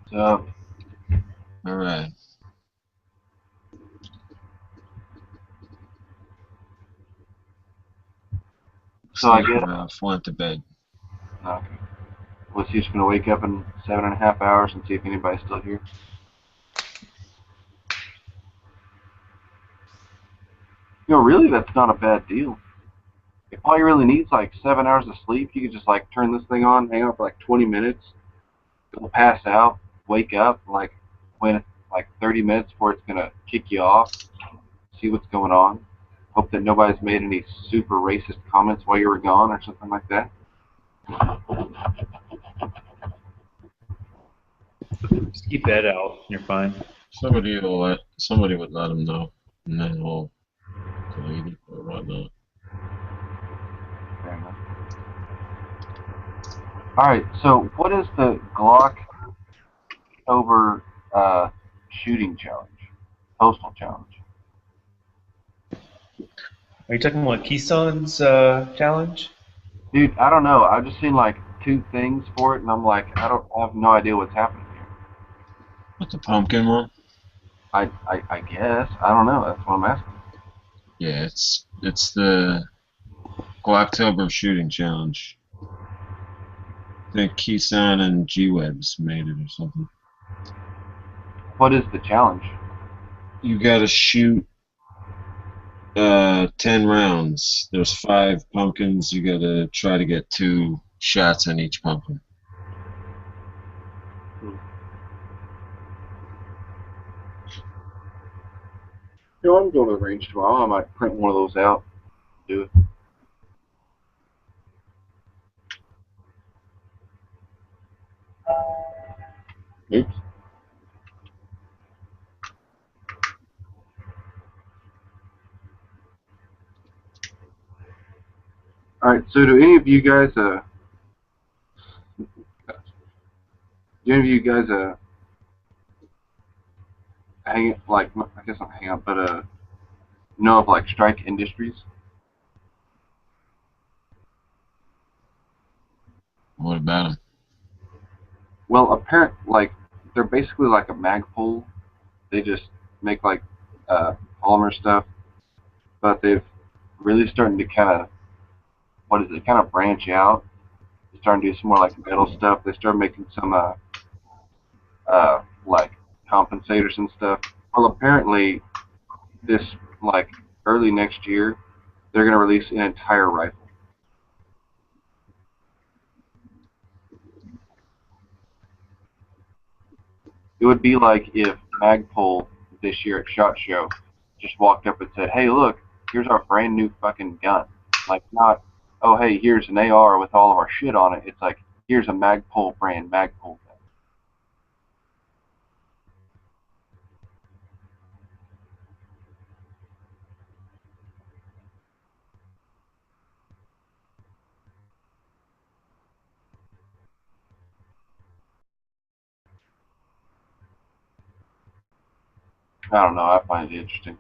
So, All right. so I Sleeping guess Ralph went to bed. uh, was he just gonna wake up in 7.5 hours and see if anybody's still here? Really, that's not a bad deal. If all you really need is like 7 hours of sleep, you could just like turn this thing on, hang out for like 20 minutes, go pass out, wake up when like 30 minutes before it's gonna kick you off, see what's going on. Hope that nobody's made any super racist comments while you were gone or something like that. Just keep that out. You're fine. Somebody would let him know, and then he'll delete it or whatnot. Fair enough. All right, so what is the Glock over shooting challenge, postal challenge? Are you talking about Keystone's challenge? Dude, I don't know. I've just seen like two things for it, and I'm like, I have no idea what's happening here. But the pumpkin one? I guess I don't know. That's what I'm asking. Yeah, it's the Glocktober shooting challenge. I think Keyshawn and G-Webs made it or something. What is the challenge? You gotta shoot 10 rounds. There's 5 pumpkins. You gotta try to get 2 shots on each pumpkin. I'm going to the range tomorrow. I might print one of those out. Do it. Oops. All right. So, do any of you guys do any of you guys hang like I guess not hang out, but know of like Strike Industries? What about them? Well, apparent like they're basically like a Magpul. They just make like polymer stuff, but they've really starting to kind of what is it? Kind of branch out. They're starting to do some more like metal stuff. They started making some like compensators and stuff. Well, apparently this like early next year they're going to release an entire rifle. It would be like if Magpul this year at SHOT Show just walked up and said, "Hey, look, here's our brand new fucking gun." Like not, "Oh, hey, here's an AR with all of our shit on it." It's like, "Here's a Magpul brand Magpul gun." I don't know. I find it interesting.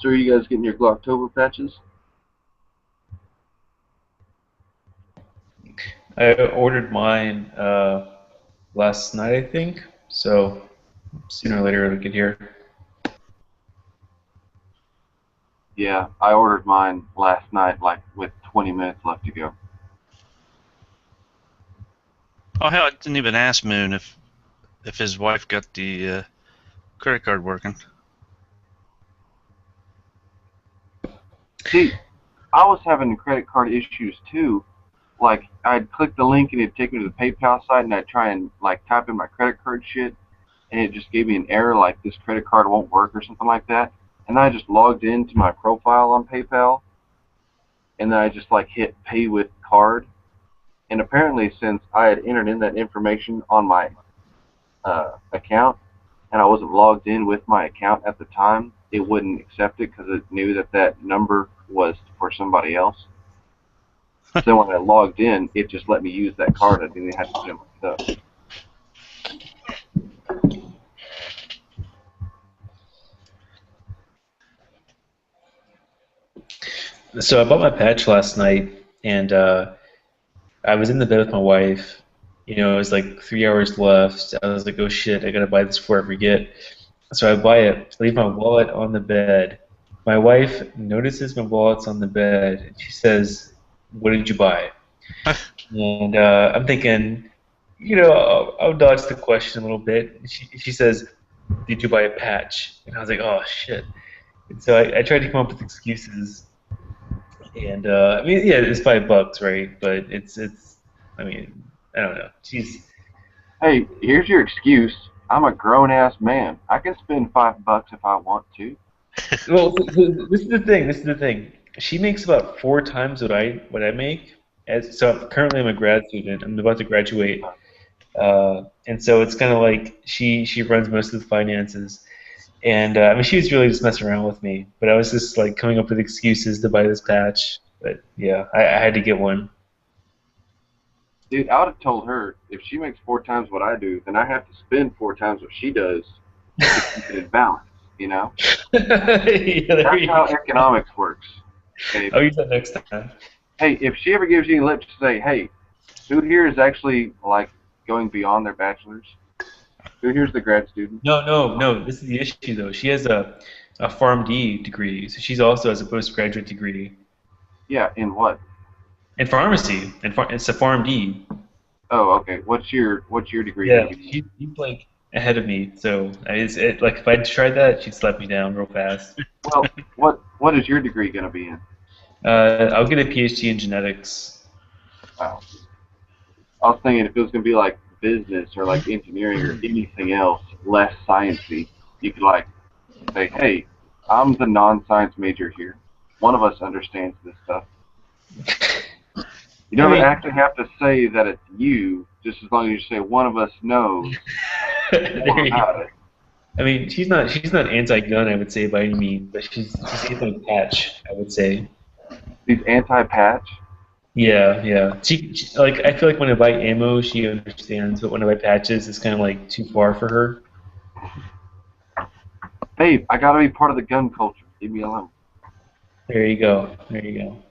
So are you guys getting your Glocktober patches? I ordered mine last night, I think. So sooner or later it'll get here. Yeah, I ordered mine last night, like with 20 minutes left to go. Oh hell, I didn't even ask Moon if his wife got the credit card working. See, I was having credit card issues too. Like, I'd click the link and it'd take me to the PayPal site, and I'd try and like type in my credit card shit, and it just gave me an error like this credit card won't work or something like that. And I just logged into my profile on PayPal, and then I just like hit pay with card. And apparently, since I had entered in that information on my account, and I wasn't logged in with my account at the time, it wouldn't accept it because it knew that that number was for somebody else. So when I logged in, it just let me use that card. I didn't have to put in my stuff. So I bought my patch last night, and I was in the bed with my wife. You know, it was like 3 hours left. I was like, oh shit, I gotta buy this before I forget. So I buy it, leave my wallet on the bed. My wife notices my wallet's on the bed, and she says, what did you buy? And I'm thinking, you know, I'll dodge the question a little bit. She says, did you buy a patch? And I was like, oh shit. And so I tried to come up with excuses. And I mean, yeah, it's $5, right? But I mean, I don't know. She's Hey, here's your excuse. I'm a grown-ass man. I can spend $5 if I want to. well. This is the thing. This is the thing. She makes about 4 times what I make. So currently I'm a grad student. I'm about to graduate, and so it's kind of like she runs most of the finances. And I mean, she was really just messing around with me. But I was just like coming up with excuses to buy this patch. But yeah, I had to get one. Dude, I would have told her if she makes 4 times what I do, then I have to spend 4 times what she does to keep it in balance. You know, Yeah, there that's you how go. economics works. Okay? I'll use that next time. Hey, if she ever gives you any lip to say, "Hey, who here is actually like going beyond their bachelor's? Who here's the grad student?" No. This is the issue, though. She has a PharmD degree, so she's also has a postgraduate degree Yeah, in what? in pharmacy, and it's a PharmD. Oh, okay. What's your degree Yeah, gonna give you? she's like ahead of me. So like if I tried that, she'd slap me down real fast. Well, what is your degree gonna be in? I'll get a PhD in genetics. Wow. I was thinking if it was gonna be like business or like engineering or anything else less sciencey, you could like say, "Hey, I'm the non-science major here. One of us understands this stuff." You I don't mean, actually have to say that it's you, just as long as you say one of us knows there more you go. about it. I mean, she's not anti-gun, I would say by any means, but she's anti-patch, I would say. These anti-patch. Yeah. She like I feel like when I buy ammo, she understands, but when I buy patches, it's kind of like too far for her. Babe, I gotta be part of the gun culture. Leave me alone. There you go. There you go.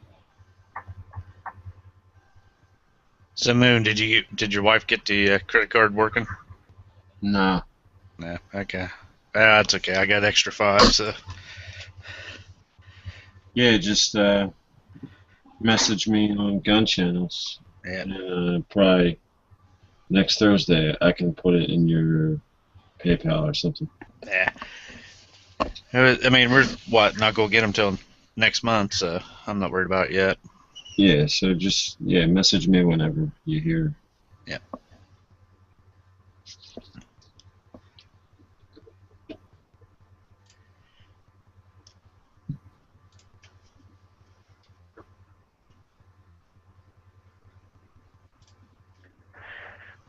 So Moon, did your wife get the credit card working? No. No. Okay. That's okay. I got extra 5, so Yeah, just message me on gun channels. yeah. And probably next Thursday I can put it in your PayPal or something. Yeah. I mean, we're not gonna get them till next month, so I'm not worried about it yet. Yeah, so just message me whenever you hear. Yeah.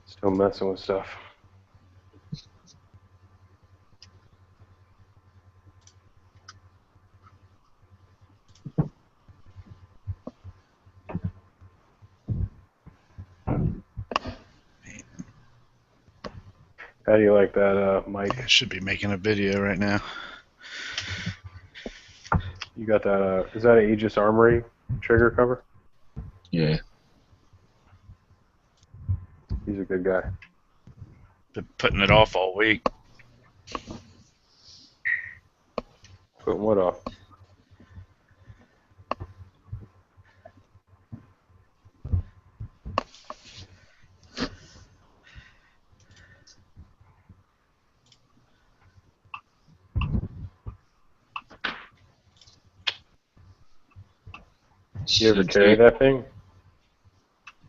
Still messing with stuff. How do you like that, Mike? I should be making a video right now. You got that? Is that an Aegis Armory trigger cover? Yeah. He's a good guy. Been putting it off all week. Putting what off? You ever Should carry take- that thing?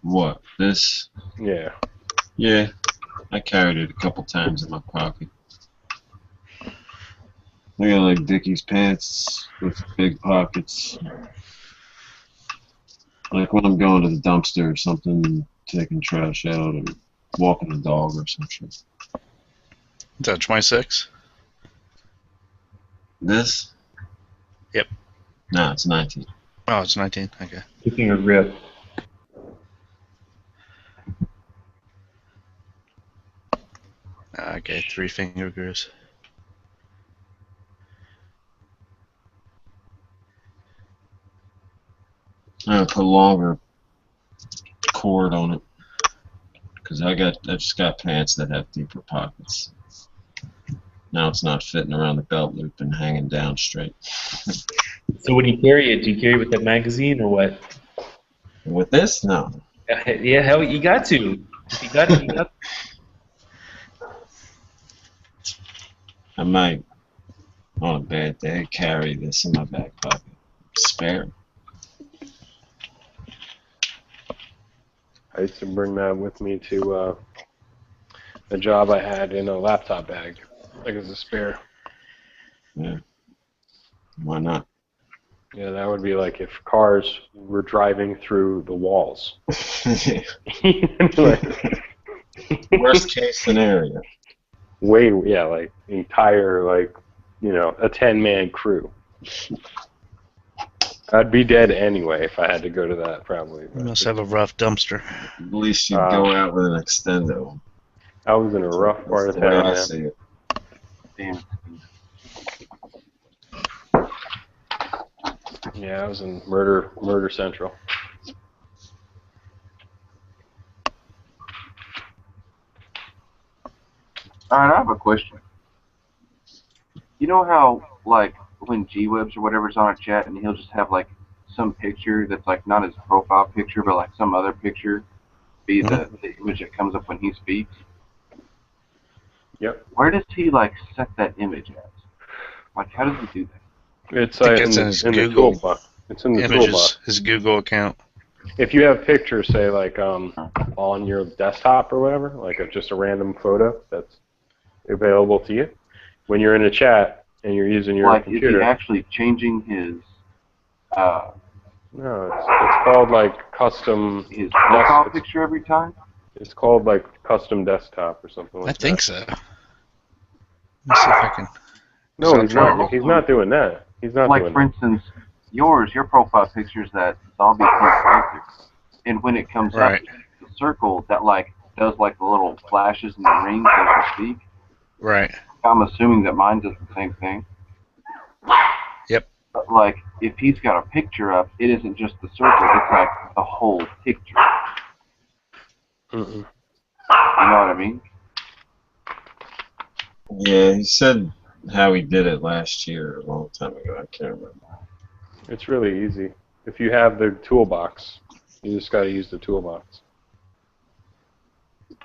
What? This? Yeah. Yeah. I carried it a couple times in my pocket. I got like Dickies pants with big pockets. Like when I'm going to the dumpster or something, taking trash out or walking the dog or some shit. Is that 26? This? Yep. No, it's 19. Oh, it's 19. Okay. Taking a rip. Okay, 3-finger grooves. I'm gonna put longer cord on it. Cause I just got pants that have deeper pockets. Now it's not fitting around the belt loop and hanging down straight. So when you carry it, do you carry it with that magazine or what? With this, no. Yeah, hell, you got to. If you got it, you got. I might, on a bad day, carry this in my back pocket. Spare. I used to bring that with me to a job I had in a laptop bag, like as a spare. Yeah. Why not? Yeah, that would be like if cars were driving through the walls. Like, Worst case scenario. like entire, like, a 10-man crew. I'd be dead anyway if I had to go to that, probably. You must have a rough dumpster. At least you'd go out with an extendo. I was in a rough part of That's the way town, I man. see it. Damn. Yeah, I was in Murder Central. Alright, I have a question. You know how, like, when G-Webs or whatever's on a chat and he'll just have, like, some picture that's, like, not his profile picture, but, like, some other picture be the image that comes up when he speaks? Yep. Where does he, like, set that image at? Like, how does he do that? It's I think in it's in the, his in the Google toolbox. It's in the Images, toolbox. his Google account. If you have pictures, say, like, on your desktop or whatever, like just a random photo that's available to you, when you're in a chat and you're using your Like, computer. is he actually changing his No, it's called, like, custom. profile It's, picture every time? it's called, like, custom desktop or something like I that. think so. Let me see if I can. No, he's trying not. He's not doing that. He's not Like, doing for instance, your profile picture is that zombie Pink Panther. And when it comes Right. up, the circle that, like, does, like, the little flashes and the rings as you speak, Right. I'm assuming that mine does the same thing. Yep. But, like, if he's got a picture up, it isn't just the circle, it's, like, the whole picture. that. Mm-mm. You know what I mean? Yeah, he said how he did it last year, a long time ago. I can't remember. It's really easy. If you have the toolbox, you just got to use the toolbox.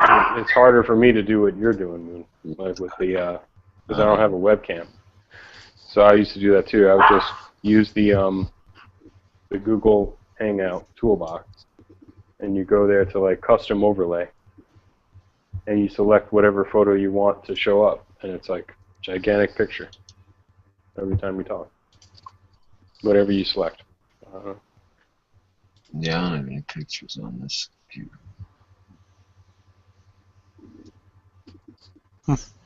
It's harder for me to do what you're doing, Moon, like with the, because I don't have a webcam. So I used to do that too. I would just use the Google Hangout toolbox, and you go there to, like, custom overlay, and you select whatever photo you want to show up, and it's like gigantic picture every time we talk. Whatever you select. Yeah, I don't have any pictures on this computer.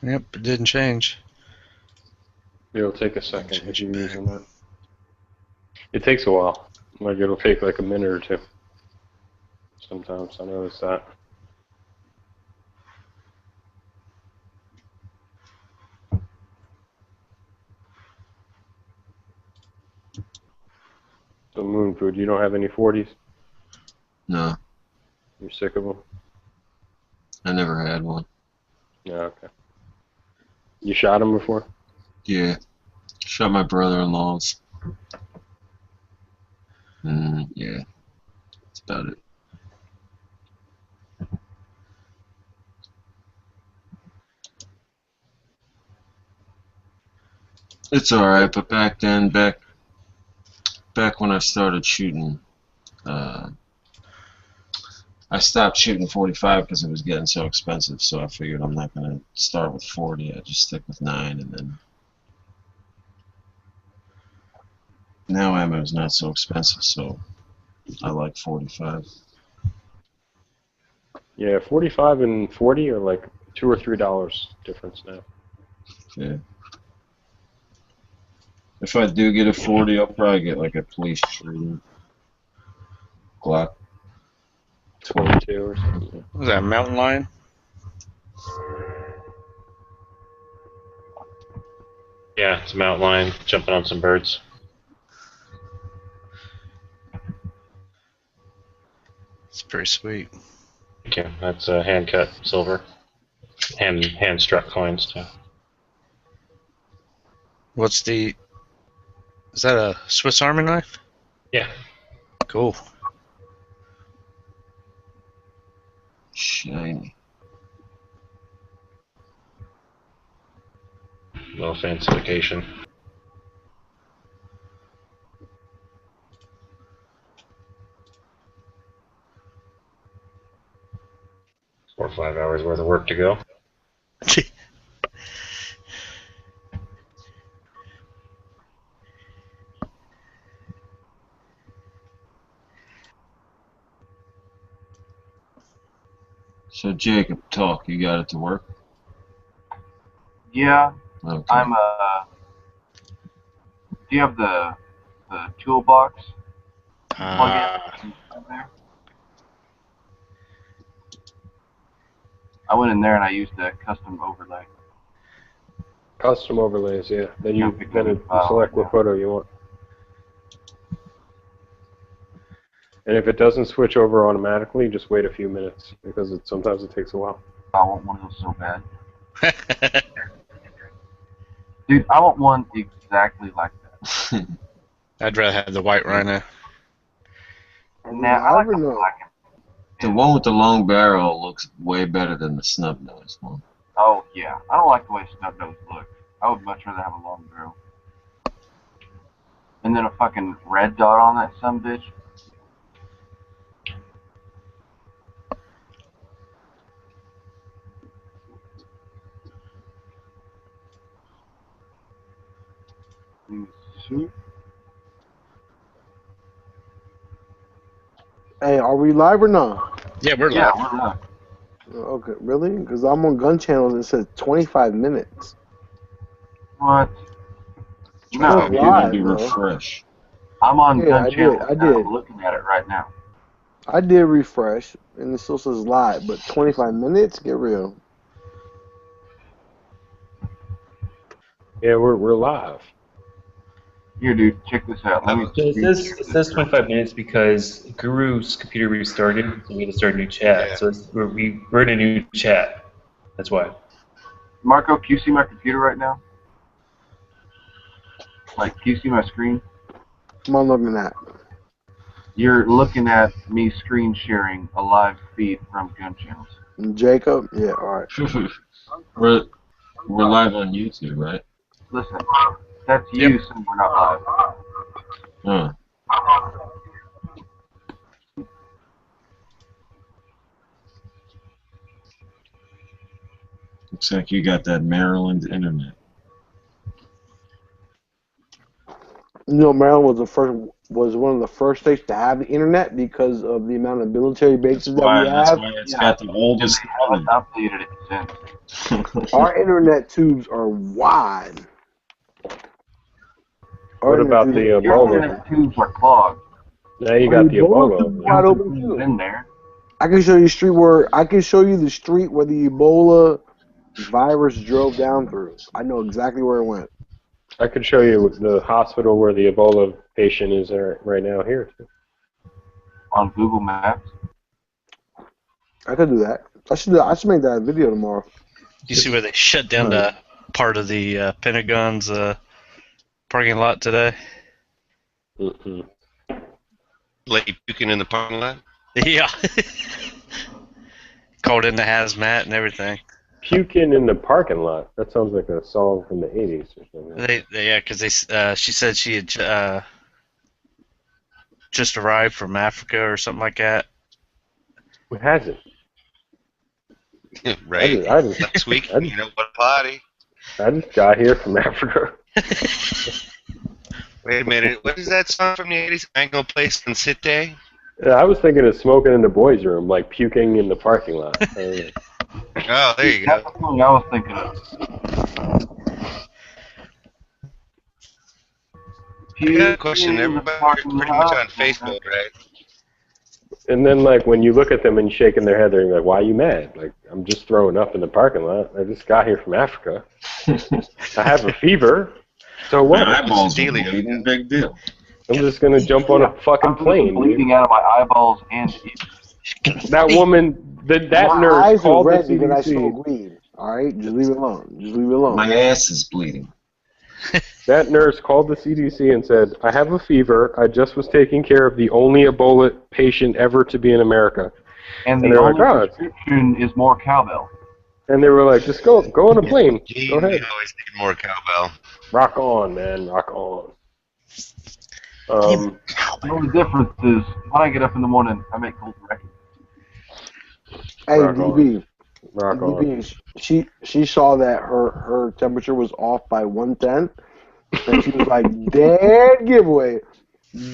Yep, it didn't change. It'll take a second if Change you're it back. using that. It takes a while. Like, it'll take like a minute or two. Sometimes I notice that. So Moon Food, you don't have any 40s? No, You're sick of them? I never had one. Yeah, okay. You shot them before? Yeah, shot my brother-in-law's. Yeah, that's about it. It's alright, but back then, back when I started shooting, I stopped shooting 45 because it was getting so expensive, so I figured I'm not going to start with 40, I just stick with 9, and then now ammo is not so expensive, so I like 45. Yeah, 45 and 40 are like $2 or $3 difference now. Yeah. If I do get a 40, I'll probably get like a police training Glock 22 or something. Was that a mountain lion? Yeah, it's a mountain lion jumping on some birds. It's pretty sweet. Okay, that's hand cut silver. Hand struck coins too. What's the? Is that a Swiss Army knife? Yeah. Cool. shiny. Little fancification. Or 5 hours worth of work to go. So Jacob, talk. You got it to work? Yeah, Okay. I'm do you have the toolbox plug-in there? I went in there and I used a custom overlay. Custom overlays, yeah. Then Yeah, you pick then a it, file you select right what photo you want. And if it doesn't switch over automatically, just wait a few minutes because sometimes it takes a while. I want one of those so bad. Dude, I want one exactly like that. I'd rather have the white rhino. Nah, I like the black. The one with the long barrel looks way better than the snub nose one. Oh, yeah. I don't like the way snub nose look. I would much rather have a long barrel. And then a fucking red dot on that sumbitch. Hey, are we live or not? Yeah, we're Yeah, live. we're not. Okay, really? Because I'm on Gun Channel and it says 25 minutes. What? It's No, You live, need to bro. refresh. I'm on Yeah, Gun I Channel. did, I now. did. I'm looking at it right now. I did refresh, and it still says live, but 25 minutes? Get real. Yeah, we're live. Here, dude, check this out. Let me. So it says 25 minutes because Guru's computer restarted, so we had to start a new chat. Yeah. So we're in a new chat. That's why. Marco, can you see my computer right now? Like, can you see my screen? Come on, looking at. You're looking at me screen sharing a live feed from Gun Channels. Jacob? Yeah, alright. we're live on YouTube, right? Listen, that's you saying we're not live. Huh. Looks like you got that Maryland internet. You know, Maryland was one of the first states to have the internet because of the amount of military bases that we That's have. why it's Yeah. got the oldest They haven't updated it since. Our internet tubes are wide. What about the Your Ebola? internet tubes are clogged. Now you got the Ebola Ebola. tubes wide open Tubes too. in there. I can show you the street where the Ebola virus drove down through. I know exactly where it went. I could show you the hospital where the Ebola patient is right now here. On Google Maps. I could do that. I should make that a video tomorrow. You see where they shut down the part of the Pentagon's parking lot today? Mm-hmm. Lady puking in the parking lot? Yeah. Called in the hazmat and everything. Puking in the parking lot. That sounds like a song from the 80s or something. Because she said she had just arrived from Africa or something like that. Who hasn't? Right. I just, Next week, you know what party? I just got here from Africa. Wait a minute. What is that song from the 80s? I ain't gonna play some sit day? Yeah, I was thinking of smoking in the boys' room, like puking in the parking lot. Oh, there you That's go. the thing I was thinking of. I got a question. Everybody's pretty much on Facebook, right? And then, like, when you look at them and shaking their head, they're like, why are you mad? Like, I'm just throwing up in the parking lot. I just got here from Africa. I have a fever. So what? My eyeballs are Dealio. bleeding, big deal. I'm just going to jump on a fucking I'm plane. bleeding Dude. out of my eyeballs and ears. That woman, that My nurse eyes are called the red because I CDC. smoke weed. All right, just leave it alone. Just leave it alone. My ass is bleeding. That nurse called the CDC and said, I have a fever. I just was taking care of the only Ebola patient ever to be in America. And And the they're only like, oh, prescription is more cowbell. And they were like, just go on a plane. Gee, Go we ahead. always need more cowbell. Rock on, man. Rock on. The only difference is when I get up in the morning, I make cold records. Hey, Rock on. DB. Rock on. DB, she saw that her temperature was off by 1/10, and she was like, "Dead giveaway,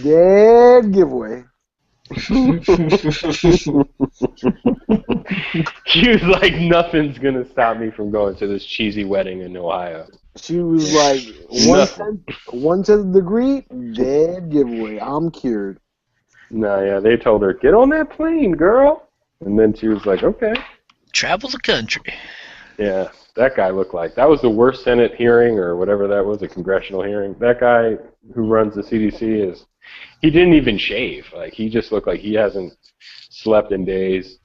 dead giveaway." She was like, nothing's going to stop me from going to this cheesy wedding in Ohio. She was like, Nothing. 1/10 degree, dead giveaway. I'm cured. No, yeah, they told her, get on that plane, girl. And then she was like, okay. Travel the country. Yeah, that guy looked like, that was the worst Senate hearing or whatever that was, a congressional hearing. That guy who runs the CDC he didn't even shave. Like, he just looked like he hasn't slept in days.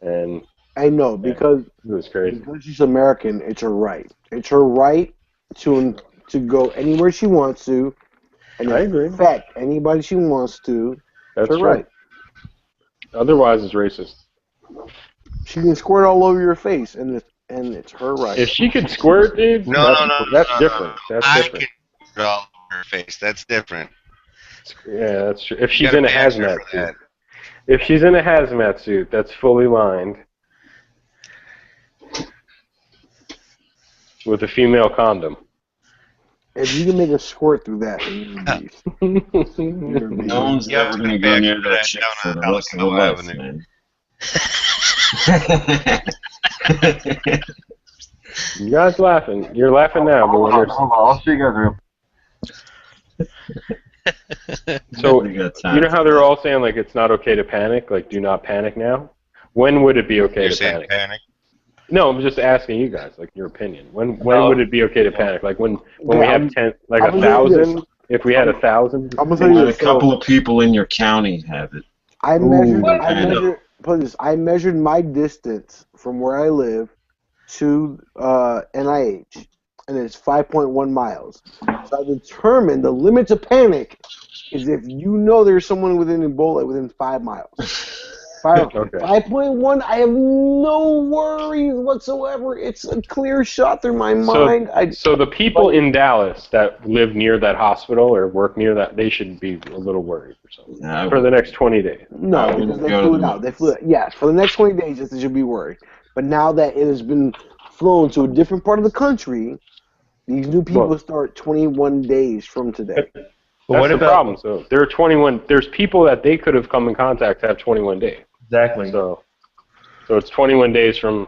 And I know, because it was crazy. because she's American, it's her right. It's her right to go anywhere she wants to, and I agree. infect anybody she wants to. That's It's her right. right. Otherwise, it's racist. She can squirt all over your face, and it's her right. If she could squirt, dude, No, that's no, different. That's I different. can put it all over her face. That's different. Yeah, that's true. If You she's gotta in a ban her hazmat for suit. that. If she's in a hazmat suit that's fully lined with a female condom. If you can make a squirt through that, then you're a beast. You're a beast. No one's Yeah, ever going to back go near to that that chick down for on the rest of her Pelican life, Avenue. man. You guys laughing. You're laughing now, but when Hold there's... on, I'll show you guys real. So, We got time. you know how they're all saying, like, it's not okay to panic? Like, do not panic now? When would it be okay You're to saying panic? panic? No, I'm just asking you guys, like, your opinion. When would it be okay to panic? Like, when we Okay, have 10, like I'm 1,000? If we had 1,000? I'm gonna tell you Let a this. couple of people in your county have it. I measured. Ooh. I measured my distance from where I live to NIH, and it's 5.1 miles. So I determined the limit to panic is if you know there's someone within Ebola within 5 miles. Okay. 5.1, I have no worries whatsoever. It's a clear shot through my mind. So the people in Dallas that live near that hospital or work near that, they should be a little worried or something. Yeah, I For the next 20 days. No, I because wouldn't they go flew to it out. They flew it. Yes, for the next 20 days, yes, they should be worried. But now that it has been flown to a different part of the country, these new people start 21 days from today. But That's what the about problem. So there are 21. There's people that they could have come in contact have 21 days. exactly? So it's 21 days from.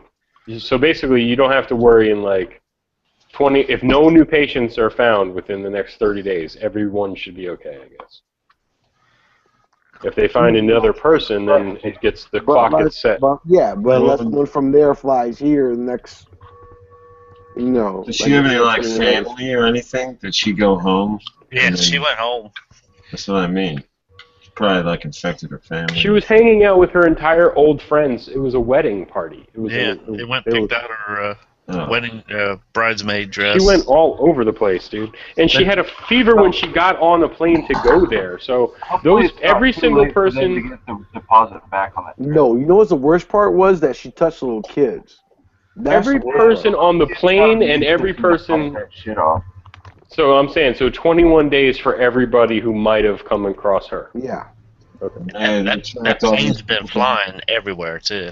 So basically, you don't have to worry in like 20. If no new patients are found within the next 30 days, everyone should be okay, I guess. If they find another person, then it gets the clock gets set. But unless someone from there flies here the next No. Did she have any like family or anything? Did she go home? Yeah, And she then- went home. That's what I mean. She probably like infected her family. She was hanging out with her entire old friends. It was a wedding party. It was Yeah, they went and picked out her Oh. wedding bridesmaid dress. She went all over the place, dude. And she had a fever when she got on the plane to go there. So Hopefully those it's not every too single late for them person. to get the deposit back on that. No, you know what's the worst part was that she touched little kids. That's Every the worst person part. on the plane and It's every gotta be person. that shit off. So I'm saying, so 21 days for everybody who might have come across her. Yeah. Yeah, that that's that all plane's these been people- flying everywhere too.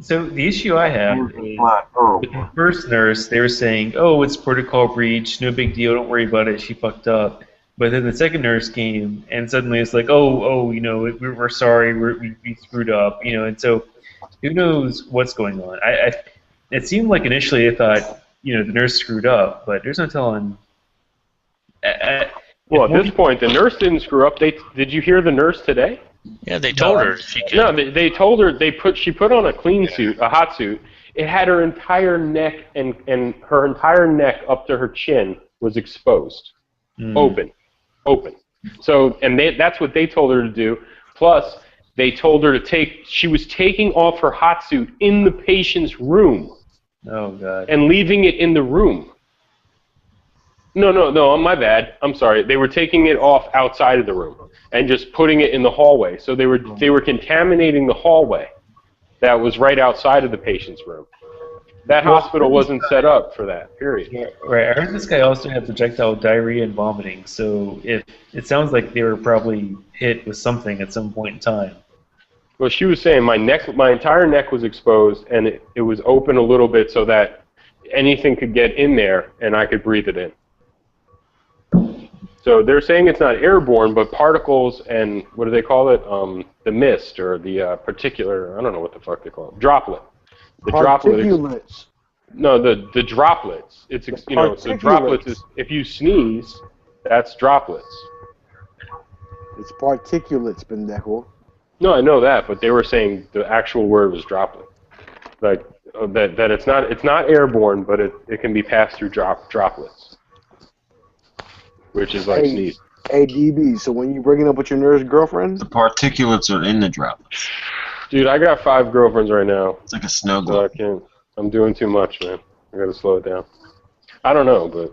So the issue I have is Oh, with the first nurse, they were saying, "Oh, it's protocol breach, no big deal, don't worry about it. She fucked up." But then the second nurse came, and suddenly it's like, "Oh, you know, we're sorry, we screwed up," you know. And so, who knows what's going on? It seemed like initially I thought, you know, the nurse screwed up, but there's no telling. Well, at this point, the nurse didn't screw up. Did you hear the nurse today? Yeah, they told her she could. No, they told her she put on a clean suit, a hot suit. It had her entire neck and her entire neck up to her chin was exposed, open. So that's what they told her to do. Plus, they told her to she was taking off her hot suit in the patient's room Oh God. and leaving it in the room. No, my bad. I'm sorry. They were taking it off outside of the room and just putting it in the hallway. So they were contaminating the hallway that was right outside of the patient's room. That hospital wasn't set up for that, period. Yeah, right. I heard this guy also had projectile diarrhea and vomiting, so it sounds like they were probably hit with something at some point in time. Well, she was saying my entire neck was exposed, and it was open a little bit so that anything could get in there, and I could breathe it in. So they're saying it's not airborne, but particles and, what do they call it? The mist or the particular, I don't know what the fuck they call it, droplet. The droplet. Particulates. No, the droplets. It's so droplets is if you sneeze, that's droplets. It's particulates, pendejo. No, I know that, but they were saying the actual word was droplet. Like that it's not airborne, but it can be passed through droplets. Which is like Hey. sneeze. Hey, DB, so when you breaking up with your nurse girlfriend? The particulates are in the droplets. Dude, I got 5 girlfriends right now. It's like a snow So globe. I can't. I'm doing too much, man. I gotta slow it down. I don't know, but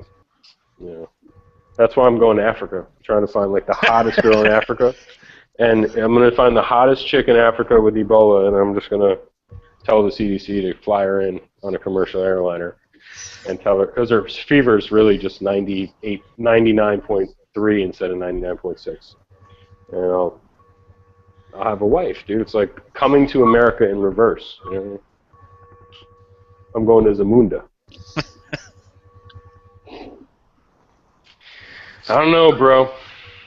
that's why I'm going to Africa. Trying to find like the hottest girl in Africa, and I'm gonna find the hottest chick in Africa with Ebola, and I'm just gonna tell the CDC to fly her in on a commercial airliner, and tell her because her fever is really just 99.3 instead of 99.6, and I'll have a wife, dude. It's like coming to America in reverse. You know? I'm going to Zamunda. I don't know, bro.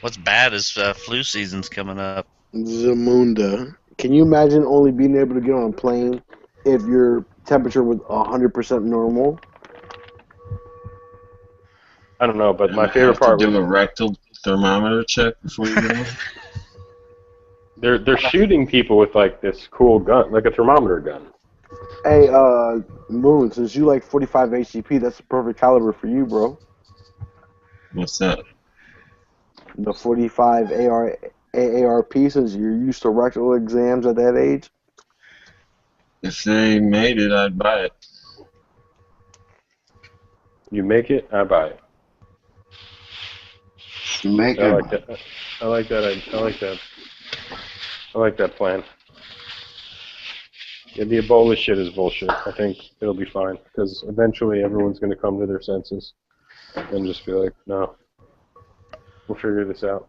What's bad is flu season's coming up. Zamunda. Can you imagine only being able to get on a plane if your temperature was 100% normal? I don't know, but my You favorite have to part do was a rectal thermometer check before you go. they're shooting people with like this cool gun, like a thermometer gun. Hey, Moon, since you like 45 HCP, that's the perfect caliber for you, bro. What's that? The 45 AARP, since you're used to rectal exams at that age. If they made it, I'd buy it. You make it, I buy it. Make I it. like that. I like that. I like that plan. Yeah, the Ebola shit is bullshit. I think it'll be fine because eventually everyone's going to come to their senses and just be like, no, we'll figure this out.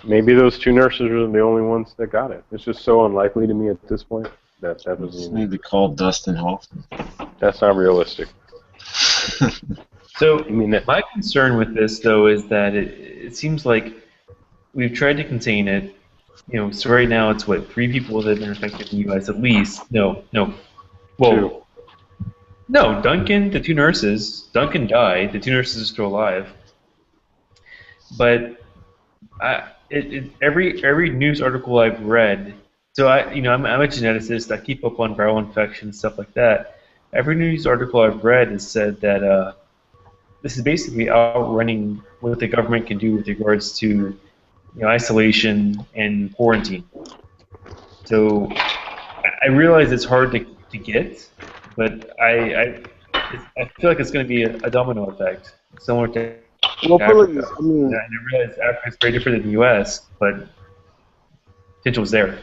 Maybe those 2 nurses are the only ones that got it. It's just so unlikely to me at this point that Just doesn't. need to call Dustin Hoffman. That's not realistic. So I mean, that, my concern with this, though, is that it seems like we've tried to contain it. You know, so right now it's what 3 people that have been infected in the U.S. at least. No. Well, 2. no. Duncan, the 2 nurses. Duncan died. The 2 nurses are still alive. But every news article I've read So I'm a geneticist. I keep up on viral infections, stuff like that. Every news article I've read has said that this is basically outrunning what the government can do with regards to isolation and quarantine. So I realize it's hard to get, but I feel like it's going to be a domino effect, similar to Well, put it like Africa. this. I mean, And I realize Africa is very different than the U.S., but potential's there.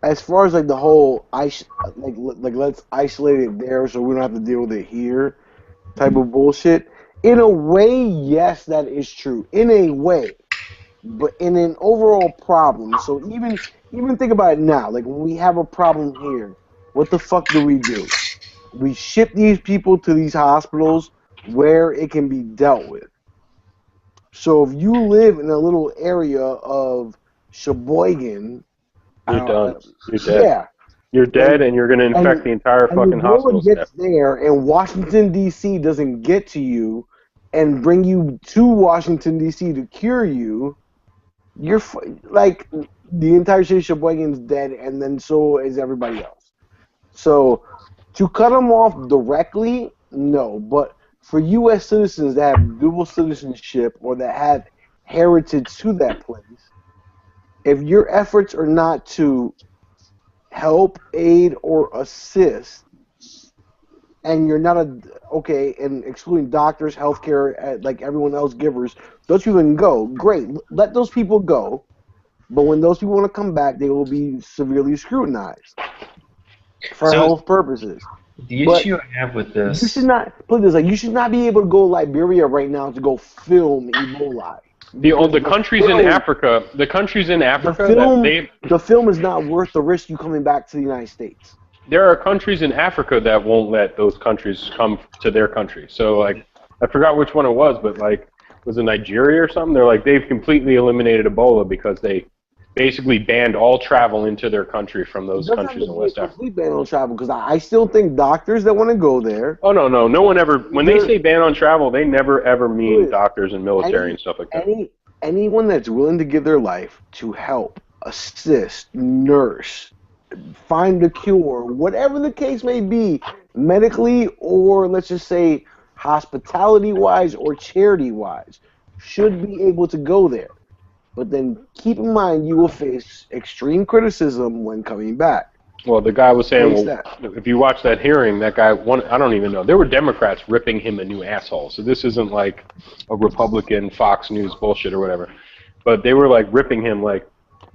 as far as like the whole like let's isolate it there so we don't have to deal with it here type of bullshit. In a way, yes, that is true. In a way, but in an overall problem. So even think about it now. Like when we have a problem here, what the fuck do? We ship these people to these hospitals where it can be dealt with. So if you live in a little area of Sheboygan, You're done. You're dead. yeah, You're dead, and you're going to infect the entire fucking hospital Ebola gets staff. there, and Washington D.C. doesn't get to you and bring you to Washington D.C. to cure you. You're like the entire city of Sheboygan's dead, and then so is everybody else. So to cut them off directly, no. But for U.S. citizens that have dual citizenship or that have heritage to that place, if your efforts are not to help, aid, or assist, and you're not and excluding doctors, healthcare, like everyone else, givers, those people can go. Great, let those people go. But when those people want to come back, they will be severely scrutinized for health purposes. The But issue I have with this, you should not put this like you should not be able to go to Liberia right now to go film Ebola. The countries in Africa, The film is not worth the risk you coming back to the United States. there are countries in Africa that won't let those countries come to their country. So, like, I forgot which one it was, but, like, was it Nigeria or something? They're like, they've completely eliminated Ebola because they basically banned all travel into their country from those countries in West Africa. Complete ban on travel because I still think doctors that want to go there. Oh, no one ever, when they say ban on travel, they never ever mean doctors and military and stuff like that. Anyone that's willing to give their life to help, assist, nurse, find a cure, whatever the case may be, medically or let's just say hospitality-wise or charity-wise, should be able to go there. But then keep in mind you will face extreme criticism when coming back. Well, the guy was saying, if you watch that hearing, that guy, I don't even know. There were Democrats ripping him a new asshole. So this isn't like a Republican Fox News bullshit or whatever. But they were like ripping him like,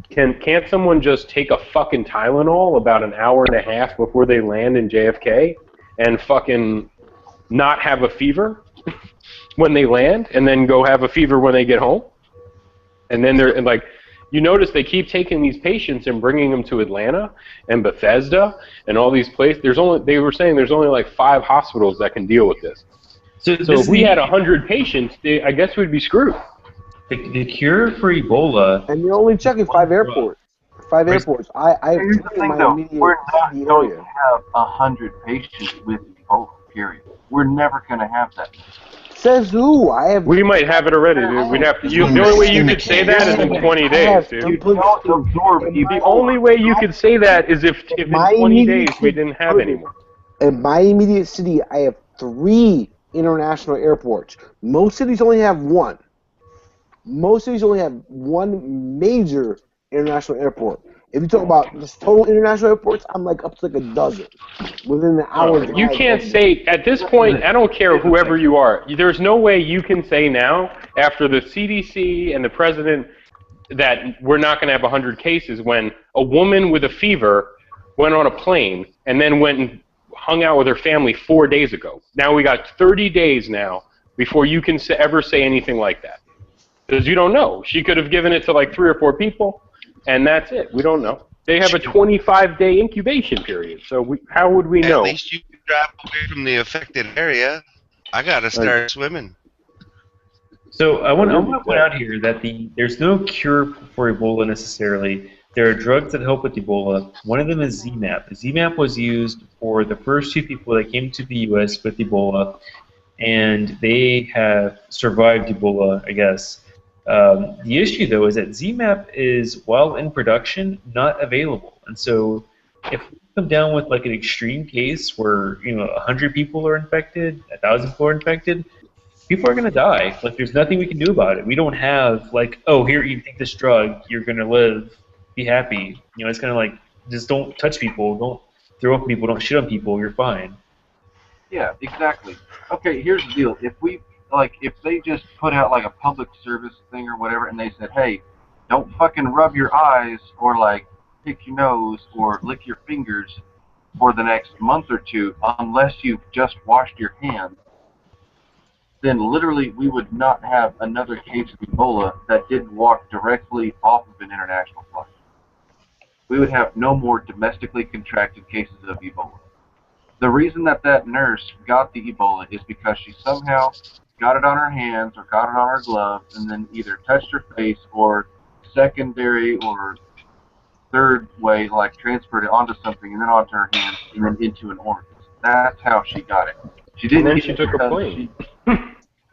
can't someone just take a fucking Tylenol about an hour and a half before they land in JFK and fucking not have a fever when they land and then go have a fever when they get home? And then they're like, you notice they keep taking these patients and bringing them to Atlanta and Bethesda and all these places. They were saying there's only like 5 hospitals that can deal with this. So if we had 100 patients, I guess we'd be screwed. The cure for Ebola. And you're only checking 5 airports. 5 airports. I have Here's the 2 in thing, my though. immediate We're not city going area. to have 100 patients with Ebola, period. We're never going to have that. Says who? We might have it already, dude. We'd have to. The only way you could say that is in 20 days, dude. The only way you could say that is if in 20 days we didn't have any more. In my immediate city, I have 3 international airports. Most cities only have 1. Most cities only have 1 major international airport. If you talk about just total international airports, I'm like up to like a dozen within an hour. You can't say, at this point, I don't care whoever you are, there's no way you can say now, after the CDC and the president, that we're not going to have 100 cases when a woman with a fever went on a plane and then went and hung out with her family 4 days ago. Now we got 30 days now before you can ever say anything like that. Because you don't know. She could have given it to like 3 or 4 people. And that's it. We don't know. They have a 25-day incubation period. So how would we know? At least you can drive away from the affected area. I gotta start swimming. So I want to point out here that there's no cure for Ebola necessarily. There are drugs that help with Ebola. One of them is ZMapp. ZMapp was used for the first 2 people that came to the U.S. with Ebola, and they have survived Ebola, I guess. The issue, though, is that ZMapp is, while in production, not available. And so if we come down with like an extreme case where 100 people are infected, 1,000 people are infected, people are going to die. Like, there's nothing we can do about it. We don't have like, oh, here, you take this drug, you're going to live, be happy. It's kind of like, just don't touch people, don't throw up people, don't shit on people, you're fine. Yeah, exactly. Okay, here's the deal. If they just put out like a public service thing or whatever, and they said, hey, don't fucking rub your eyes or like pick your nose or lick your fingers for the next month or two unless you've just washed your hands, then literally we would not have another case of Ebola that didn't walk directly off of an international flight. We would have no more domestically contracted cases of Ebola. The reason that nurse got the Ebola is because she somehow got it on her hands or got it on her gloves and then either touched her face or secondary or third way, like transferred it onto something and then onto her hands and then into an orifice. That's how she got it. She didn't. And then she took a plane.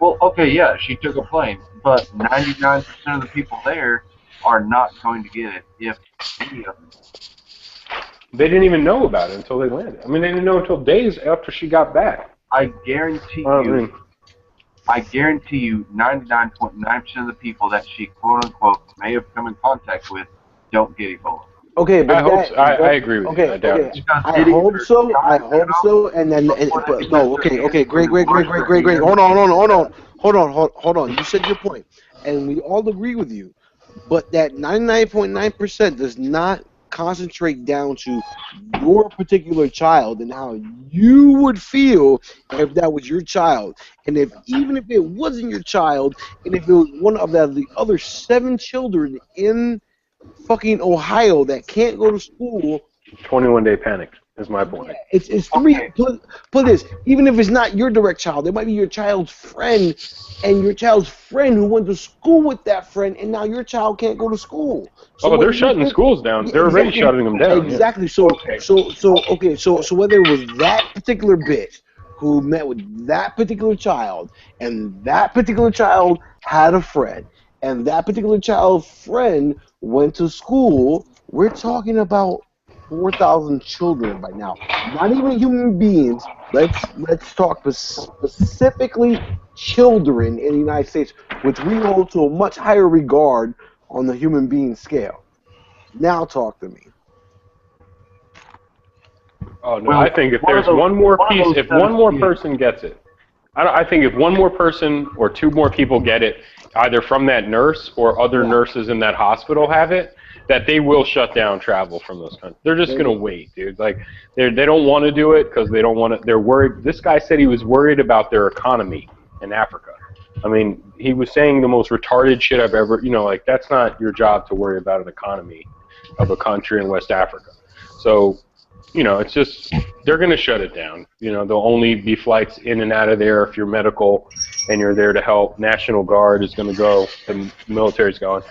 Well, okay, yeah, she took a plane, but 99% of the people there are not going to get it, if any of them. They didn't even know about it until they landed. I mean, they didn't know until days after she got back. I guarantee you 99.9% of the people that she, quote-unquote, may have come in contact with don't get Ebola. Okay, but I agree with you. I doubt it. I hope so. I hope so. And then, but no. Okay. Great. Hold on. You said your point, and we all agree with you. But that 99.9% does not concentrate down to your particular child and how you would feel if that was your child. And even if it wasn't your child, and if it was one of the other 7 children in fucking Ohio that can't go to school. 21-day panic is my point. Yeah, it's 3. Put this. Even if it's not your direct child, it might be your child's friend, and your child's friend who went to school with that friend, and now your child can't go to school. So they're shutting schools down. They're already shutting them down. Exactly. So whether it was that particular bitch who met with that particular child, and that particular child had a friend, and that particular child's friend went to school, we're talking about 4,000 children right now. Not even human beings. Let's talk specifically children in the United States, which we hold to a much higher regard on the human being scale. Now talk to me. Oh no! I think if there's one more piece, if one more person gets it, I think if one more person or 2 more people get it, either from that nurse or other nurses in that hospital have it, that they will shut down travel from those countries. They're just going to wait, dude. Like, they don't want to do it because they don't want to. They're worried. This guy said he was worried about their economy in Africa. I mean, he was saying the most retarded shit I've ever, like, that's not your job to worry about an economy of a country in West Africa. So, it's just, they're going to shut it down. There'll only be flights in and out of there if you're medical and you're there to help. National Guard is going to go, the military's going.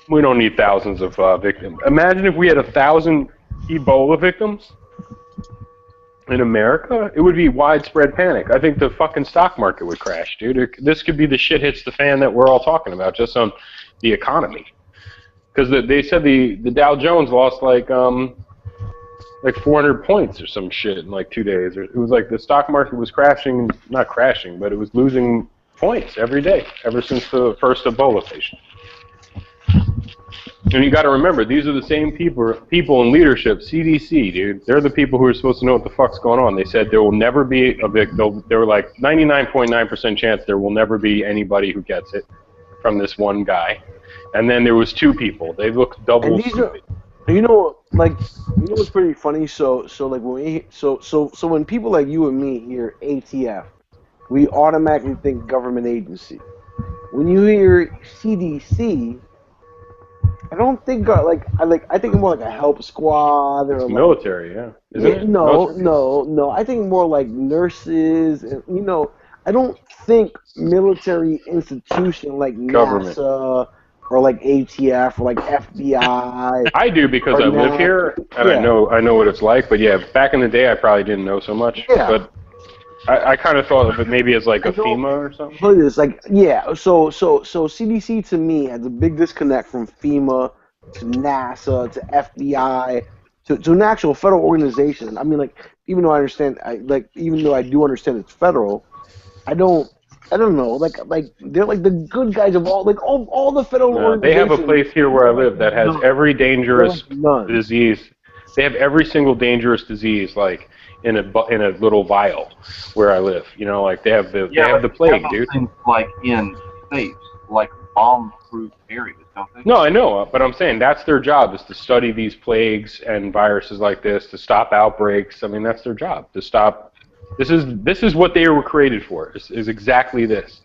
We don't need thousands of victims. Imagine if we had 1,000 Ebola victims in America. It would be widespread panic. I think the fucking stock market would crash, dude. This could be the shit hits the fan that we're all talking about, just on the economy. Because they said the Dow Jones lost like 400 points or some shit in like 2 days. It was like the stock market was crashing, not crashing, but it was losing points every day ever since the first Ebola patient. And you got to remember, these are the same people in leadership, CDC, dude. They're the people who are supposed to know what the fuck's going on. They said there will never be a victim. They were like 99.9% chance there will never be anybody who gets it from this one guy. And then there was 2 people. They looked double stupid. What's pretty funny? So when people like you and me hear ATF, we automatically think government agency. When you hear CDC, I don't think I think more like a help squad or it's military, yeah. Isn't it? No. I think more like nurses. And, I don't think military institution like government. NASA or like ATF or like FBI. I do because I live here and I know what it's like. But yeah, back in the day I probably didn't know so much. Yeah. But I kind of thought of it maybe as like a I don't- FEMA or something. Look at this, like, yeah. So CDC to me has a big disconnect from FEMA to NASA to FBI to an actual federal organization. I mean, like, even though I understand, even though I do understand it's federal, I don't know. Like they're like the good guys of all the federal No, they organizations. have a place here where I live that has every dangerous None. disease. They have every single dangerous disease like in a little vial where I live. You know, like they have the plague, dude. Things like in safes, like bomb-proof areas, don't they? No, I know, but I'm saying that's their job is to study these plagues and viruses like this, to stop outbreaks. I mean, that's their job, to stop. This is what they were created for, is exactly this,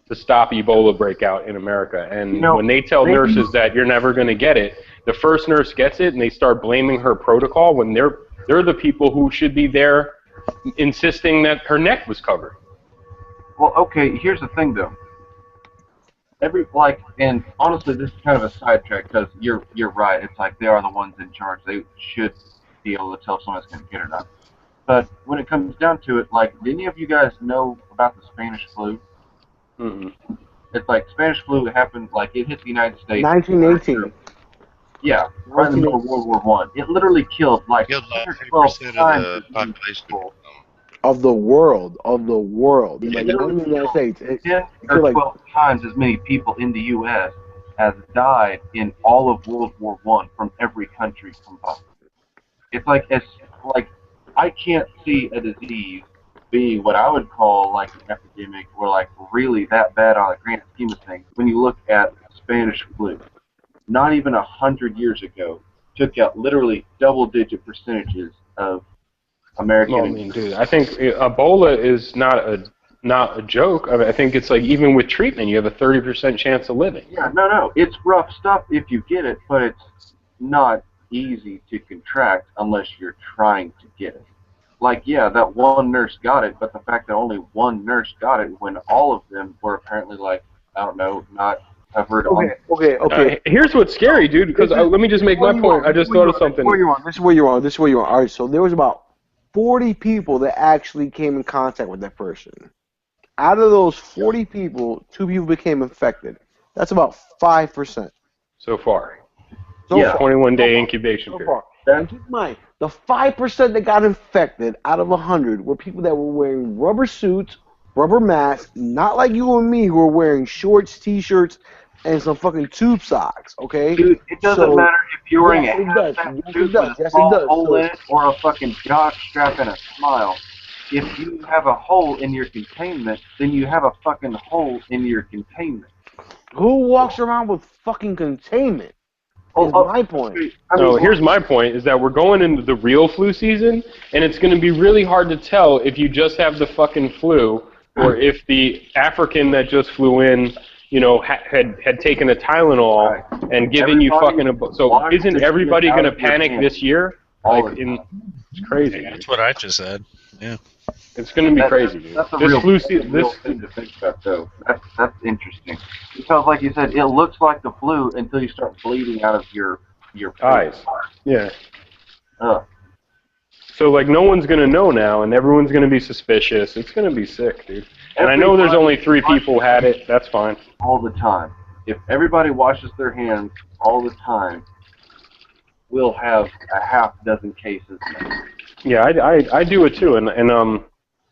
to stop Ebola breakout in America. And when they tell nurses that you're never going to get it, the first nurse gets it and they start blaming her protocol when they're the people who should be there insisting that her neck was covered. Well, okay, here's the thing, though. And honestly, this is kind of a sidetrack because you're right. It's like they are the ones in charge. They should be able to tell if someone's going to get it or not. But when it comes down to it, like, did any of you guys know about the Spanish flu? Mm-hmm. It's like Spanish flu happened, like, it hit the United States. 1918. Yeah, right in the middle of World War I. It literally killed, like, Killed like 12 3% of times the as many population. people. Of the world. Like, It not in the United States. 10 or like 12 times as many people in the U.S. as died in all of World War I from every country combined. It's like, I can't see a disease being what I would call like an epidemic or like really that bad on a grand scheme of things. When you look at Spanish flu, not even 100 years ago, took out literally double-digit percentages of American. Well, I mean, dude, I think Ebola is not a joke. I mean, I think it's like even with treatment, you have a 30% chance of living. Yeah, no, it's rough stuff if you get it, but it's not easy to contract unless you're trying to get it. Like, yeah, that one nurse got it, but the fact that only one nurse got it when all of them were apparently, like, I don't know, not covered on. Okay. Here's what's scary, dude, because let me just make my point. I just thought of something. This is where you're wrong. All right, so there was about 40 people that actually came in contact with that person. Out of those 40 people, 2 people became infected. That's about 5%. So far. So Yeah. far. 21-day incubation So period. far. And keep in mind, the 5% that got infected out of 100 were people that were wearing rubber suits, rubber masks, not like you and me who are wearing shorts, t-shirts, and some fucking tube socks, okay? Dude, it doesn't matter if you're wearing Yes, a it does. half-fat Yes, it suit does. with Yes, a it small does. hole So- in it or a fucking jock strap and a smile. If you have a hole in your containment, then you have a fucking hole in your containment. Who walks around with fucking containment? Is my point. So here's my point, is that we're going into the real flu season, and it's going to be really hard to tell if you just have the fucking flu or if the African that just flew in, you know, had taken a Tylenol and given you fucking so isn't everybody going to panic this year? Like, it's crazy. That's what I just said. Yeah. It's going to be crazy, dude. That's a This real, flu that's a season, real thing to think about, though. That's interesting. Because, like you said, it looks like the flu until you start bleeding out of your eyes. Yeah. Ugh. So, like, no one's going to know now, and everyone's going to be suspicious. It's going to be sick, dude. And I know there's only 3 people had it. That's fine. All the time. If everybody washes their hands all the time, we'll have a half dozen cases. Yeah, I do it too, and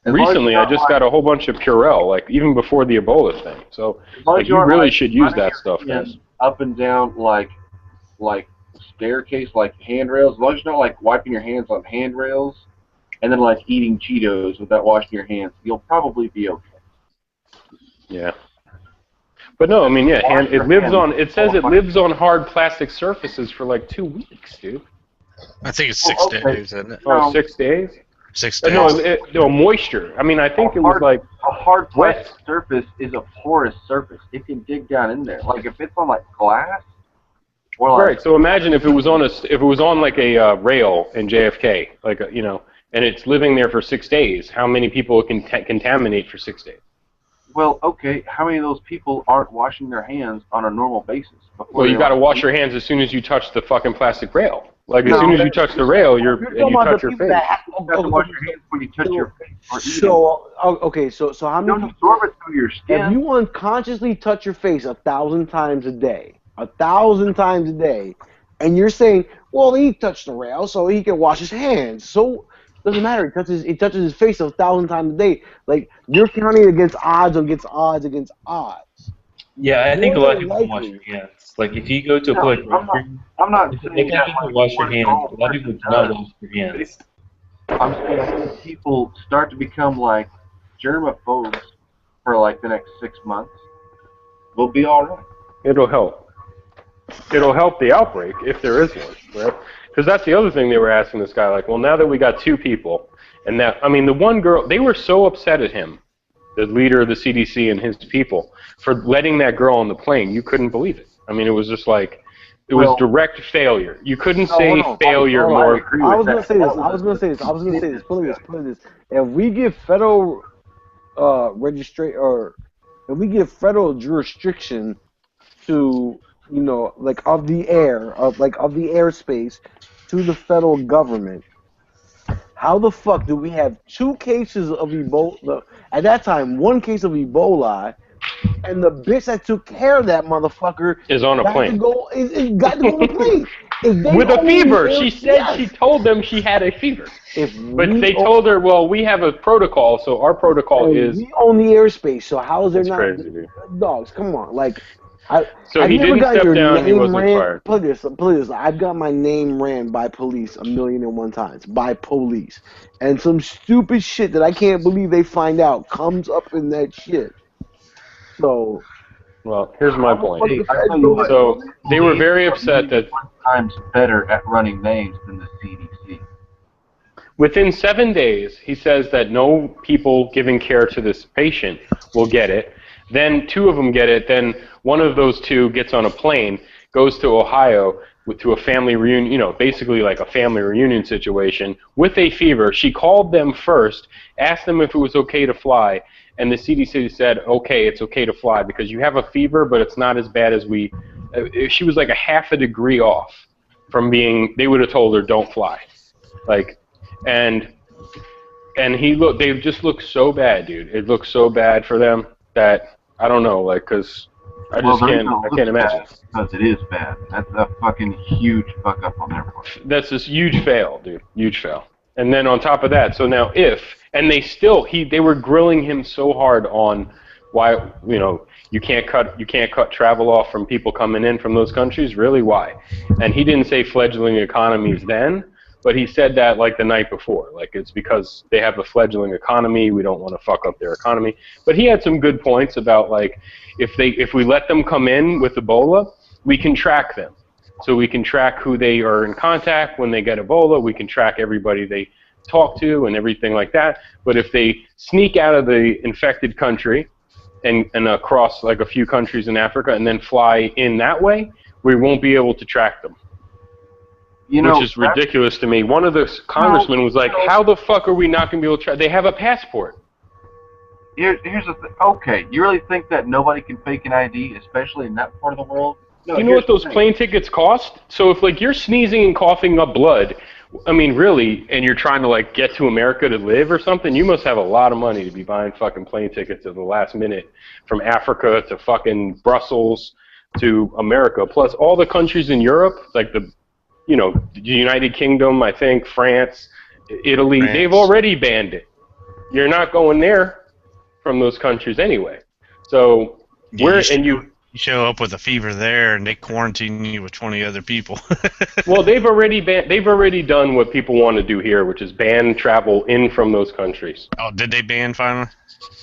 recently I just got a whole bunch of Purell, like even before the Ebola thing. So like, you really should use that stuff, guys. Up and down like staircase, like handrails. As long as you're not like wiping your hands on handrails, and then like eating Cheetos without washing your hands, you'll probably be okay. Yeah. But no, I mean, yeah, it lives on. It says it lives on hard plastic surfaces for like 2 weeks, dude. I think it's 6 days, isn't it? Oh, 6 days? 6 days. No, moisture. I mean, I think it was like a hard plastic surface is a porous surface. It can dig down in there. Like if it's on like glass, or like right. So imagine if it was on like a rail in JFK, like you know, and it's living there for 6 days. How many people it can contaminate for 6 days? Well, okay. How many of those people aren't washing their hands on a normal basis? Well, you got to wash your hands as soon as you touch the fucking plastic rail. Like, as No. soon as you touch the rail, You're and talking you about touch the your people face. that You have to wash your hands when you touch your face or eat it. So okay, so how You many? don't absorb it through your If skin. you unconsciously touch your face 1,000 times a day, 1,000 times a day, and you're saying, well, he touched the rail, so he can wash his hands. So doesn't matter. He touches his face 1,000 times a day. Like you're counting against odds against odds against odds. Yeah, I think a More lot of than people don't wash likely. their hands. Like if you go to a public restroom, I'm not I saying think that people like wash their one hands. normal A lot of people person do not does. wash their hands. I'm saying I think people start to become like germaphobes for like the next 6 months. We'll be all right. It'll help. It'll help the outbreak if there is one, right? Because that's the other thing they were asking this guy. Like, well, now that we got 2 people, and that, I mean, the one girl, they were so upset at him, the leader of the CDC and his people, for letting that girl on the plane. You couldn't believe it. I mean, it was just like, it was direct failure. You couldn't say hold on. failure Hold on. more. I was gonna say this. Put it this. If we give federal if we give federal jurisdiction to like of the airspace to the federal government, how the fuck do we have 2 cases of Ebola? At that time, 1 case of Ebola, and the bitch that took care of that motherfucker Is on a got plane. to go. Got to go on the plane. If they With a only fever. knew- She said Yes. she told them she had a fever. But we they own- told her, well, we have a protocol, so our protocol is... we own the airspace. So how is there That's not crazy, dude. dogs? Come on, like. So he didn't step down, he wasn't ran, fired. Please, I've got my name ran by police 1,000,001 times. By police. And some stupid shit that I can't believe they find out comes up in that shit. So... Well, here's my point. Hey, I tell you what, So they were very upset that 1 times better at running names than the CDC. within 7 days, he says that no people giving care to this patient will get it. Then 2 of them get it. Then one of those 2 gets on a plane, goes to Ohio to a family reunion, basically like a family reunion situation with a fever. She called them first, asked them if it was okay to fly, and the CDC said, okay, it's okay to fly because you have a fever, but it's not as bad as we... she was like a half a degree off from being... They would have told her, don't fly. Like, and they just look so bad, dude. It looks so bad for them that, I don't know, like, because I can't imagine. Because it is bad. That's a fucking huge fuck up on their part. That's this huge fail, dude. Huge fail. And then on top of that, so now they were grilling him so hard on why, you can't cut travel off from people coming in from those countries. Really, why? And he didn't say fledgling economies then, but he said that like the night before. Like, it's because they have a fledgling economy. We don't want to fuck up their economy. But he had some good points about, like, if we let them come in with Ebola, we can track them. So we can track who they are in contact when they get Ebola. We can track everybody they talk to and everything like that. But if they sneak out of the infected country and across like a few countries in Africa and then fly in that way, we won't be able to track them. Which is ridiculous to me. One of the congressmen was like, how the fuck are we not going to be able to track? They have a passport. Here's the thing. Okay, you really think that nobody can fake an ID, especially in that part of the world? No, you know what those plane tickets cost? So if like you're sneezing and coughing up blood, I mean really, and you're trying to like get to America to live or something, you must have a lot of money to be buying fucking plane tickets at the last minute from Africa to fucking Brussels to America. Plus all the countries in Europe, like the United Kingdom, I think, France, Italy, they've already banned it. You're not going there from those countries anyway. So you show up with a fever there, and they quarantine you with 20 other people. Well, they've already done what people want to do here, which is ban travel in from those countries. Oh, did they ban finally?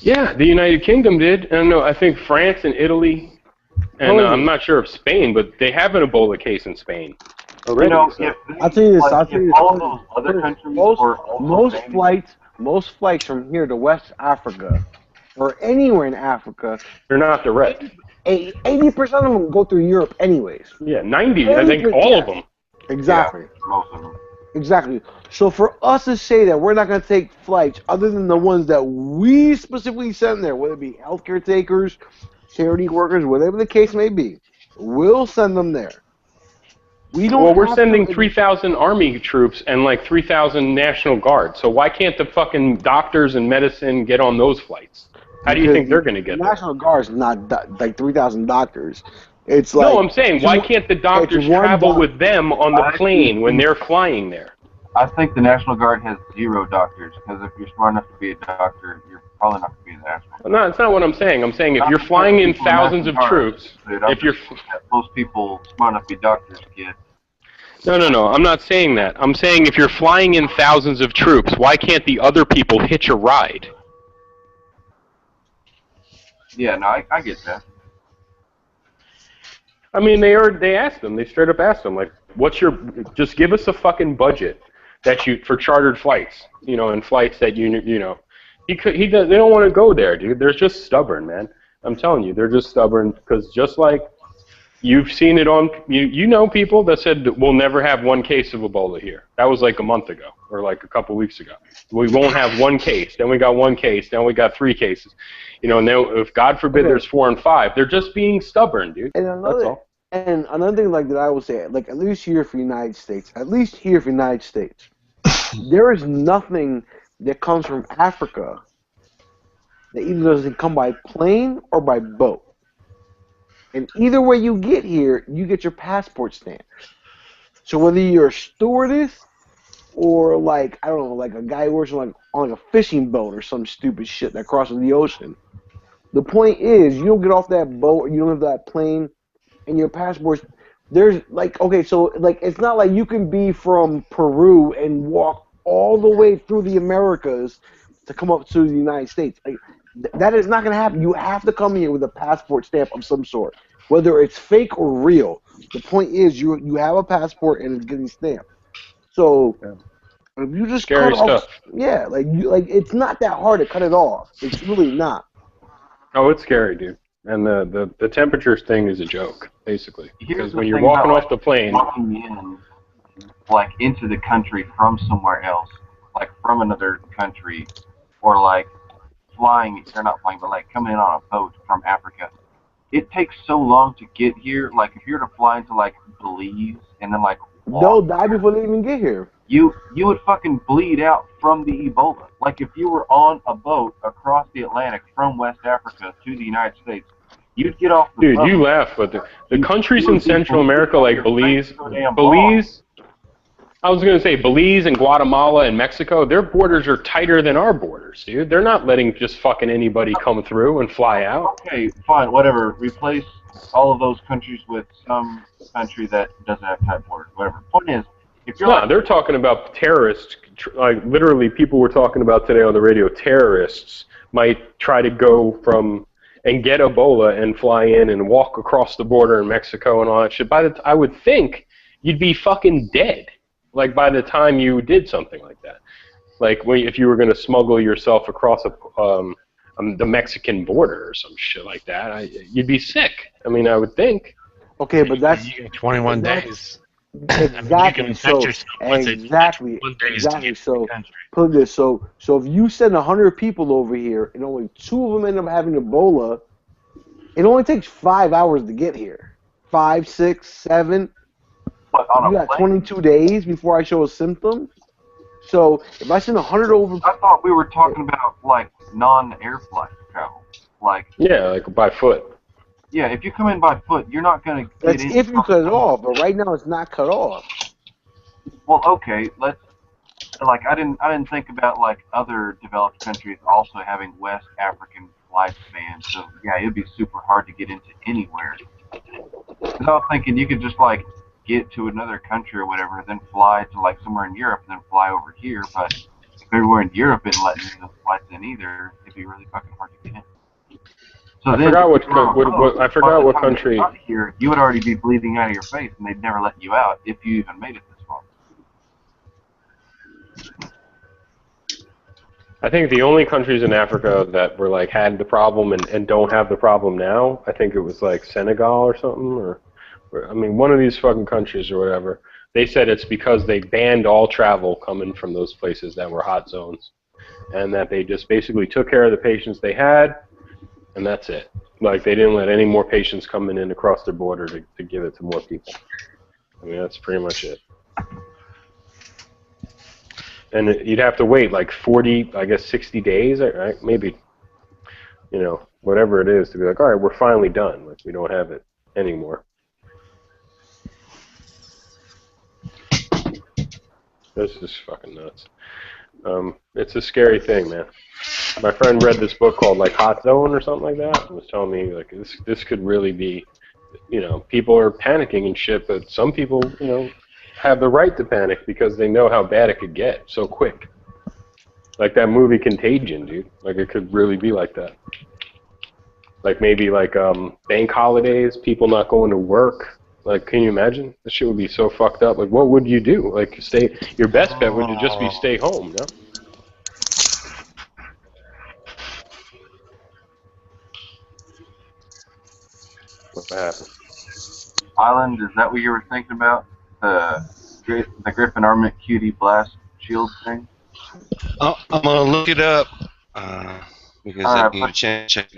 Yeah, the United Kingdom did. I think France and Italy, and I'm not sure of Spain, but they have an Ebola case in Spain already. I'll tell you this. All of those other countries most flights from here to West Africa or anywhere in Africa, they're not direct. 80% of them go through Europe anyways. Yeah, 90. I think all of them. Exactly. Yeah, most of them. Exactly. So for us to say that we're not going to take flights other than the ones that we specifically send there, whether it be healthcare takers, charity workers, whatever the case may be, we'll send them there. We don't. Well, we're have sending to, 3,000 Army troops and like 3,000 National Guard. So why can't the fucking doctors and medicine get on those flights? How do you think they're going to get there? National Guard's not like 3,000 doctors. It's like. No, I'm saying, why can't the doctors it's one travel doc- with them on the plane when they're flying there? I think the National Guard has 0 doctors, because if you're smart enough to be a doctor, you're probably not going to be in the National Guard. No, that's not what I'm saying. I'm saying if you're flying in thousands of troops, if you're... Most people smart enough to be doctors get. No, I'm not saying that. I'm saying if you're flying in thousands of troops, why can't the other people hitch a ride? Yeah, no, I get that. I mean, they asked them. They straight up asked them, like, just give us a fucking budget that for chartered flights, and flights that they don't want to go there, dude. They're just stubborn, man. I'm telling you, they're just stubborn because just like you've seen it on, you know people that said that we'll never have 1 case of Ebola here. That was like a month ago or like a couple weeks ago. We won't have 1 case. Then we got 1 case. Then we got 3 cases. And then if God forbid there's 4 and 5, they're just being stubborn, dude. That's all. And another thing like that I will say, like at least here for the United States, there is nothing that comes from Africa that either doesn't come by plane or by boat. And either way you get here, you get your passport stamp. So whether you're a stewardess or like, I don't know, like a guy who works on like a fishing boat or some stupid shit that crosses the ocean, the point is you don't get off that boat or you don't have that plane and your passports, there's like, okay, so like it's not like you can be from Peru and walk all the way through the Americas to come up to the United States. Like, that is not going to happen. You have to come here with a passport stamp of some sort, whether it's fake or real. The point is you have a passport and it's getting stamped. So if you just scary cut stuff. off, yeah, like it's not that hard to cut it off. It's really not. Oh, it's scary, dude. And the temperatures thing is a joke, basically, because when you're thing walking about, off the plane, walking in, like into the country from somewhere else, like from another country, or like flying, they're not flying, but like coming in on a boat from Africa, it takes so long to get here. Like if you were to fly into like Belize and then like they'll die before they even get here. You would fucking bleed out from the Ebola. Like if you were on a boat across the Atlantic from West Africa to the United States, you'd get off the boat. Dude, you laugh, but the countries in Central America like Belize, I was going to say Belize and Guatemala and Mexico, their borders are tighter than our borders, dude. They're not letting just fucking anybody come through and fly out. Okay, fine, whatever. Replace all of those countries with some country that doesn't have tight borders, whatever. Point is, if you're they're talking about terrorists. Like literally, people were talking about today on the radio. Terrorists might try to go from and get Ebola and fly in and walk across the border in Mexico and all that shit. I would think you'd be fucking dead. Like by the time you did something like that, like if you were going to smuggle yourself across the Mexican border or some shit like that, you'd be sick. I mean, I would think. Okay, but that's you get 21 days. Exactly. So put this. So if you send 100 people over here and only 2 of them end up having Ebola, it only takes 5 hours to get here. 5, 6, 7. You got 22 days before I show a symptom. So if I send 100 over, I thought we were talking about like non-air flight travel, like like by foot. Yeah, if you come in by foot, you're not going to get in. That's if you cut it off, but right now it's not cut off. Well, okay, I didn't think about like other developed countries also having West African flight spans. So yeah, it'd be super hard to get into anywhere. Because I was thinking you could just like get to another country or whatever, then fly to like somewhere in Europe, and then fly over here. But if everywhere in Europe isn't letting those flights in either, it'd be really fucking hard to get in. So I forgot what country. Here, you would already be bleeding out of your face, and they'd never let you out if you even made it this far. I think the only countries in Africa that were like had the problem and don't have the problem now, I think it was like Senegal or something, or I mean one of these fucking countries or whatever. They said it's because they banned all travel coming from those places that were hot zones, and that they just basically took care of the patients they had. And that's it. Like, they didn't let any more patients coming in across their border to give it to more people. I mean, that's pretty much it. And you'd have to wait like 40, I guess 60 days, or maybe, whatever it is, to be like, all right, we're finally done. Like, we don't have it anymore. This is fucking nuts. It's a scary thing, man. My friend read this book called like Hot Zone or something like that, and was telling me like this could really be, people are panicking and shit, but some people, have the right to panic because they know how bad it could get so quick. Like that movie Contagion, dude. Like it could really be like that. Like maybe like bank holidays, people not going to work. Like, can you imagine? This shit would be so fucked up. Like, what would you do? Like, your best bet would just be stay home, no? What happened? Island, is that what you were thinking about? The Griffin Armament QD Blast Shield thing? Oh, I'm gonna look it up because I need to check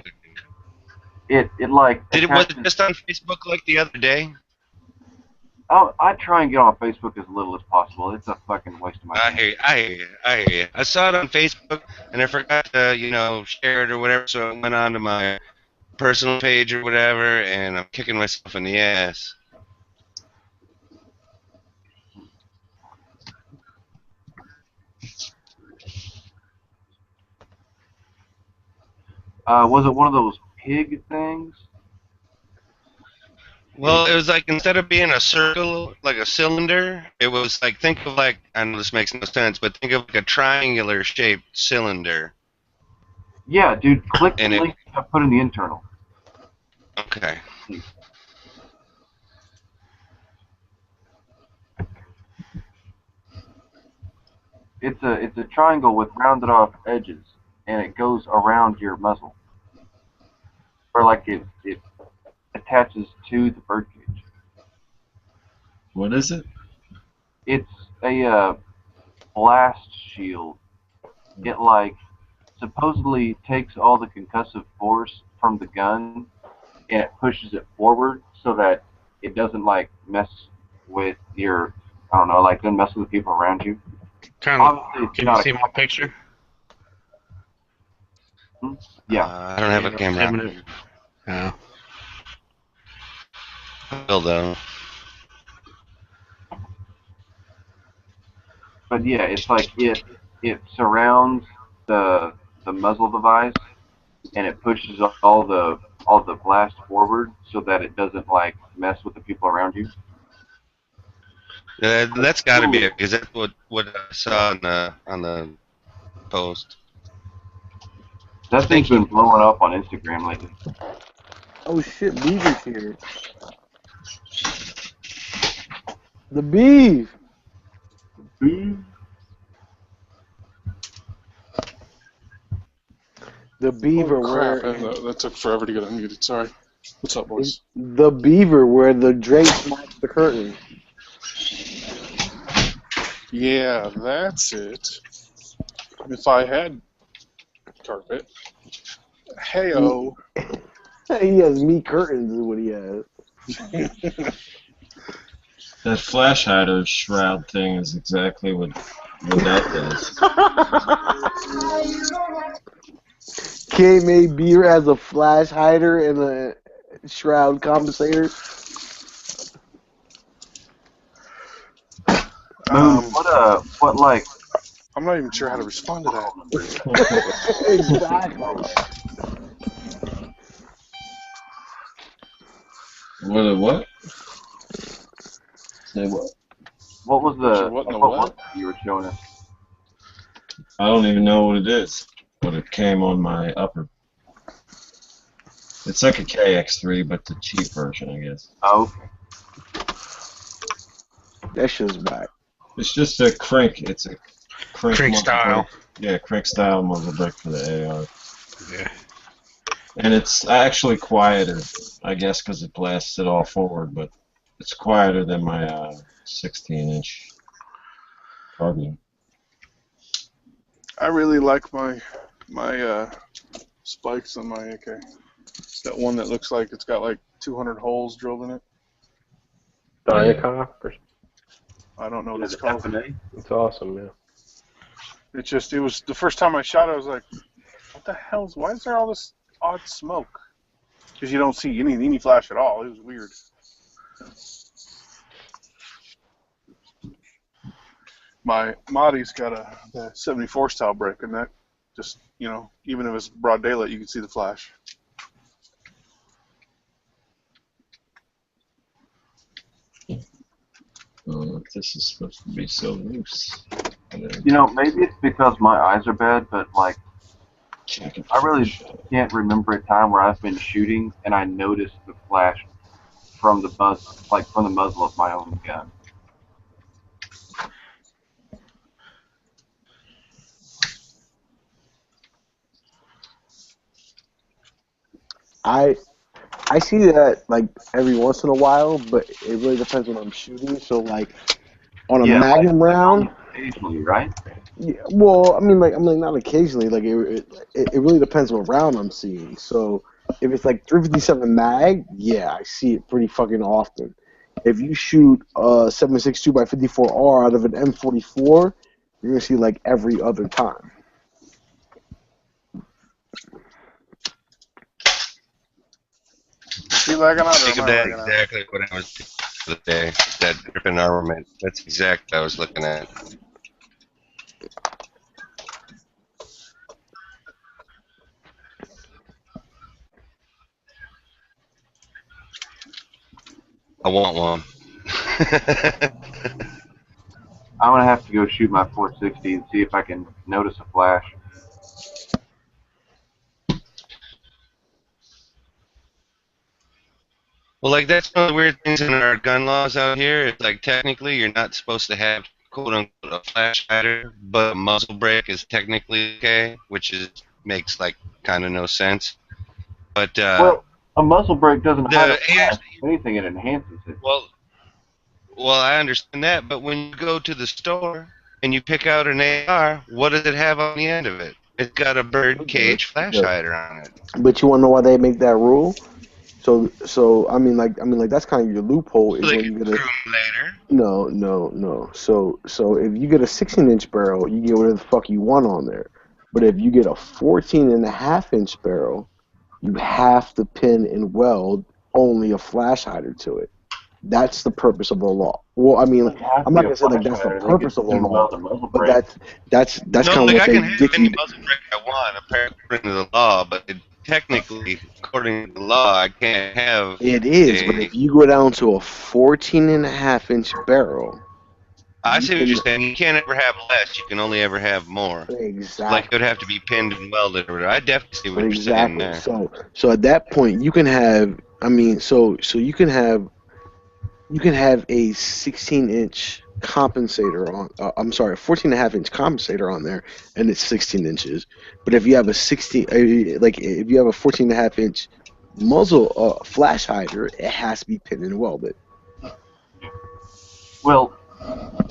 it. It like Was it just on Facebook like the other day? Oh, I try and get on Facebook as little as possible. It's a fucking waste of my time. I hear you. I saw it on Facebook and I forgot to, share it or whatever, so I went on to my personal page or whatever, and I'm kicking myself in the ass. Was it one of those pig things? Well, it was like, instead of being a circle, like a cylinder, it was like, think of like, I know this makes no sense, but think of like a triangular shaped cylinder. Yeah, dude, click the link I put in the internal. Okay. It's a triangle with rounded off edges, and it goes around your muzzle. Or like it attaches to the birdcage. What is it? It's a blast shield. It like supposedly takes all the concussive force from the gun and it pushes it forward so that it doesn't like mess with your, I don't know, like doesn't mess with the people around you. Kind of. Can you see my picture? Yeah. I don't have a camera. No. Still though. But yeah, it's like it surrounds the muzzle device and it pushes all the blast forward so that it doesn't like mess with the people around you. That's got to be it, because that's what I saw on the post. That thing's been blowing up on Instagram lately. Oh shit, Beaver's here. The beef! The beaver Crap, where that took forever to get unmuted. Sorry. What's up, boys? the beaver where the drapes match the curtain. Yeah, that's it. If I had carpet. Heyo. He has meat curtains is what he has. That flash hider shroud thing is exactly what that does. K-May Beaver has a flash hider and a shroud compensator. What like? I'm not even sure how to respond to that. Exactly. What? Say what? What was the What in the what what? you were showing us? I don't even know what it is, but it came on my upper. It's like a KX3, but the cheap version, I guess. Oh, okay. That shit's back. It's just a crank. It's a crank muzzle style. brake. Yeah, crank style muzzle brake for the AR. Yeah. And it's actually quieter, I guess, because it blasts it all forward, but it's quieter than my 16-inch carbine. I really like my spikes on my AK. It's that one that looks like it's got like 200 holes drilled in it. Dynacop? I don't know what it's Is it called. FNA? It's awesome, yeah. It was the first time I shot it, I was like, what the hell why is there all this odd smoke? Because you don't see any flash at all. It was weird. My Mahdi's got a 74 style brick, and that just, even if it's broad daylight, you can see the flash. Oh, this is supposed to be so loose. Maybe it's because my eyes are bad, but like, I really can't remember a time where I've been shooting and I noticed the flash from the from the muzzle of my own gun. I see that like every once in a while, but it really depends when I'm shooting. So like on a Magnum round, occasionally, right? Yeah, well, I mean not occasionally. Like it really depends what round I'm seeing. So if it's like 357 mag, yeah, I see it pretty fucking often. If you shoot a 7.62 by 54R out of an M44, you're gonna see like every other time. Is he lagging out or Think am of I that lagging out? exactly what I was doing the other day. That dripping armament. That's exactly what I was looking at. I want one. I'm gonna have to go shoot my 460 and see if I can notice a flash. Well, like, that's one of the weird things in our gun laws out here. It's like, technically, you're not supposed to have, quote-unquote, a flash hider, but a muzzle brake is technically okay, which makes, like, kind of no sense. But, Well, a muzzle brake doesn't hide a the flash. If anything, it enhances it. well, I understand that, but when you go to the store and you pick out an AR, what does it have on the end of it? It's got a bird cage flash hider on it. But you want to know why they make that rule? So I mean like that's kind of your loophole. Is So they when can you get screw 'em later. No. So if you get a 16-inch barrel, you get whatever the fuck you want on there. But if you get a 14.5-inch barrel, you have to pin and weld only a flash hider to it. That's the purpose of the law. Well, I mean, I'm not gonna say like that's the purpose of the law, but that's No, kind of like, what I they can have get any you. muzzle brake I want, according to the law, but technically, according to the law, I can't have It is, but if you go down to a 14.5-inch barrel, I see what you're saying. You can't ever have less. You can only ever have more. Exactly. Like, it would have to be pinned and welded or whatever. I definitely see what you're saying there. So at that point, you can have. I mean, so you can have a 16-inch compensator on. I'm sorry, a 14.5-inch compensator on there, and it's 16 inches. But if you have a 16, like if you have a 14.5-inch muzzle flash hider, it has to be pinned and welded. Well,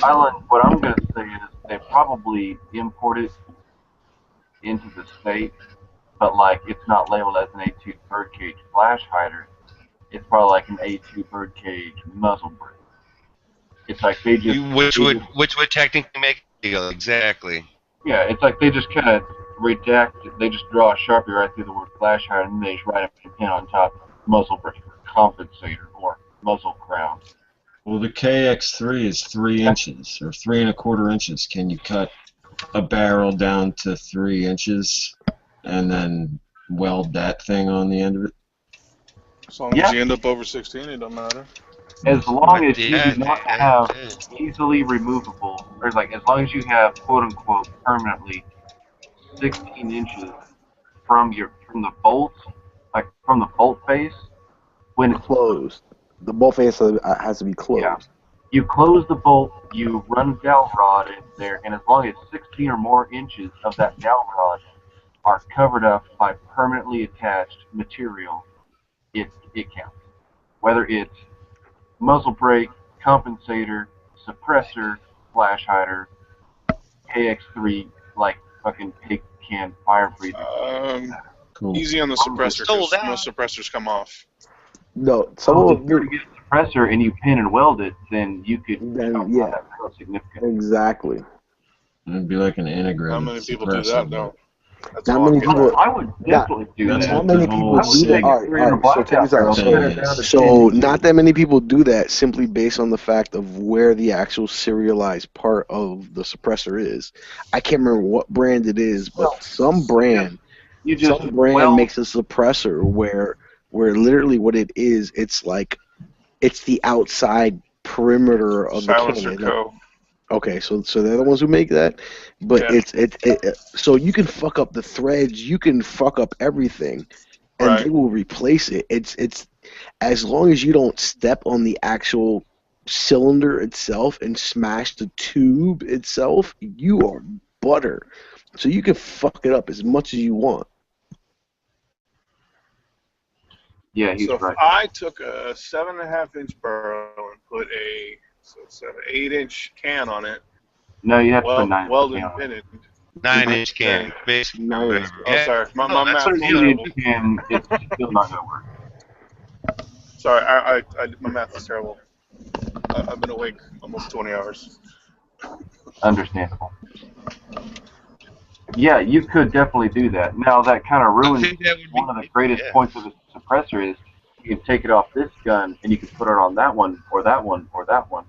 Alan, what I'm going to say is they probably import it into the state, but like it's not labeled as an A2 birdcage flash hider. It's probably like an A2 birdcage muzzle brake. It's like they just which would technically make it legal, exactly. Yeah, it's like they just kind of redact it. They just draw a Sharpie right through the word flash hider and they just write a pin on top, muzzle brake or compensator or muzzle crown. Well, the KX3 is 3 inches or 3.25 inches. Can you cut a barrel down to 3 inches and then weld that thing on the end of it? As long as you end up over 16, it don't matter. As long as you do not have easily removable, or like as long as you have quote unquote permanently 16 inches from the bolt, like from the bolt face, when it's closed. The bolt face has to be closed. Yeah. You close the bolt, you run dowel rod in there, and as long as 16 or more inches of that dowel rod are covered up by permanently attached material, it counts. Whether it's muzzle brake, compensator, suppressor, flash hider, KX3, like fucking pig can fire breathing. Easy on the suppressor, because most suppressors come off. No, some of them. suppressor and you pin and weld it, then you could Then, find yeah. that real significant. Exactly. It'd be like an integrated How many people do suppressor, that though? That's Not all I'm many getting people. at. I would definitely do That's that. Not what many the people whole do that. SIG All right, so check this out. So not that many people do that simply based on the fact of where the actual serialized part of the suppressor is. I can't remember what brand it is, but some brand weld makes a suppressor where literally what it is, it's the outside perimeter of the Silencer cannon. Co. Okay, so they're the ones who make that, but Yeah. so you can fuck up the threads, you can fuck up everything, and Right. they will replace it. It's as long as you don't step on the actual cylinder itself and smash the tube itself, you are butter. So you can fuck it up as much as you want. Yeah, he's So if right. I took a 7.5-inch barrel and put it's an 8-inch can on it, No, you have to put 9 welded on and it. pitted. 9-inch can, basically. 9-inch. Oh, sorry, my No, that's math's what Put it an is. terrible. 8-inch can, it's still not going to work. Sorry, my math is terrible. I've been awake almost 20 hours. Understandable. Yeah, you could definitely do that. Now, that kind of I ruins think that would be one of the greatest yeah. points of a suppressor is you can take it off this gun and you can put it on that one or that one or that one.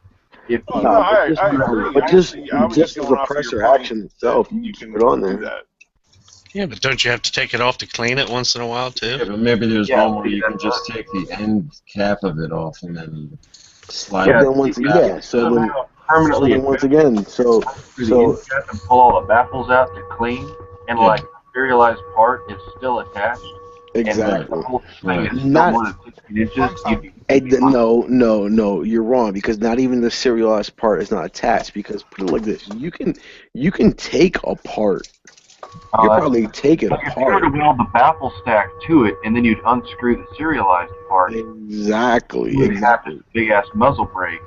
If Oh, you, no, I just, agree. but just I was as going a off of your pressure point action itself, that you can can put it on do there. that. Yeah, but don't you have to take it off to clean it once in a while Yeah, too? but maybe there's Yeah, one where you can that's just take the end cap of it off and then slide But it. then once, yeah, so then permanently once again, so through the end cap and pull all the baffles out to clean, and Yeah. like the serialized part is still attached, and like exactly. the whole thing Right. is still Not- more than 16 inches, you'd be No, you're wrong because not even the serialized part is not attached. Because put it like this, you can take apart. You probably take it like if you were apart. to weld the baffle stack to it, and then you'd unscrew the serialized part, Exactly. you would have this big ass muzzle brake,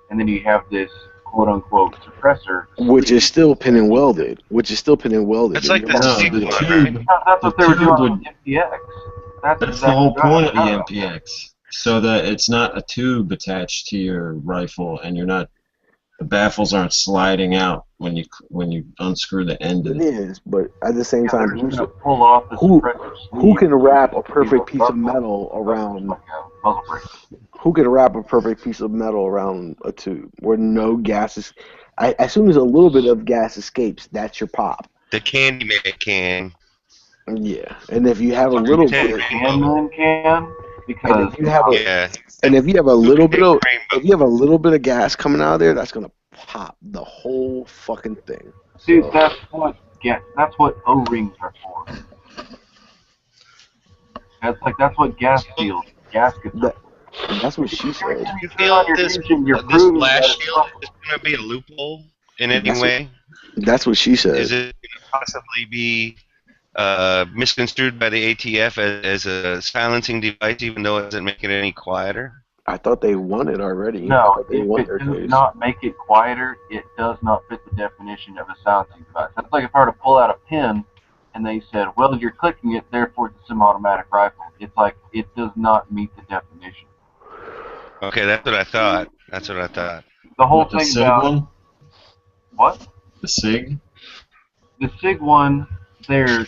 and then you have this quote unquote suppressor, Which is still pin and welded. It's like the No, SIG the one, tube. right? That's what The they were doing tube on the MPX. That's the exactly whole right. point of the I know. MPX, so that it's not a tube attached to your rifle, and the baffles aren't sliding out when you unscrew the end of It it. is, but at the same Yeah, time, they're just gonna pull off the who- suppressor who sleeve, can wrap a just perfect leave piece of buckle, metal around? like a muzzle brake. Who can wrap a perfect piece of metal around a tube where no gas is? As soon as a little bit of gas escapes, that's your pop. The Candyman can. Yeah, and if you have a little bit, Can because and if you have Yeah. a little bit of Rainbow. gas coming out of there, that's gonna pop the whole fucking thing. dude, So, that's what O-rings are for. That's what gas seals, gaskets are That- for. that's what she said. You feel this You're this proving blast that it's shield is going to be a loophole in any That's- way? That's what she said. Is it going to possibly be misconstrued by the ATF as a silencing device, even though it doesn't make it any quieter? I thought they won it already. I No, thought they if won it their does case. not make it quieter, it does not fit the definition of a silencing device. That's like if I were to pull out a pin and they said, well, you're clicking it, therefore it's a semi-automatic rifle. It's like, it does not meet the definition. Okay, that's what I thought. The whole What, the thing SIG about, one? what? The SIG? The SIG one, they're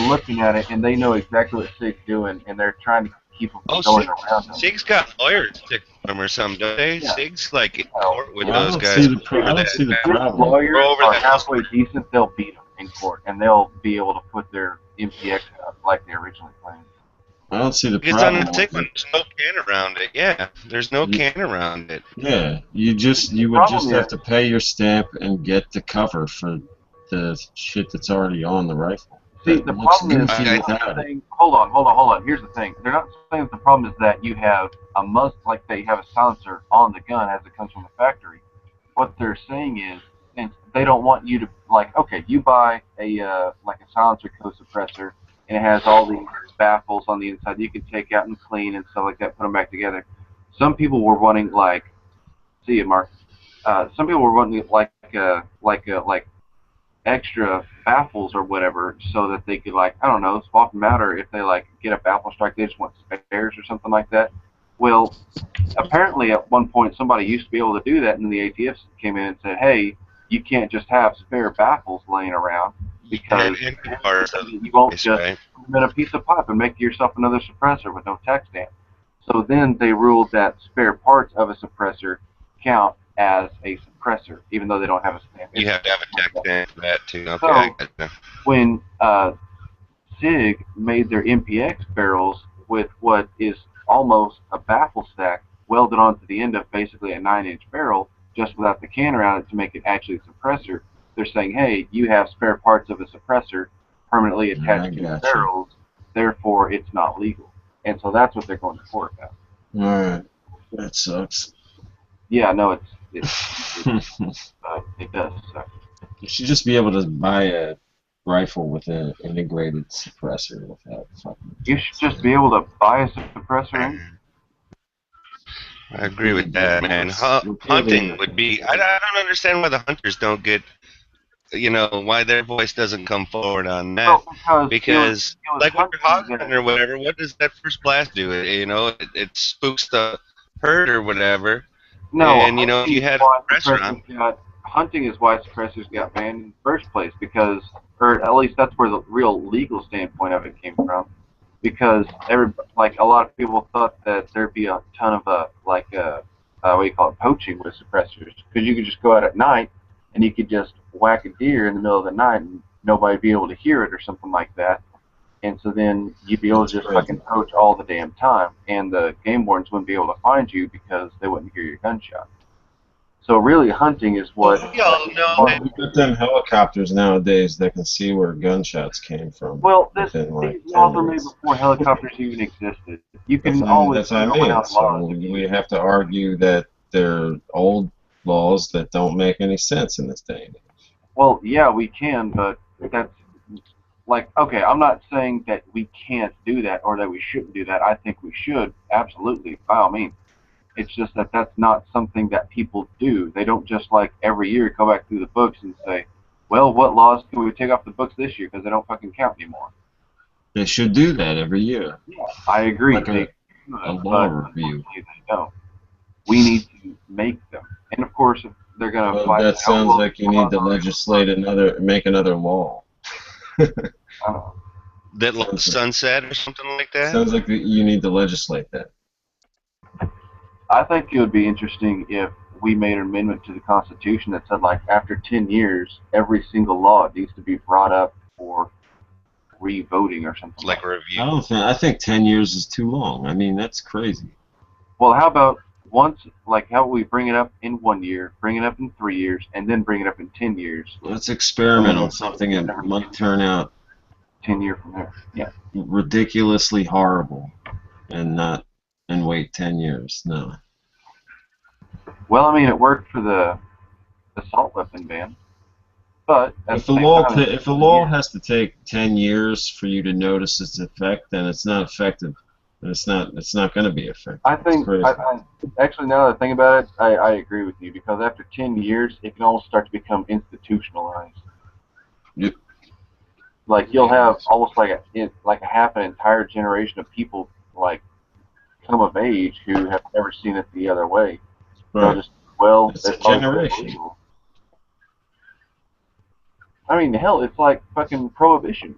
looking at it and they know exactly what SIG's doing and they're trying to keep them from going around them. SIG's got lawyers to them or something, don't they? Yeah. SIG's like in court with Well, I those don't guys. see I don't see the If problem. lawyers We're over are that. halfway decent, they'll beat them in court and they'll be able to put their MPX out like they originally planned. I don't see the It's on problem. the SIG one. There's no can around it. Yeah, there's no can around it. Yeah, you would just problem have is- to pay your stamp and get the cover for the shit that's already on the rifle. See, That the looks problem is, goofy I- without it. hold on. Here's the thing. They're not saying that the problem is that you have a muzzle, like they have a silencer on the gun as it comes from the factory. What they're saying is, since they don't want you to, like, okay, you buy a silencer co-suppressor, and it has all these baffles on the inside that you can take out and clean and stuff like that, put them back together. Some people were wanting, like, see it, Mark. Some people were wanting like extra baffles or whatever, so that they could, like, I don't know, swap them out, or if they like get a baffle strike, they just want spares or something like that. Well, apparently at one point somebody used to be able to do that, and then the ATF came in and said, hey, you can't just have spare baffles laying around because And parts of you won't it, just right? put them in a piece of pipe and make yourself another suppressor with no tech stamp. So then they ruled that spare parts of a suppressor count as a suppressor, even though they don't have a stamp. You have to have a tech stand for that too. Okay, So I got you. when SIG made their MPX barrels with what is almost a baffle stack welded onto the end of basically a 9-inch barrel, just without the can around it to make it actually a suppressor. They're saying, hey, you have spare parts of a suppressor permanently attached to your barrels, therefore it's not legal. And so that's what they're going to court about. Alright. That sucks. Yeah, no, it does suck. You should just be able to buy a rifle with an integrated suppressor without fucking. You should just be able to buy a suppressor. I agree with that, man. Hunting would be. I don't understand why the hunters don't get. Why their voice doesn't come forward on that. Well, because it was like when you're hog hunting hunting or whatever, what does that first blast do? It spooks the herd or whatever. No, and if you had a suppressor on. Hunting is why suppressors got banned in the first place, because, or at least that's where the real legal standpoint of it came from, because a lot of people thought that there'd be a ton of what do you call it, poaching with suppressors, because you could just go out at night and you could just whack a deer in the middle of the night and nobody'd be able to hear it or something like that, and so then you'd be able to just fucking poach all the damn time, and the game wardens wouldn't be able to find you because they wouldn't hear your gunshot. So really, hunting is what. You got them helicopters nowadays that can see where gunshots came from. Well, these laws were made before helicopters even existed. You can always. That's what I mean. So we have to argue that they're old laws that don't make any sense in this day and age. Well, yeah, we can, but that's okay. I'm not saying that we can't do that or that we shouldn't do that. I think we should, absolutely, by all means. It's just that that's not something that people do. They don't just every year go back through the books and say, well, what laws can we take off the books this year because they don't fucking count anymore. They should do that every year. Yeah, I agree. Like a law review. They don't. We need to make them. And of course, if they're going to that sounds like you need to make another law. That sunset or something like that? Sounds like you need to legislate that. I think it would be interesting if we made an amendment to the Constitution that said, after 10 years, every single law needs to be brought up for re-voting or something. Like a review. I think 10 years is too long. I mean, that's crazy. Well, how about how we bring it up in 1 year, bring it up in 3 years, and then bring it up in 10 years? Let's experiment on something that might turn out 10 years from there. Yeah. Ridiculously horrible, and wait 10 years. No. Well, I mean, it worked for the assault weapon ban, but if the law has to take 10 years for you to notice its effect, then it's not effective. And it's not going to be effective. I think actually, now that I think about it, I agree with you, because after 10 years, it can almost start to become institutionalized. Yep. You'll have almost like an entire generation of people come of age who have never seen it the other way. Right. It's a generation. I mean, hell, it's like fucking prohibition.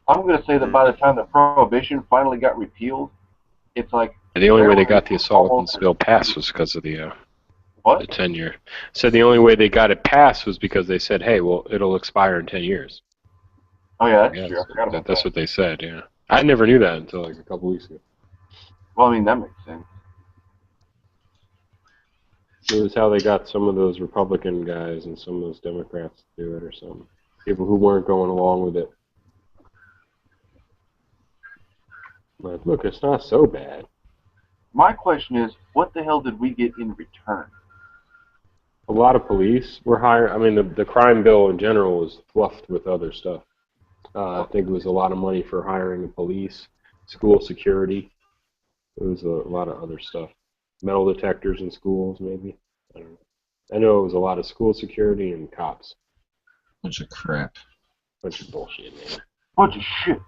I'm going to say that by the time the prohibition finally got repealed, it's like... The only way they got the assault weapons bill passed was because of the 10-year. So the only way they got it passed was because they said, hey, well, it'll expire in 10 years. Oh, yeah, that's true. I forgot about that's what they said, yeah. I never knew that until a couple weeks ago. Well, I mean, that makes sense. It was how they got some of those Republican guys and some of those Democrats to do it or something. People who weren't going along with it. Look, it's not so bad. My question is, what the hell did we get in return? A lot of police were hired. I mean, the crime bill in general was fluffed with other stuff. I think it was a lot of money for hiring the police, school security. It was a lot of other stuff. Metal detectors in schools, maybe. I don't know. I know it was a lot of school security and cops. Bunch of crap. Bunch of bullshit, man. Bunch of shit.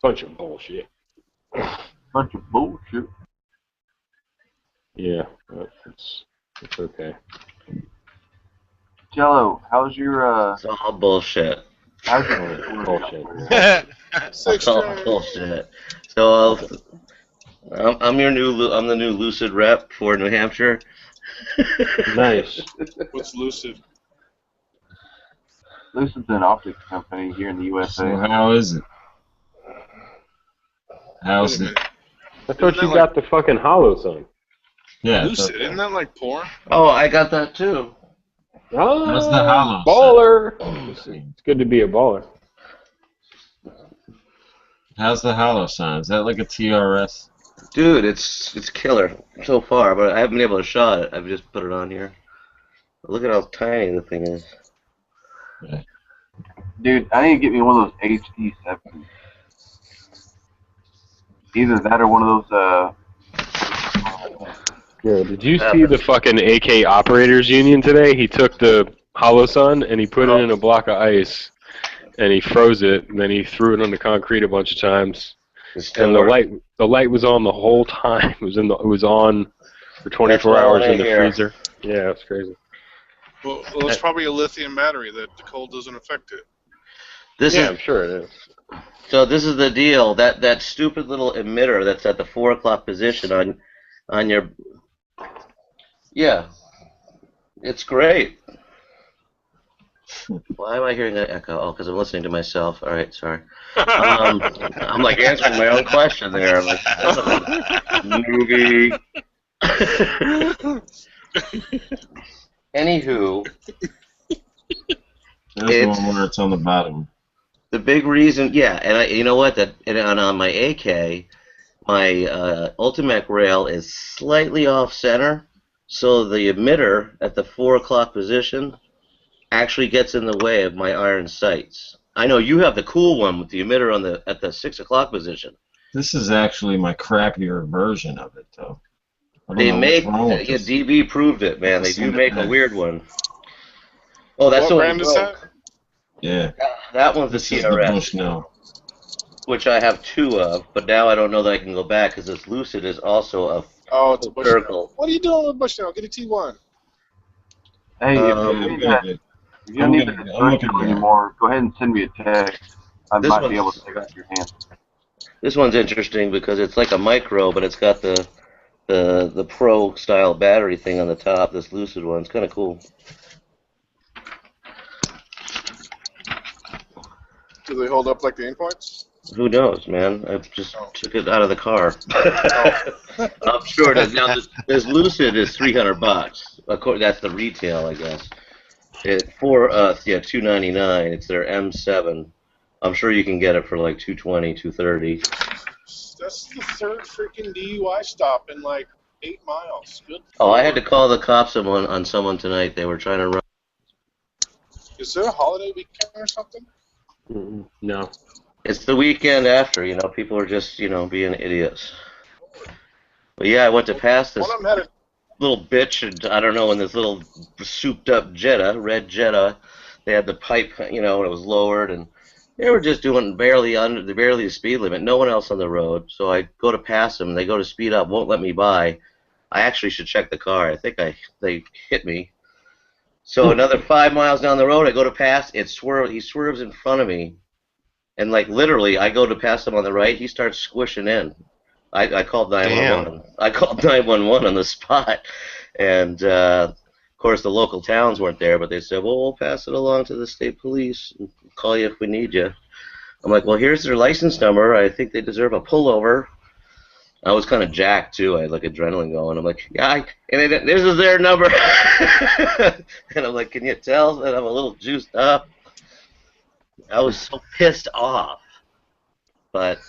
Bunch of bullshit. Bunch of bullshit. Yeah, it's okay. Jello, how's your It's all bullshit. how's your Bullshit. It's all bullshit. So I'm the new Lucid rep for New Hampshire. Nice. What's Lucid? Lucid's an optics company here in the USA. So how is it? How's Wait a it? minute. I thought you got the fucking Hollow Sun. Yeah. Lucid, isn't that like porn? Oh, I got that too. Oh, How's the Hollow Sun? baller. It's good to be a baller. How's the Hollow Sun? Is that like a TRS? Dude, it's killer so far, but I haven't been able to shot it. I've just put it on here. Look at how tiny the thing is. Dude, I need to get me one of those HD7s. Either that or one of those, Yeah, did you see the fucking AK Operators Union today? He took the Hollow Sun and he put it in a block of ice and he froze it and then he threw it on the concrete a bunch of times. And the light was on the whole time. It was on for 24 hours in the freezer. Yeah, it's crazy. Well, it's probably a lithium battery that the cold doesn't affect it. I'm sure it is. So this is the deal. That stupid little emitter that's at the 4 o'clock position on your. Yeah, it's great. Why am I hearing an echo? Oh, because I'm listening to myself. All right, sorry. I'm like answering my own question there. I'm like, movie. Anywho, There's the one where it's on the bottom. the big reason, yeah, and you know what? And on my AK, my Ultimec rail is slightly off center, so the emitter at the 4 o'clock position actually gets in the way of my iron sights. I know you have the cool one with the emitter at the 6 o'clock position. This is actually my crappier version of it, though. They make DB proved it, man. They do make a weird one. Oh, that's What brand is that? Yeah. That one's the This is the TRS, Bushnell. which I have 2 of, but now I don't know that I can go back because this Lucid is also a Oh, it's a Bushnell. circle. What are you doing with Bushnell? Get a T1. hey, Um, if you don't need that Bushnell anymore, go ahead and send me a text. I This might be able one's- to take out your hand. This one's interesting because it's like a micro, but it's got the pro style battery thing on the top. This Lucid one, it's kind of cool. Do they hold up like the endpoints? Who knows, man? I just took it out of the car. I'm sure that now this Lucid is $300. Of course, that's the retail, I guess. $299. It's their M7. I'm sure you can get it for like $220, $230. That's the third freaking DUI stop in like 8 miles. Good. Oh, I had to call the cops on someone tonight. They were trying to run. Is there a holiday weekend or something? No. It's the weekend after, people are just, being idiots. But yeah, I went to pass this One of them had a little bitch, and I don't know, in this little souped-up Jetta, red Jetta. They had the pipe, when it was lowered, and they were just doing barely the speed limit. No one else on the road. So I go to pass them. They go to speed up, won't let me by. I actually should check the car. I think they hit me. So another 5 miles down the road, I go to pass. He swerves in front of me, and like literally, I go to pass him on the right. He starts squishing in. I called 911. I called 911 on the spot, and of course the local towns weren't there. But they said, "Well, we'll pass it along to the state police and call you if we need you." I'm like, "Well, here's their license number. I think they deserve a pullover." I was kind of jacked too. I had like adrenaline going. I'm like, "Yeah, this is their number." And I'm like, "Can you tell that I'm a little juiced up?" I was so pissed off, but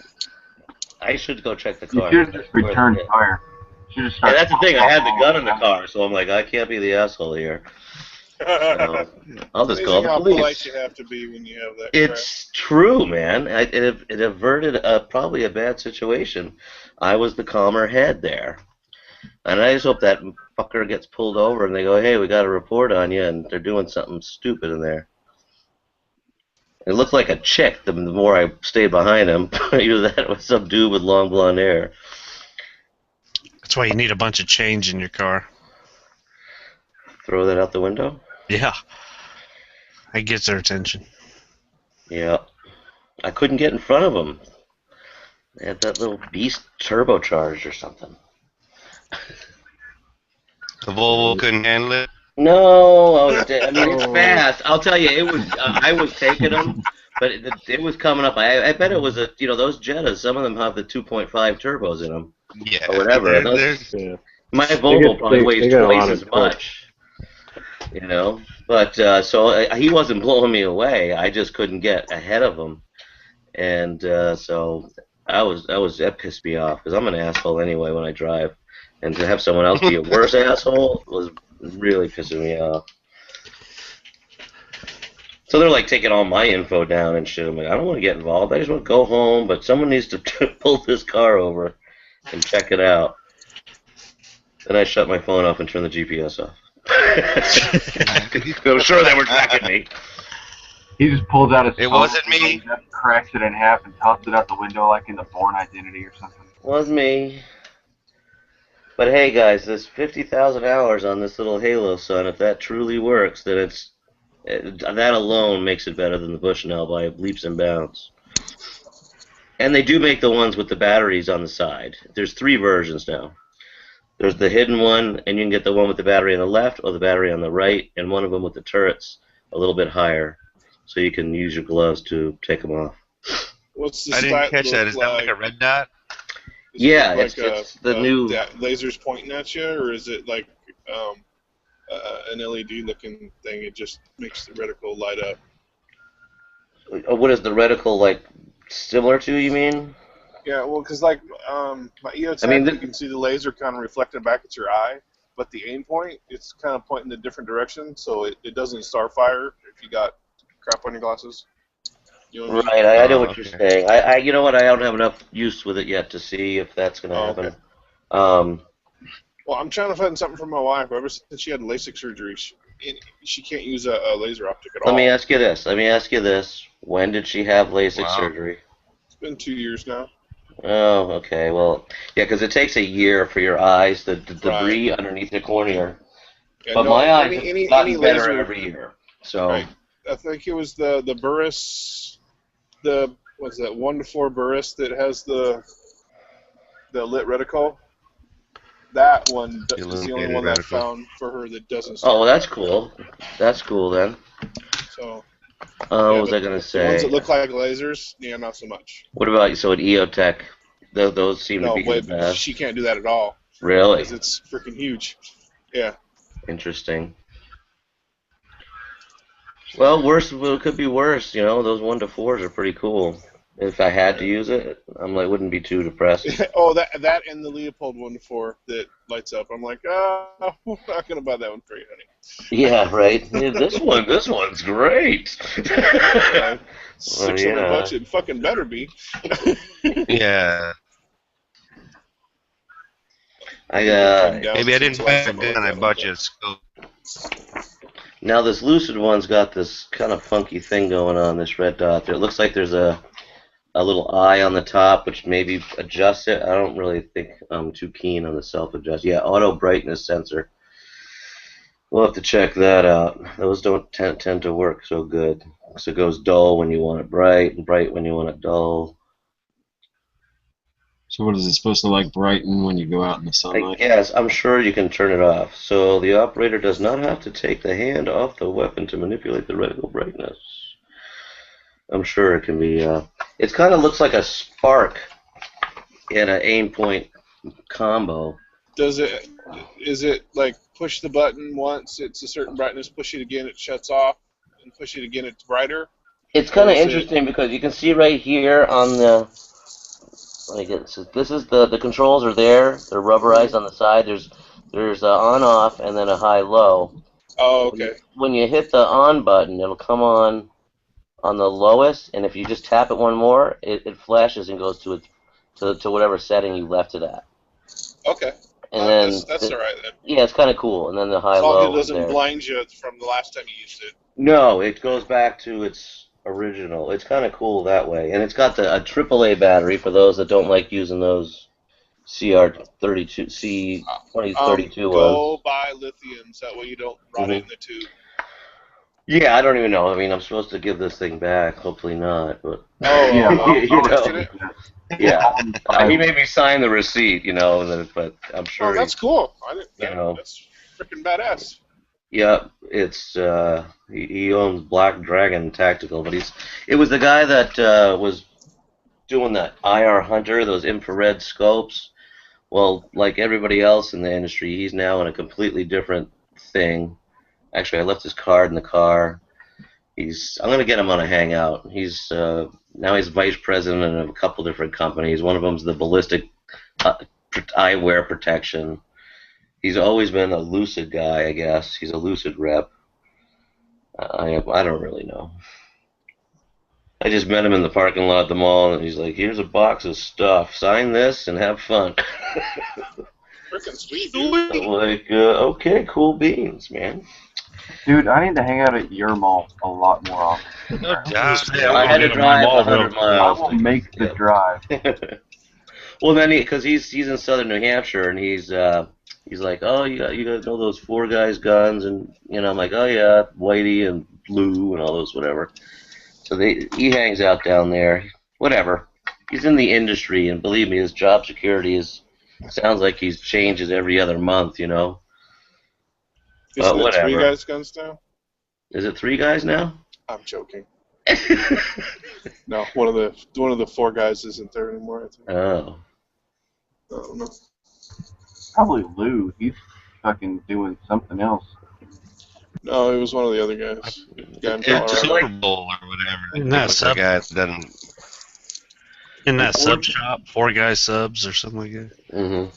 I should go check the car. You should just return fire. And that's the thing. I had the gun in the car, so I'm like, I can't be the asshole here. So I'll just call the how police. polite you have to be when you have that. It's true, man. It averted probably a bad situation. I was the calmer head there. And I just hope that fucker gets pulled over and they go, "Hey, we got a report on you," and they're doing something stupid in there. It looked like a chick the more I stayed behind him. Either that or some dude with long blonde hair. That's why you need a bunch of change in your car. Throw that out the window? Yeah. It gets their attention. Yeah. I couldn't get in front of him. They had that little beast turbocharged or something. The Volvo couldn't handle it. No, I mean it's fast. I'll tell you, it was. I was taking them, but it was coming up. I bet it was those Jettas. Some of them have the 2.5 turbos in them. Yeah. Or whatever. Yeah. My Volvo probably weighs got a lot twice of as much. But so he wasn't blowing me away. I just couldn't get ahead of him, and so that pissed me off because I'm an asshole anyway when I drive, and to have someone else be a worse asshole was really pissing me off. So they're like taking all my info down and shit. I'm like, I don't want to get involved. I just want to go home, but someone needs to pull this car over and check it out. Then I shut my phone off and turn the GPS off. I'm sure they were tracking me. He just pulls out his It phone, wasn't me. cracks it in half, and tosses it out the window like in the Bourne Identity or something. Was me. But hey, guys, there's 50,000 hours on this little Halo Sun. If that truly works, then that alone makes it better than the Bushnell by leaps and bounds. And they do make the ones with the batteries on the side. There's 3 versions now. There's the hidden one, and you can get the one with the battery on the left or the battery on the right, and one of them with the turrets a little bit higher, so you can use your gloves to take them off. What's the I didn't sight catch that. look Is that like a red dot? Does it Yeah, look it's the new. that lasers pointing at you, or is it like an LED-looking thing? It just makes the reticle light up. What is the reticle like? Similar to, you mean? Yeah, well, because like my EOTech, I mean, you can see the laser kind of reflected back at your eye, but the aim point, it's kind of pointing in a different direction, so it doesn't starfire if you got crap on your glasses. You know what I mean? Right, I know what you're saying. I you know what? I don't have enough use with it yet to see if that's going to happen. Okay. Well, I'm trying to find something for my wife. Ever since she had LASIK surgery, she can't use a laser optic at all. Let me ask you this. When did she have LASIK surgery? It's been 2 years now. Oh, okay. Well, yeah, because it takes a year for your eyes, the debris underneath the cornea. Yeah, but no, my eyes have gotten any better laser, every year. So right. I think it was the Burris, what's that, 1 to 4 Burris that has the lit reticle. That one is the only one that I found for her that doesn't. Oh, that's cool. That's cool then. So. What was I gonna say? The ones that look like lasers, yeah, not so much. What about at EOTech? Those seem to be the best. She can't do that at all. Really? Because it's freaking huge. Yeah. Interesting. Well, worse. It could be worse. Those 1 to 4s are pretty cool. If I had to use it, wouldn't be too depressed. Oh, that and the Leopold 1 to 4 that lights up. I'm like, I'm not gonna buy that one for you, honey. Yeah, right. Yeah, this one's great. 600 bucks, it fucking better be. Yeah. Maybe I didn't buy it and I bought you a scope. Now this Lucid one's got this kind of funky thing going on. This red dot there. It looks like there's a little eye on the top, which maybe adjusts it. I don't really think I'm too keen on the self-adjust. Yeah, auto brightness sensor. We'll have to check that out. Those don't tend to work so good. So it goes dull when you want it bright, and bright when you want it dull. So what is it supposed to like brighten when you go out in the sunlight? Yes, I'm sure you can turn it off. So the operator does not have to take the hand off the weapon to manipulate the reticle brightness. I'm sure it can be. It kind of looks like a spark in an aim point combo. Is it like push the button once it's a certain brightness, push it again, it shuts off, and push it again, it's brighter? It's kind of interesting because you can see right here on the. This is the controls are there. They're rubberized on the side. There's a on off and then a high low. Oh, okay. When you hit the on button, it'll come on the lowest, and if you just tap it one more, it flashes and goes to whatever setting you left it at. Okay. And then that's all right then. Yeah, it's kind of cool. And then the high as long low. as it doesn't blind you from the last time you used it. No, it goes back to its original. It's kind of cool that way, and it's got a AAA battery for those that don't like using those CR32 C2032 Go ones. buy lithiums. That way you don't rot it in the tube. Yeah, I don't even know. I mean, I'm supposed to give this thing back. Hopefully not, but he made me sign the receipt, but I'm sure. Oh, that's cool. That's freaking badass. Yeah, it's he owns Black Dragon Tactical, but it was the guy that was doing that IR Hunter, those infrared scopes. Well, like everybody else in the industry, he's now in a completely different thing. Actually, I left his card in the car. I'm gonna get him on a hangout. He's now he's vice president of a couple different companies. One of them's the Ballistic Eyewear Protection. He's always been a Lucid guy, I guess. He's a Lucid rep. I don't really know. I just met him in the parking lot at the mall, and he's like, "Here's a box of stuff. Sign this and have fun." Freaking sweet, dude. I'm like, okay, cool beans, man. Dude, I need to hang out at your mall a lot more often. No doubt. I had to drive 100 miles. I will make the drive. Well, then because he's in southern New Hampshire, and he's like, "Oh, you got to know those Four Guys guns," and I'm like, "Oh yeah, Whitey and Blue and all those whatever." So he hangs out down there. Whatever. He's in the industry, and believe me, his job security sounds like he changes every other month, Isn't But whatever. it 3 Guys guns now? Is it 3 Guys now? I'm joking. No, one of the 4 Guys isn't there anymore, I think. Oh. I don't know. Probably Lou. He's fucking doing something else. No, it was one of the other guys. It's Super Bowl or whatever. Isn't that the guy that doesn't. In that sub shop, 4 Guys subs or something like that. Mm-hmm.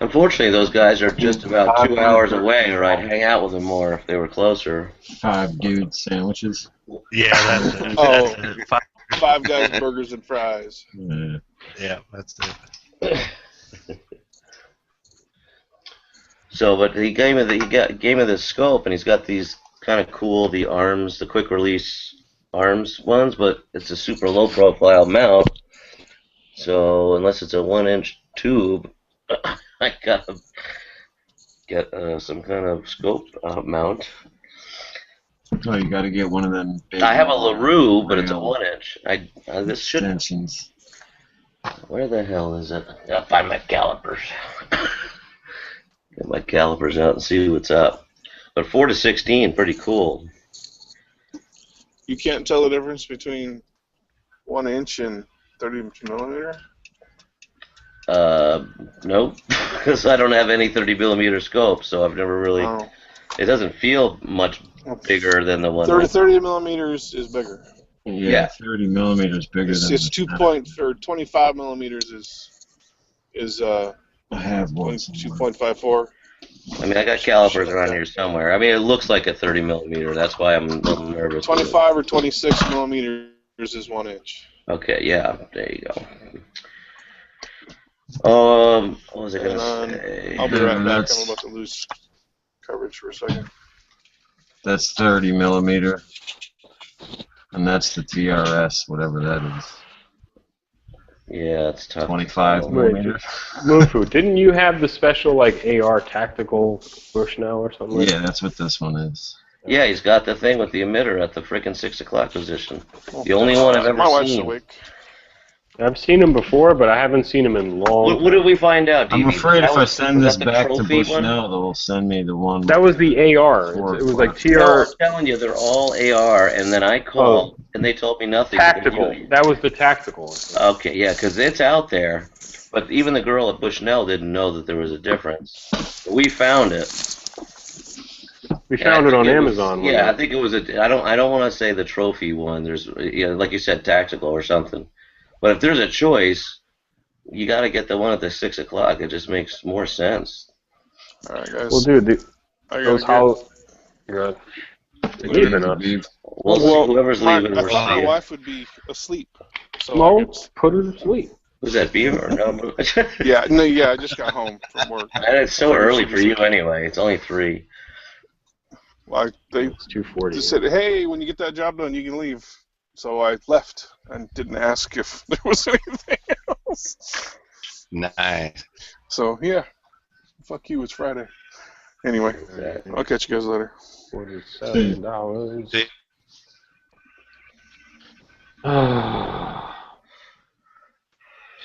Unfortunately, those guys are just about 2 hours away, or I'd hang out with them more if they were closer. 5 dude sandwiches. Yeah, that's it. Oh, That's it. 5 Guys burgers and fries. Yeah, that's it. So, but he gave me the scope, and he's got these kind of cool, the quick release arms ones, but it's a super low profile mount. So unless it's a 1-inch tube, I gotta get some kind of scope mount. Oh, you gotta get one of them. Big I have a LaRue, but it's a 1-inch. This should. Extensions. Where the hell is it? I gotta find my calipers. Get my calipers out and see what's up. But 4 to 16, pretty cool. You can't tell the difference between 1 inch and 30 millimeter? Nope. Because I don't have any 30 millimeter scope, so I've never really. Oh. It doesn't feel much bigger than the one. 30 millimeters is bigger. Yeah, 30 millimeters bigger than. It's 25 millimeters is I have one. 2.54. I mean, I got calipers around here somewhere. I mean, it looks like a 30 millimeter. That's why I'm a little nervous. 25 or 26 millimeters is 1 inch. Okay, yeah, there you go. What was I gonna say? I'll be right back. I'm about to lose coverage for a second. That's 30 millimeter, and that's the TRS, whatever that is. Yeah, it's tough. 25 millimeter. Moonfu, didn't you have the special like AR tactical Bushnell or something? Yeah, that's what this one is. Yeah, he's got the thing with the emitter at the frickin' 6 o'clock position. The only one I've ever My wife's seen. awake. I've seen him before, but I haven't seen him in long. What did we find out? I'm afraid if I send this the back to trophy Bushnell, they'll send me the one. That was the AR. It was like TR. No, I'm telling you, they're all AR, and then I called, and they told me nothing. Tactical. That was the tactical. Okay, yeah, because it's out there. But even the girl at Bushnell didn't know that there was a difference. We found it. We found it on Amazon. Yeah, I think it was I don't want to say the trophy one. There's, like you said, tactical or something. But if there's a choice, you got to get the one at the 6 o'clock. It just makes more sense. All right, guys. Well, dude, those hollow. Well, whoever's leaving, I we're thought my seeing. wife would be asleep. So Well, put her to sleep. Was that Beaver? No. yeah, I just got home from work. And it's so early for you anyway. It's only 3. Like they It's 2:40. just said, hey, when you get that job done, you can leave. So I left and didn't ask if there was anything else. Nice. So yeah, fuck you. It's Friday. Anyway, I'll catch you guys later. $47. See?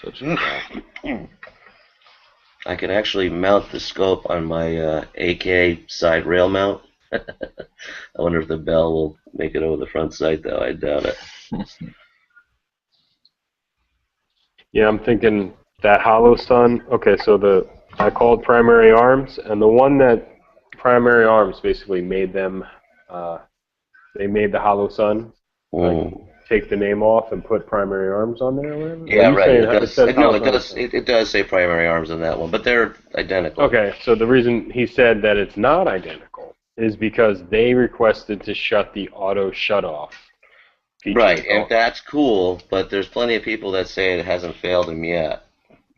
Such a crap. I can actually mount the scope on my AK side rail mount. I wonder if the bell will make it over the front sight, though. I doubt it. Yeah, I'm thinking that Hollow Sun. Okay, so I called Primary Arms, and the one that Primary Arms basically made them. They made the Hollow Sun. Like, take the name off and put Primary Arms on there, or whatever? Yeah, right. It does say Primary Arms on that one, but they're identical. Okay, so the reason he said that it's not identical is because they requested to shut the auto shut-off feature. Right, and that's cool, but there's plenty of people that say it hasn't failed them yet.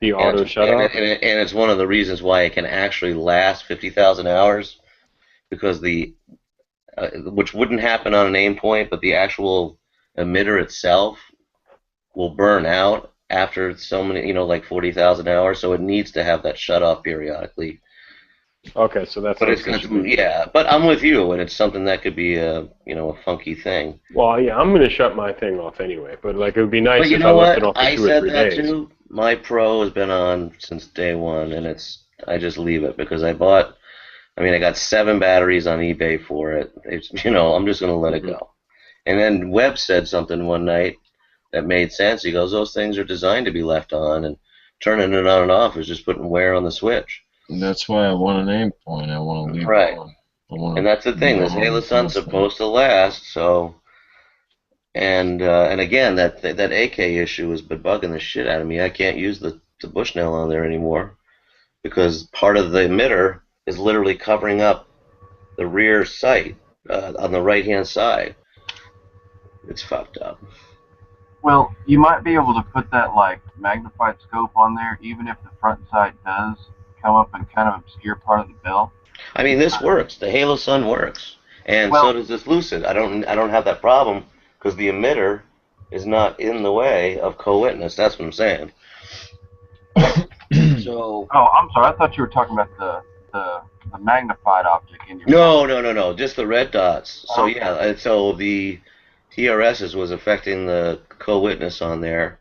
The auto shut-off? And it's one of the reasons why it can actually last 50,000 hours, because which wouldn't happen on an aim point, but the actual emitter itself will burn out after so many, like 40,000 hours, so it needs to have that shut off periodically. Okay, so that's. But but I'm with you, and it's something that could be a funky thing. Well, yeah, I'm gonna shut my thing off anyway, but like it would be nice if I left it off for I 2 or said 3 that days. too. My Pro has been on since day one, and I just leave it because I got 7 batteries on eBay for it. I'm just gonna let it go. And then Webb said something one night that made sense. He goes, those things are designed to be left on, and turning it on and off is just putting wear on the switch. And that's why I want an aim point. I want to leave right. it on. And that's the thing. This Halo Sun's supposed to last, so... And again, that AK issue has been bugging the shit out of me. I can't use the Bushnell on there anymore because part of the emitter is literally covering up the rear sight on the right-hand side. It's fucked up. Well, you might be able to put that like magnified scope on there, even if the front sight does come up and kind of obscure part of the bell. I mean, this works. The Halo Sun works, and so does this Lucid. I don't have that problem because the emitter is not in the way of co-witness. That's what I'm saying. So. Oh, I'm sorry. I thought you were talking about the magnified object in your. No. Just the red dots. So yeah. So the TRSs was affecting the co-witness on there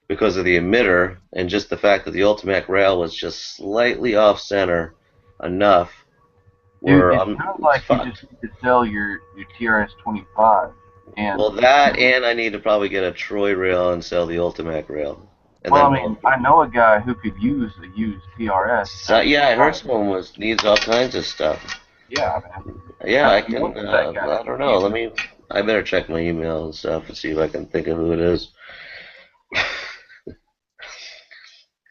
because of the emitter and just the fact that the Ultimac rail was just slightly off center enough where Dude, it sounds like you just need to sell your TRS-25. Well, that and I need to probably get a Troy rail and sell the Ultimac rail. And well, I know a guy who could use a used TRS. Yeah, I heard someone needs all kinds of stuff. Yeah, man. Yeah, I can. I don't know. I better check my email and stuff and see if I can think of who it is.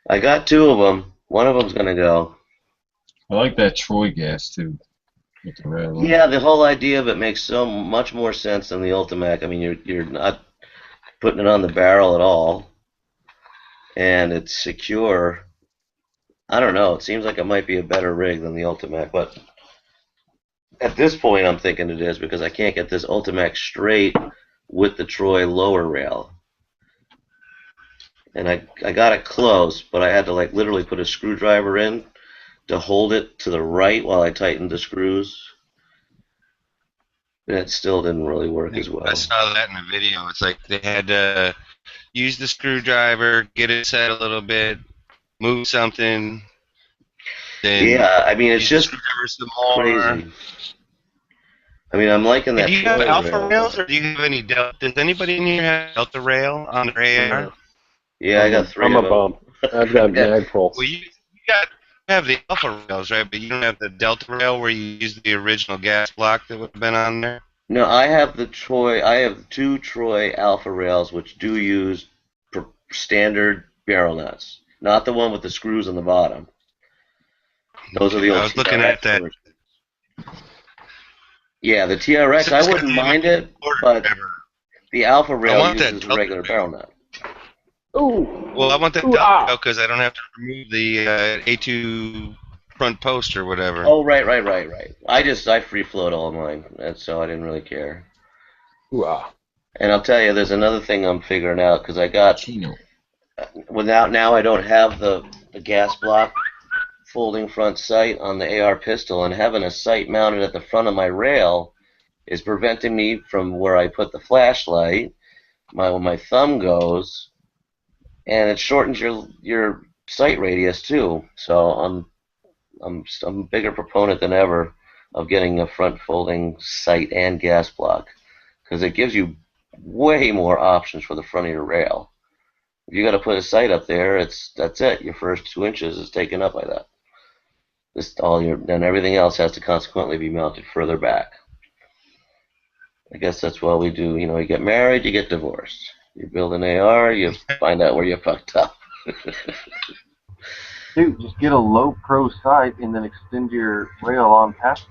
I got 2 of them. One of them's gonna go. I like that Troy gas too. With the red one. Yeah, the whole idea of it makes so much more sense than the Ultimac. I mean, you're not putting it on the barrel at all, and it's secure. I don't know. It seems like it might be a better rig than the Ultimac, but at this point, I'm thinking it is because I can't get this Ultimac straight with the Troy lower rail. And I got it close, but I had to literally put a screwdriver in to hold it to the right while I tightened the screws. And it still didn't really work as well. I saw that in the video. It's like they had to use the screwdriver, get it set a little bit, move something. Then yeah, I mean, it's just crazy. I mean, I'm liking that. Do you have Alpha rails, or do you have any Delta? Does anybody in here have Delta rail on their AR? Yeah, I got 3 I'm of a them. bum. I've got Magpul. Well, you have the Alpha rails, right? But you don't have the Delta rail where you use the original gas block that would have been on there? No, I have the Troy. I have 2 Troy Alpha rails, which do use standard barrel nuts, not the one with the screws on the bottom. Those are the old. I was looking at that. Yeah, the TRX, I wouldn't mind it, but the Alpha rail uses a regular barrel nut. Ooh. Well, I want that Delta because I don't have to remove the A2 front post or whatever. Oh, right. I free float all of mine, and so I didn't really care. Ooh-ah. And I'll tell you, there's another thing I'm figuring out because I got Chino. without now I don't have the gas block folding front sight on the AR pistol, and having a sight mounted at the front of my rail is preventing me from where I put the flashlight, where my thumb goes, and it shortens your sight radius too. So I'm a bigger proponent than ever of getting a front folding sight and gas block because it gives you way more options for the front of your rail. If you got to put a sight up there, that's it. Your first 2 inches is taken up by that. Then everything else has to consequently be mounted further back. I guess that's why we do. You get married, you get divorced. You build an AR, you find out where you fucked up. Dude, just get a low pro sight and then extend your rail on past.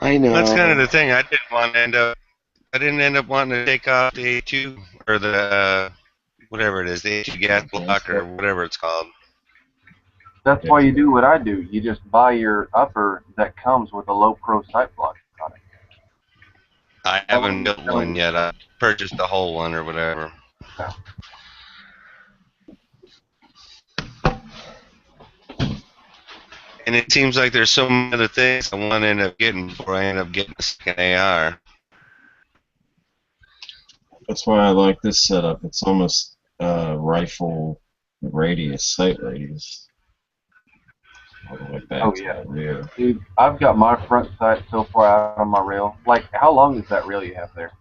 I know. That's kind of the thing. I didn't end up wanting to take off the A2 or the whatever it is, the A2 gas block or whatever it's called. That's why you do what I do. You just buy your upper that comes with a low pro sight block on it. I haven't built one yet. I purchased the whole one or whatever. Yeah. And it seems like there's so many other things I want to end up getting before I end up getting a second AR. That's why I like this setup. It's almost rifle radius, sight radius. All the way back to the rear. Dude, I've got my front sight so far out on my rail. Like, how long is that rail you have there?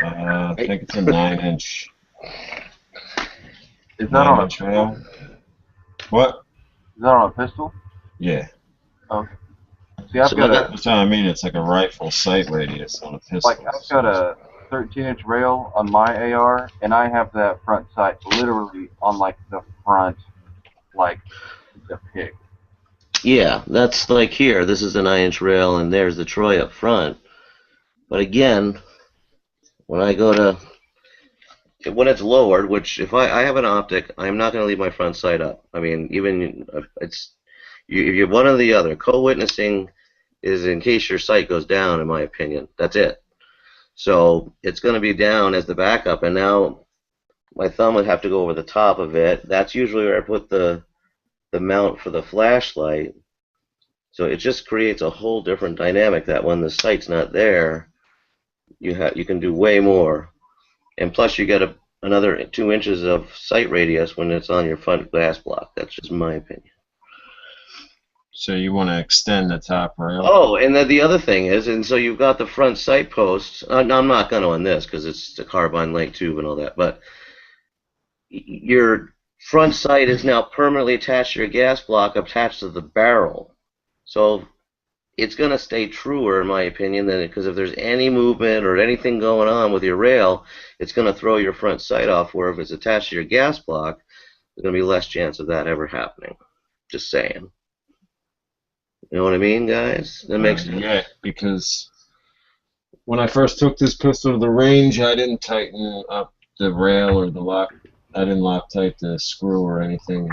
I think it's a 9-inch. Is that on a rail? What? Is that on a pistol? Yeah. Okay. See, I've got that's what I mean. It's like a rifle sight radius on a pistol. Like, I've got a 13-inch rail on my AR, and I have that front sight literally on, like, the front, like, the pig. Yeah, that's like here. This is the 9-inch rail, and there's the Troy up front. But again, when I go to when it's lowered, which if I have an optic, I'm not going to leave my front sight up. I mean, even if you're one or the other. Co-witnessing is in case your sight goes down, in my opinion. That's it. So it's going to be down as the backup, and now my thumb would have to go over the top of it. That's usually where I put the mount for the flashlight. So it just creates a whole different dynamic that when the sight's not there, you can do way more. And plus you get another 2 inches of sight radius when it's on your front glass block. That's just my opinion. So you want to extend the top rail? Oh, and then the other thing is, and so you've got the front sight posts. I'm not going to on this because it's the carbine light tube and all that, but your front sight is now permanently attached to your gas block, attached to the barrel. So it's going to stay truer, in my opinion, because if there's any movement or anything going on with your rail, it's going to throw your front sight off, where if it's attached to your gas block, there's going to be less chance of that ever happening. Just saying. You know what I mean, guys? That makes sense. Yeah, because when I first took this pistol to the range, I didn't tighten up the rail or the lock. I didn't lock tight the screw or anything.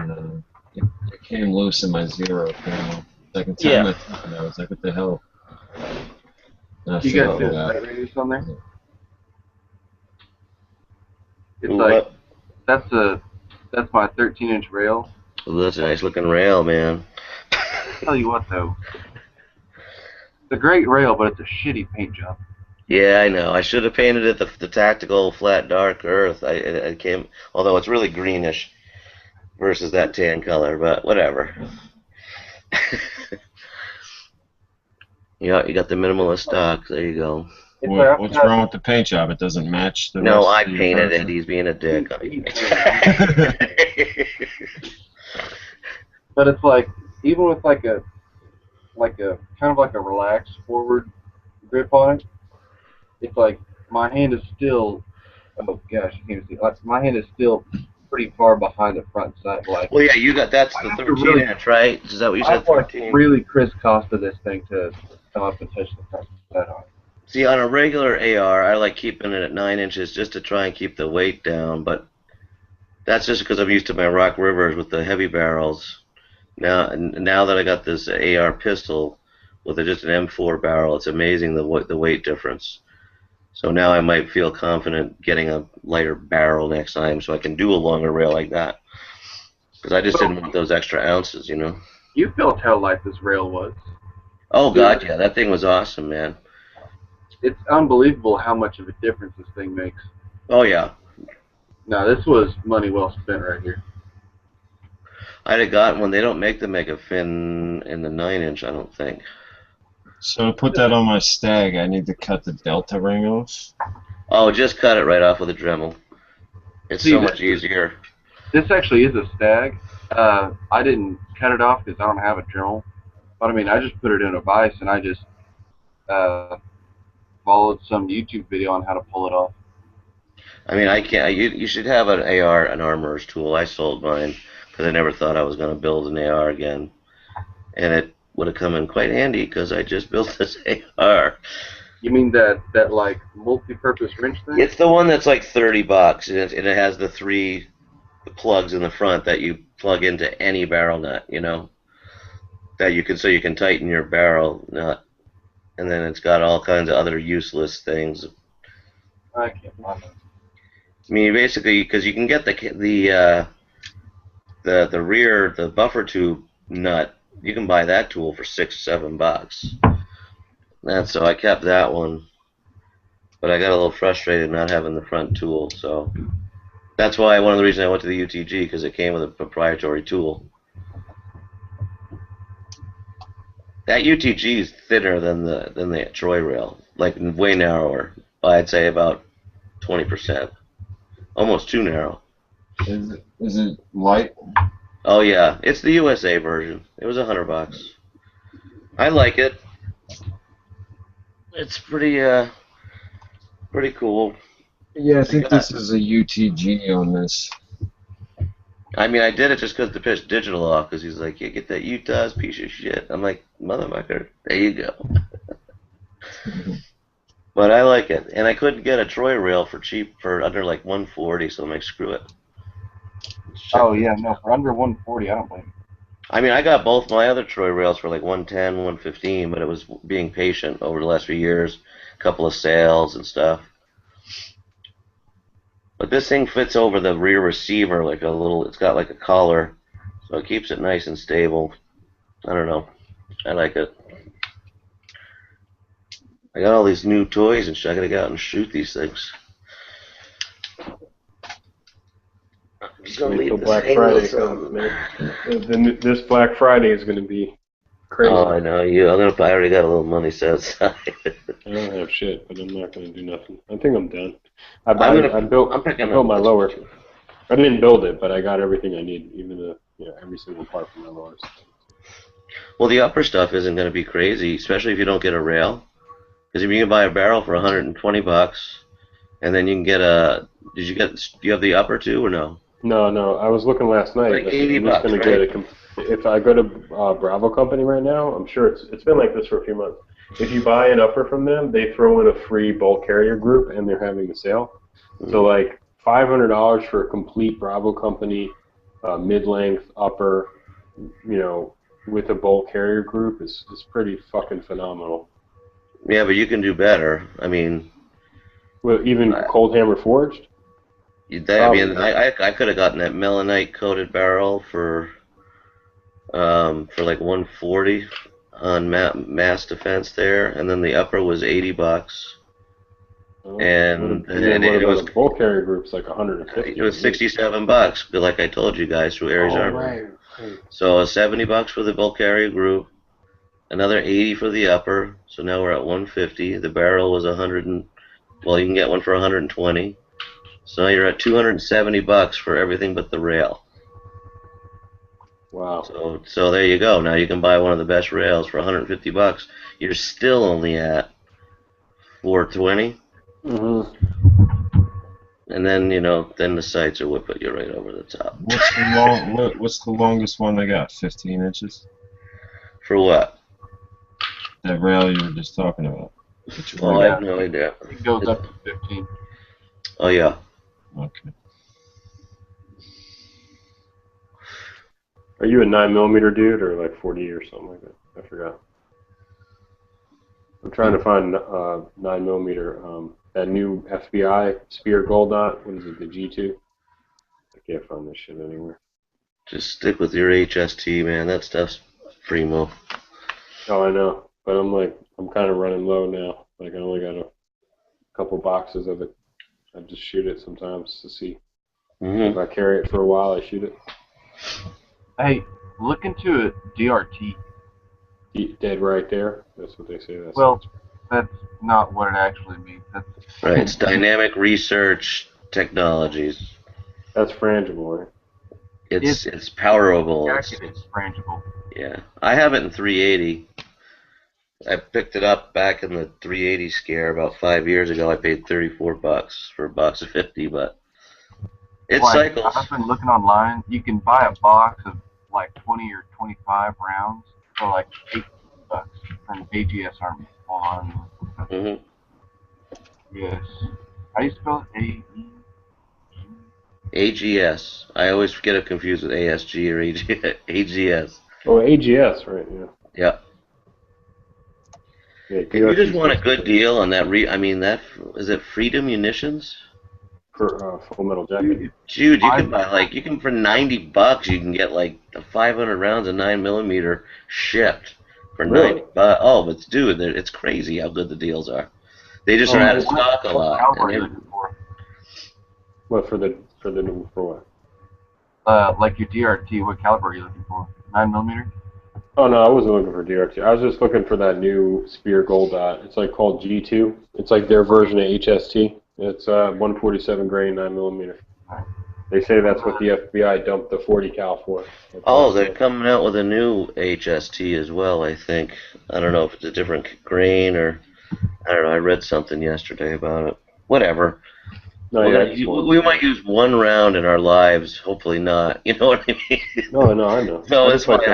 It came loose in my zero panel. Second time I took it, I was like, what the hell? You got the sight radius on there? It's like, that's my 13-inch rail. Well, that's a nice looking rail, man. I'll tell you what, though. It's a great rail, but it's a shitty paint job. Yeah, I know. I should have painted it the tactical flat dark earth. I came, although it's really greenish versus that tan color, but whatever. Yeah, you got the minimalist stock. There you go. What's wrong with the paint job? It doesn't match the. No, I painted it. He's being a dick. But it's like, even with like a kind of like a relaxed forward grip on it, it's like my hand is still, oh gosh, you can't see. Like my hand is still pretty far behind the front sight. Like, well, yeah, that's the 13-inch, right? Is that what you said? 13. Really crisscrossed this thing to come up and touch the front sight on. See, on a regular AR, I like keeping it at 9 inches just to try and keep the weight down, but that's just because I'm used to my Rock Rivers with the heavy barrels. Now that I got this AR pistol with just an M4 barrel, it's amazing the weight difference. So now I might feel confident getting a lighter barrel next time, so I can do a longer rail like that. Because I just didn't want those extra ounces, you know. You felt how light this rail was. Oh God, yeah, that thing was awesome, man. It's unbelievable how much of a difference this thing makes. Oh yeah. No, this was money well spent right here. I'd have gotten one. They don't make the Mega Fin in the 9-inch, I don't think. So to put that on my Stag, I need to cut the Delta ring off? Oh, just cut it right off with a Dremel. It's so much easier. This actually is a Stag. I didn't cut it off because I don't have a Dremel. But I mean, I just put it in a vise and I just followed some YouTube video on how to pull it off. I mean, I can't. You should have an AR, an armorer's tool. I sold mine because I never thought I was going to build an AR again, and it would have come in quite handy because I just built this AR. You mean that like multi-purpose wrench thing? It's the one that's like $30, and it has the 3 plugs in the front that you plug into any barrel nut. You know, that you can you can tighten your barrel nut, and then it's got all kinds of other useless things. I can't find it. I mean, basically, because you can get the rear, the buffer tube nut, you can buy that tool for $6-7. And so I kept that one, but I got a little frustrated not having the front tool. So that's why one of the reasons I went to the UTG, because it came with a proprietary tool. That UTG is thinner than the Troy rail, like way narrower. I'd say about 20%. Almost too narrow. Is it light? Oh yeah, it's the USA version. It was $100. I like it. It's pretty cool. Yeah, I think this is a UTG on this. I mean, I did it just because to piss Digital off, because he's like, "Yeah, get that Utah's piece of shit." I'm like, "Motherfucker, there you go." But I like it, and I couldn't get a Troy rail for cheap for under like $140, so I'm like, screw it. Oh yeah, no, for under $140, I don't blame you. I mean, I got both my other Troy rails for like $110, $115, but it was being patient over the last few years, a couple of sales and stuff. But this thing fits over the rear receiver like a little. It's got like a collar, so it keeps it nice and stable. I don't know. I like it. I got all these new toys and shit. I gotta go out and shoot these things. I'm just gonna leave Black Friday comes, man. This Black Friday is gonna be crazy. Oh, I know. I already got a little money set aside. I don't have shit, but I'm not gonna do nothing. I think I'm done. I built my lower. I didn't build it, but I got everything I need, even every single part for my lowers. Well, the upper stuff isn't gonna be crazy, especially if you don't get a rail. Because if you can buy a barrel for $120, and then you can get a. Do you have the upper too or no? No. I was looking last night. Like $80, I'm just gonna get if I go to Bravo Company right now, I'm sure it's been like this for a few months. If you buy an upper from them, they throw in a free bulk carrier group, and they're having a sale. Mm-hmm. So like $500 for a complete Bravo Company mid-length upper, with a bulk carrier group is pretty fucking phenomenal. Yeah, but you can do better. I mean, well, even cold hammer forged. I could have gotten that melanite coated barrel for like $140 on mass defense there, and then the upper was $80. And it was bulk carrier groups like $150. It was $67, like I told you guys, through Aries Armor. Right. So $70 for the bulk carrier group. Another $80 for the upper, so now we're at $150. The barrel was well, you can get one for $120. So now you're at $270 for everything but the rail. Wow. So there you go. Now you can buy one of the best rails for $150. You're still only at $420. Mm-hmm. And then then the sights will put you right over the top. What's the longest one they got? 15 inches. For what? That rail you were just talking about. Oh, I have no idea. It goes up to 15. Oh, yeah. Okay. Are you a 9mm dude or like 40 or something like that? I forgot. I'm trying to find 9mm that new FBI Spear Gold Dot. What is it? The G2. I can't find this shit anywhere. Just stick with your HST, man. That stuff's primo. Oh, I know, but I'm kind of running low now. Like I only got a couple boxes of it. I just shoot it sometimes to see. If I carry it for a while, I shoot it. Hey, look into it. DRT. Dead right there. That's what they say. That's not what it actually means. That's right. It's Dynamic Research Technologies. That's frangible, right? It's powerable. It's frangible. Yeah, I have it in 380. I picked it up back in the 380 scare about 5 years ago. I paid $34 for a box of 50, but it cycles. I've been looking online. You can buy a box of like 20 or 25 rounds for like $8 from AGS Army. Hold on. Yes. How do you spell it? AGS. I always get it confused with ASG or AGS. Oh, AGS, right? Yeah. Yep. Yeah, if you just want a good deal on that, that is it Freedom Munitions? For Full Metal Jacket. Dude, you can buy you can for $90 you can get like 500 rounds of 9mm shipped for really? $90. Oh, but dude, it's crazy how good the deals are. They just are out of stock a lot. What for what? Like your DRT, what caliber are you looking for? 9mm? Oh no, I wasn't looking for DRT. I was just looking for that new Spear Gold Dot. It's like called G2. It's like their version of HST. It's 147 grain 9mm. They say that's what the FBI dumped the 40 cal for. They're coming out with a new HST as well, I think. I don't know if it's a different grain or I don't know. I read something yesterday about it. Whatever. No, we might use one round in our lives. Hopefully not. You know what I mean? No, I know. So it's funny.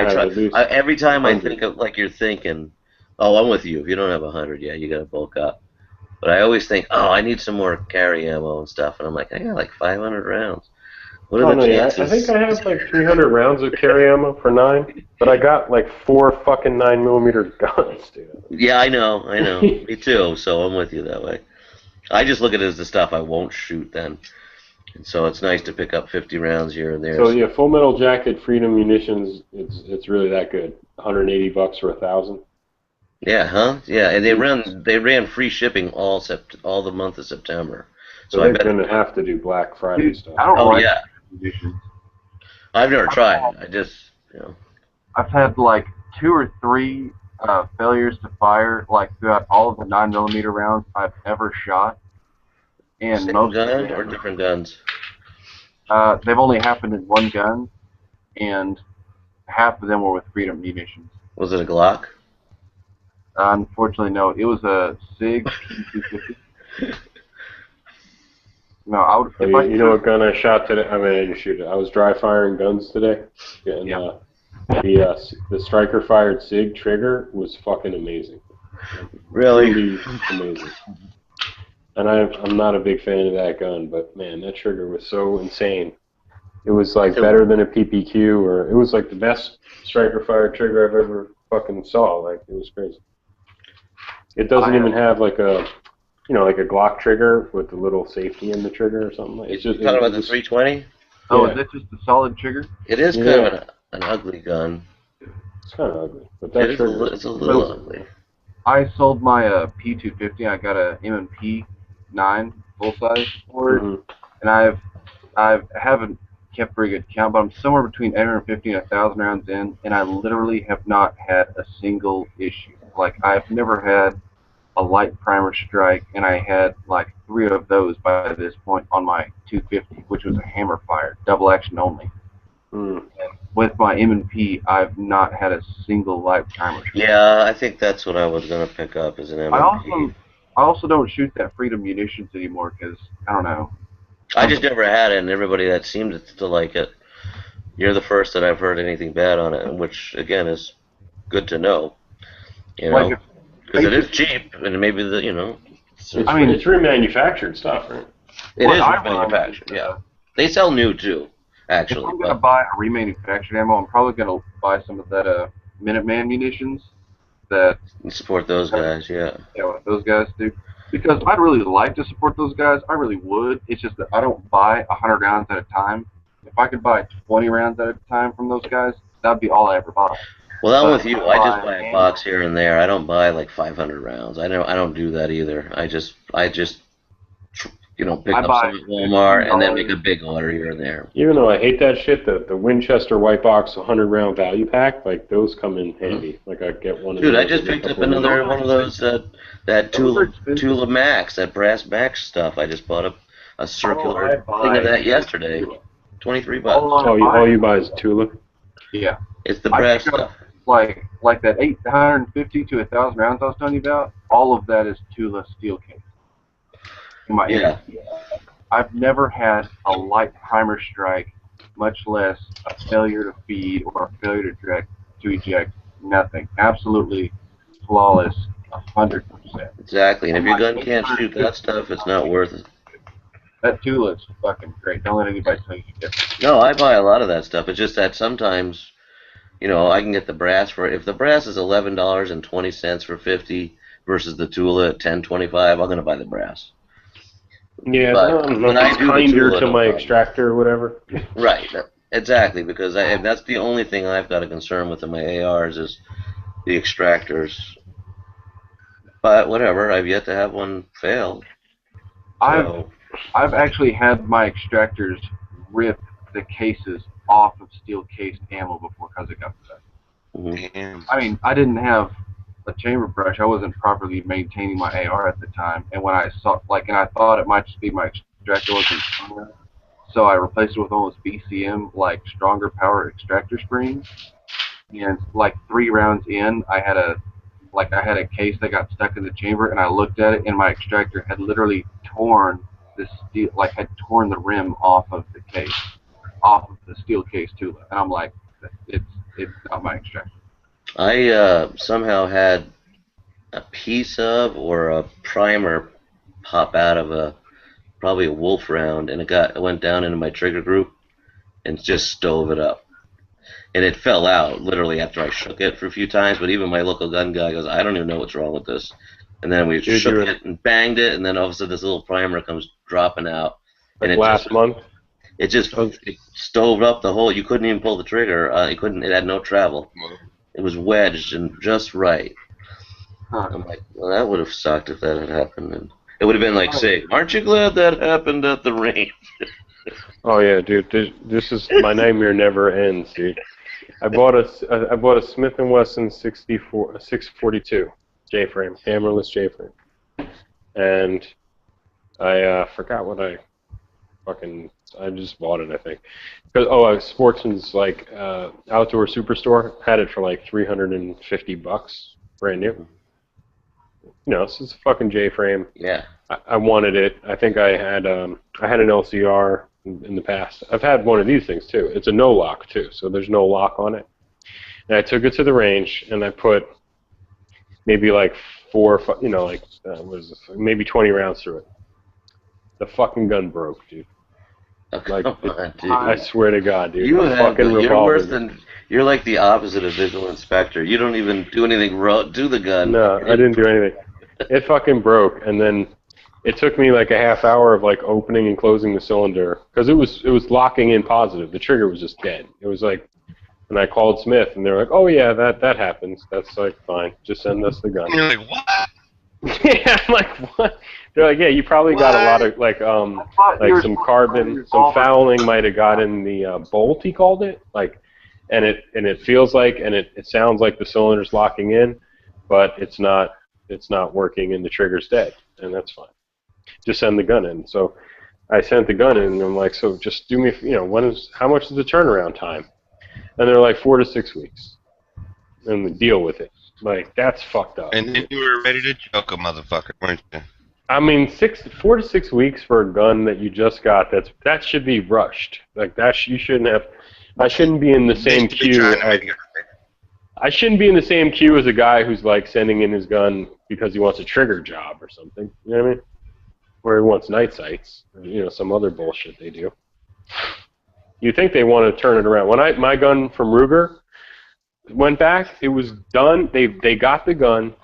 Every time I think of like you're thinking, oh, I'm with you. If you don't have 100, yeah, you got to bulk up. But I always think, oh, I need some more carry ammo and stuff, and I'm like, I got like 500 rounds. What are the chances? I think I have like 300 rounds of carry ammo for 9, but I got like 4 fucking 9mm guns, dude. Yeah, I know. Me too. So I'm with you that way. I just look at it as the stuff I won't shoot then. And so it's nice to pick up 50 rounds here and there. So yeah, Full Metal Jacket, Freedom Munitions, it's really that good. $180 for 1,000. Yeah, huh? Yeah, and they ran free shipping all the month of September. So they're gonna have to do Black Friday stuff. Yeah. I've never tried. I just I've had like 2 or 3 failures to fire like throughout all of the 9mm rounds I've ever shot. And same gun or different guns? They've only happened in one gun, and half of them were with Freedom Munitions. Was it a Glock? Unfortunately, no. It was a SIG P250. No, I would. You know what gun I shot today? I mean, I didn't shoot it. I was dry firing guns today, and the striker fired SIG trigger was fucking amazing. Really amazing. And I'm not a big fan of that gun, but man, that trigger was so insane. It was like better than a PPQ, or it was like the best striker fired trigger I've ever fucking saw. Like it was crazy. It doesn't even have like a, like a Glock trigger with the little safety in the trigger or something. It's just talking about the 320. Oh, is that just a solid trigger? It is kind of an ugly gun. It's kind of ugly, but that trigger it's a little ugly. I sold my P250. I got a M&P 9 full size for it, and I haven't kept very good count, but I'm somewhere between 850 and 1,000 rounds in, and I literally have not had a single issue. Like I've never had a light primer strike, and I had like 3 of those by this point on my 250, which was a hammer fire, double action only. And with my M&P, I've not had a single light primer strike. Yeah, I think that's what I was gonna pick up as an M&P. I also don't shoot that Freedom Munitions anymore because I don't know. I just never had it, and everybody that seemed to like it, you're the first that I've heard anything bad on it, which again is good to know. Because it is cheap, and maybe it's remanufactured stuff, right? It is remanufactured, yeah. They sell new too, actually. If I'm gonna buy a remanufactured ammo, I'm probably gonna buy some of that Minuteman munitions. that support those guys, yeah. Yeah, what those guys do. Because I'd really like to support those guys. I really would. It's just that I don't buy 100 rounds at a time. If I could buy 20 rounds at a time from those guys, that'd be all I ever bought. Well, I'm with you. I just buy a box here and there. I don't buy like 500 rounds. I don't do that either. I just pick up some at Walmart and then make a big order here and there. Even though I hate that shit, the Winchester White Box 100 round value pack, like those come in handy. Like I get one. Dude, I just picked up another one of those that Tula Max, that brass Max stuff. I just bought a circular thing of that yesterday. $23. All you buy is Tula. Yeah. It's the brass stuff. Like that 850 to 1,000 rounds I was telling you about. All of that is Tula steel case. Yeah. I've never had a light primer strike, much less a failure to feed or a failure to eject. Nothing. Absolutely flawless, 100%. Exactly. And if your gun can't shoot that stuff, it's not worth it. That Tula is fucking great. Don't let anybody tell you different. No, I buy a lot of that stuff. It's just that sometimes, I can get the brass for if the brass is $11.20 for 50 versus the Tula at $10.25, I'm gonna buy the brass. Yeah, it's kinder to my extractor or whatever. Right, exactly, because that's the only thing I've got a concern with in my ARs is the extractors. But whatever, I've yet to have one fail. I've actually had my extractors rip the cases off of steel cased ammo before because it got set. Mm-hmm. I mean, I didn't have a chamber brush. I wasn't properly maintaining my AR at the time, and when I saw, and I thought it might just be my extractor wasn't strong, so I replaced it with almost BCM, stronger power extractor springs. And 3 rounds in, I had a case that got stuck in the chamber, and I looked at it, and my extractor had literally torn the steel, had torn the rim off of the case, off of the steel case Tula, and I'm like, it's not my extractor. I somehow had a piece of or a primer pop out of probably a wolf round, and it went down into my trigger group and just stove it up. And it fell out literally after I shook it for a few times, but even my local gun guy goes, I don't even know what's wrong with this. And then we shook it and banged it, and then all of a sudden this little primer comes dropping out. And last month? It just it stoved up the whole. You couldn't even pull the trigger. It had no travel. It was wedged and just right. I'm like, well, that would have sucked if that had happened. And it would have been like saying, aren't you glad that happened at the range? Oh yeah, dude. This is my nightmare never ends, dude. I bought a Smith & Wesson 642 J-frame, hammerless J-frame, and I forgot what I just bought it, I think. Because Sportsman's outdoor superstore had it for $350, brand new. This is a fucking J-frame. Yeah. I wanted it. I think I had an LCR in the past. I've had one of these things too. It's a no lock too, so there's no lock on it. And I took it to the range and I put maybe 4, maybe 20 rounds through it. The fucking gun broke, dude. Dude. I swear to God, dude. You're worse than. You're like the opposite of visual inspector. You don't even do anything wrong to the gun. No, I didn't do anything. It fucking broke, and then it took me a half hour of opening and closing the cylinder because it was locking in positive. The trigger was just dead. It was and I called Smith, and they're like, "Oh yeah, that happens. That's fine. Just send us the gun." And you're like, what? Yeah, I'm like, what? They're like, yeah, you probably got a lot of some carbon, some fouling might have got in the bolt. He called it and it feels and it sounds like the cylinder's locking in, but it's not working and the trigger's dead, and that's fine. Just send the gun in. So I sent the gun in, and I'm like, so just do me, how much is the turnaround time? And they're like 4 to 6 weeks, and we deal with it. That's fucked up. And then you were ready to choke a motherfucker, weren't you? I mean, 4 to 6 weeks for a gun that you just got, that should be rushed. You shouldn't have. I shouldn't be in the same queue. I shouldn't be in the same queue as a guy who's sending in his gun because he wants a trigger job or something. You know what I mean? Or he wants night sights, or some other bullshit they do. You think they want to turn it around? My gun from Ruger, Went back. It was done. They got the gun.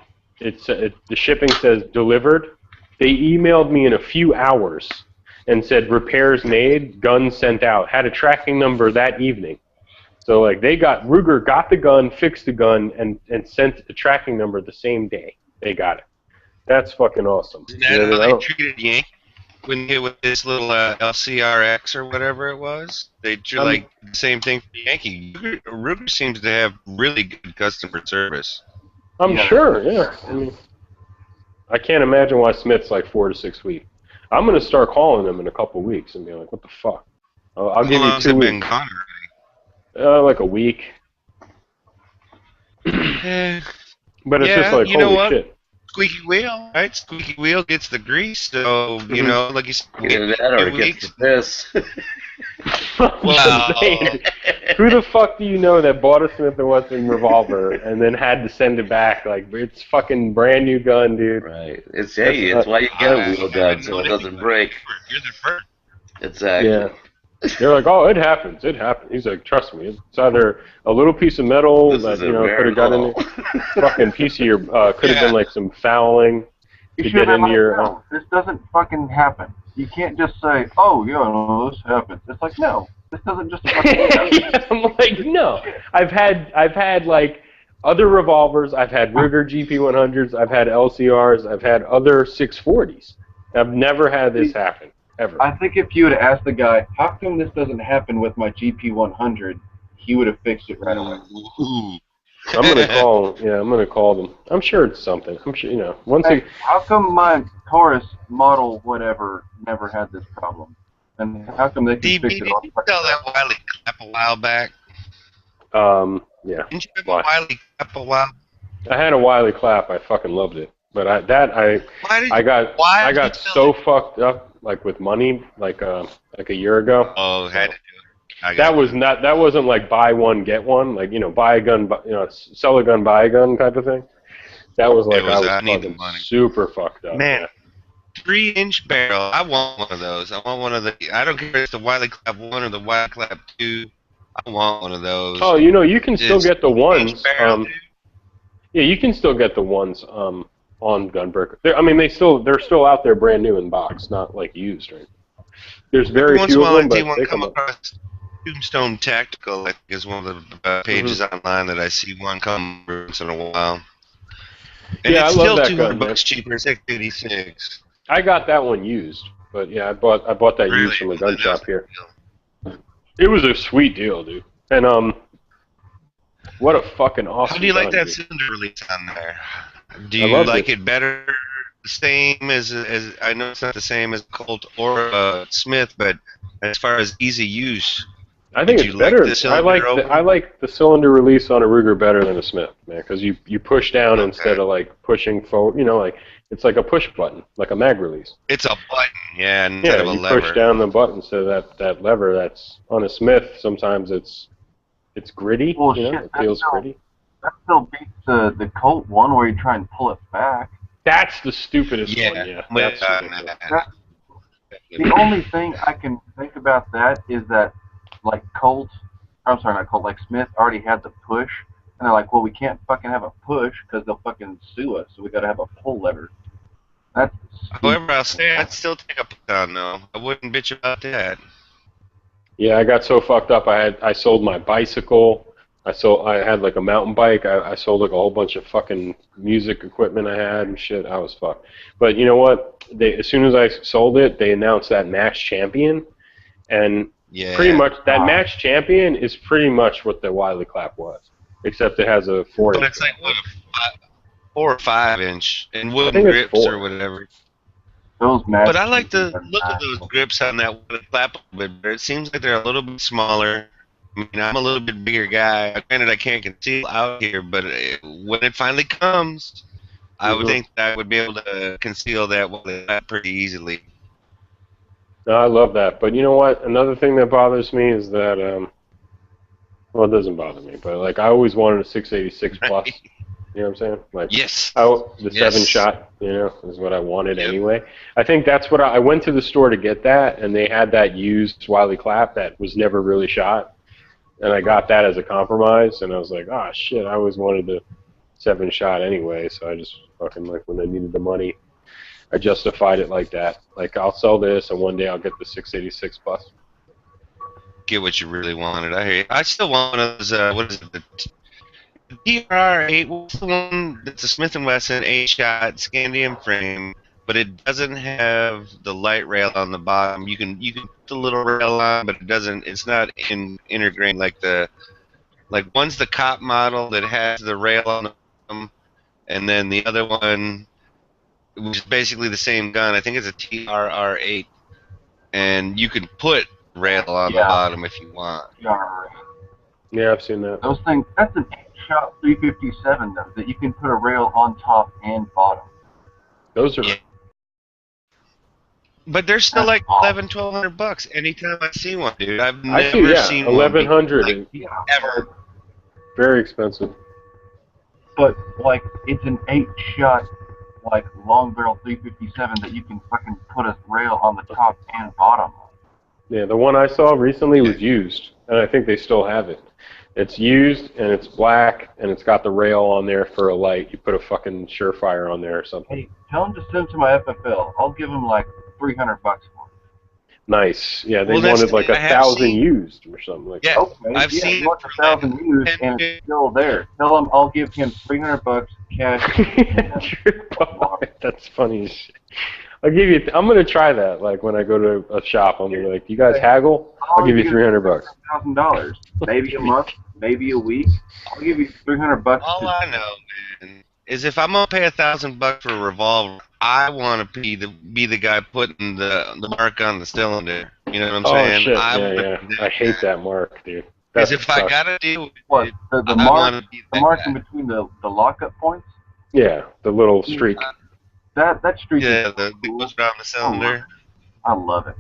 The shipping says delivered. They emailed me in a few hours and said repairs made, gun sent out. Had a tracking number that evening. So like Ruger got the gun, fixed the gun, and sent a tracking number the same day. They got it. That's fucking awesome. Isn't that how they treated Yankee when they with this little LCRX or whatever it was? They do like the same thing for Yankee. Ruger seems to have really good customer service. I'm sure, yeah. I mean, I can't imagine why Smith's like 4 to 6 weeks. I'm gonna start calling them in a couple weeks and be like, "What the fuck?" I'll give you 2 weeks. Been gone already? Like a week. But it's just like, you know holy what? shit. Squeaky wheel, right? Squeaky wheel gets the grease, so you know, like you said, Either that or it gets this. Well, who the fuck do you know that bought a Smith & Wesson revolver and then had to send it back? Like, it's fucking brand new gun, dude. Right. It's why you get a wheel gun so it doesn't break. You're the first. Exactly. Yeah. They're like, oh, it happens. It happens. He's like, trust me. It's either a little piece of metal that, you know, could have got in there. Fucking piece of your, could have been like some fouling to get into your... No, this doesn't fucking happen. You can't just say, oh, yeah, no, this happens. It's like, no, this doesn't just fucking happen. I'm like, no. I've had like other revolvers. I've had Ruger GP100s. I've had LCRs. I've had other 640s. I've never had this happen. Ever. I think if you would ask the guy, how come this doesn't happen with my GP100, he would have fixed it right away. I'm gonna call. Yeah, I'm gonna call them. I'm sure it's something. I'm sure, you know. How come my Taurus model whatever never had this problem? And how come they can fix it? Did you sell that Wiley Clap a while back? Yeah. Didn't you have a Wiley Clap a while? I had a Wiley Clap. I fucking loved it. But I got so fucked up like with money like a year ago. Oh, had to do it. That wasn't like buy one get one, like, you know, buy a gun, sell a gun, buy a gun type of thing. That was like I was fucking super fucked up. Man, 3-inch barrel. I want one of those. I want one of the. I don't care if it's the Wiley Clap 1 or the Wiley Clap 2. I want one of those. Oh, you know, you can still get the ones. Yeah, you can still get the ones on Gunbreaker. I mean, they're still out there, brand new in box, not like used, right? There's very few of them, but I come across Tombstone Tactical. I think is one of the pages online that I see one come once in a while. And yeah, it's I love still that gun. $200 cheaper. It's $686. I got that one used, but yeah, I bought that used from a gun shop here. It was a sweet deal, dude. And what a fucking awesome. How do you like that dude. cylinder release on there? Do you like it better, the same as I know it's not the same as Colt or Smith, but as far as easy use, I think it's better. I like the cylinder release on a Ruger better than a Smith, man, because you push down instead of like pushing forward. You know, like it's like a push button, like a mag release. It's a button, yeah, instead of a lever. You push down the button instead of that lever. That's on a Smith. Sometimes it's gritty. Well, you know, it feels gritty. That still beats the Colt one where you try and pull it back. That's the stupidest one, yeah. The only thing I can think about that is that, like like Smith already had the push, and they're like, well, we can't fucking have a push because they'll fucking sue us, so we got to have a pull lever. That's However, I'd still take a put down though. I wouldn't bitch about that. Yeah, I got so fucked up. I sold my bicycle. I had like a mountain bike. I sold like a whole bunch of fucking music equipment I had and shit. I was fucked. But you know what? As soon as I sold it, they announced that Max Champion, and pretty much that Max Champion is pretty much what the Wiley Clap was, except it has a 4-inch. But it's like what, a 4 or 5-inch and wooden grips or whatever. But I like to look at those grips on that Wiley Clap a little bit better. It seems like they're a little bit smaller. I mean, I'm a little bit bigger guy. Granted, I can't conceal out here, but when it finally comes, I would think that I would be able to conceal that pretty easily. No, I love that. But you know what? Another thing that bothers me is that, well, it doesn't bother me, but like I always wanted a 686 plus. You know what I'm saying? Like, yes. The 7-shot, you know, is what I wanted anyway. I think that's what I went to the store to get that, and they had that used Wiley Clap that was never really shot. and I got that as a compromise, and I was like, oh shit, I always wanted the 7-shot anyway, so I just fucking, like, when I needed the money, I justified it like that. Like, I'll sell this, and one day I'll get the 686 plus. Get what you really wanted. I hear you. I still want one of those, what is it, the TRR8, what's the one that's a Smith & Wesson 8-shot Scandium frame, but it doesn't have the light rail on the bottom. You can put the little rail on, but it's not integrated like one's the cop model that has the rail on the bottom, and then the other one, which is basically the same gun. I think it's a TRR8, and you can put rail on the bottom if you want. Yeah, I've seen that. Those things, that's an 8-shot 357 though, that you can put a rail on top and bottom. Those are. Yeah. But they're still like $1,100-$1,200 anytime I see one, dude. I've never seen $1,100 ever. Very expensive. But like, it's an 8-shot, like long barrel 357 that you can fucking put a rail on the top and bottom. Yeah, the one I saw recently was used, and I think they still have it. It's used, and it's black, and it's got the rail on there for a light. You put a fucking Surefire on there or something. Hey, tell them to send to my FFL. I'll give them like $300 for it. Nice. Yeah, they wanted like 1,000 used or something like that. Okay, I've seen it 1,000 used, and it's still there. Tell them I'll give him $300 cash. That's funny as shit. I'll give you. I'm gonna try that. Like when I go to a shop, I'm gonna be like, "You guys haggle? I'll give you $300." $1,000, maybe a month, maybe a week. I'll give you $300. All I know, man, is if I'm gonna pay $1,000 for a revolver, I want to be the guy putting the mark on the cylinder. You know what I'm saying? Shit. I hate that mark, dude. Because if I gotta deal with what the mark in between the lockup points. Yeah, the little streak. That streak. Yeah, that goes around the cylinder. I love it.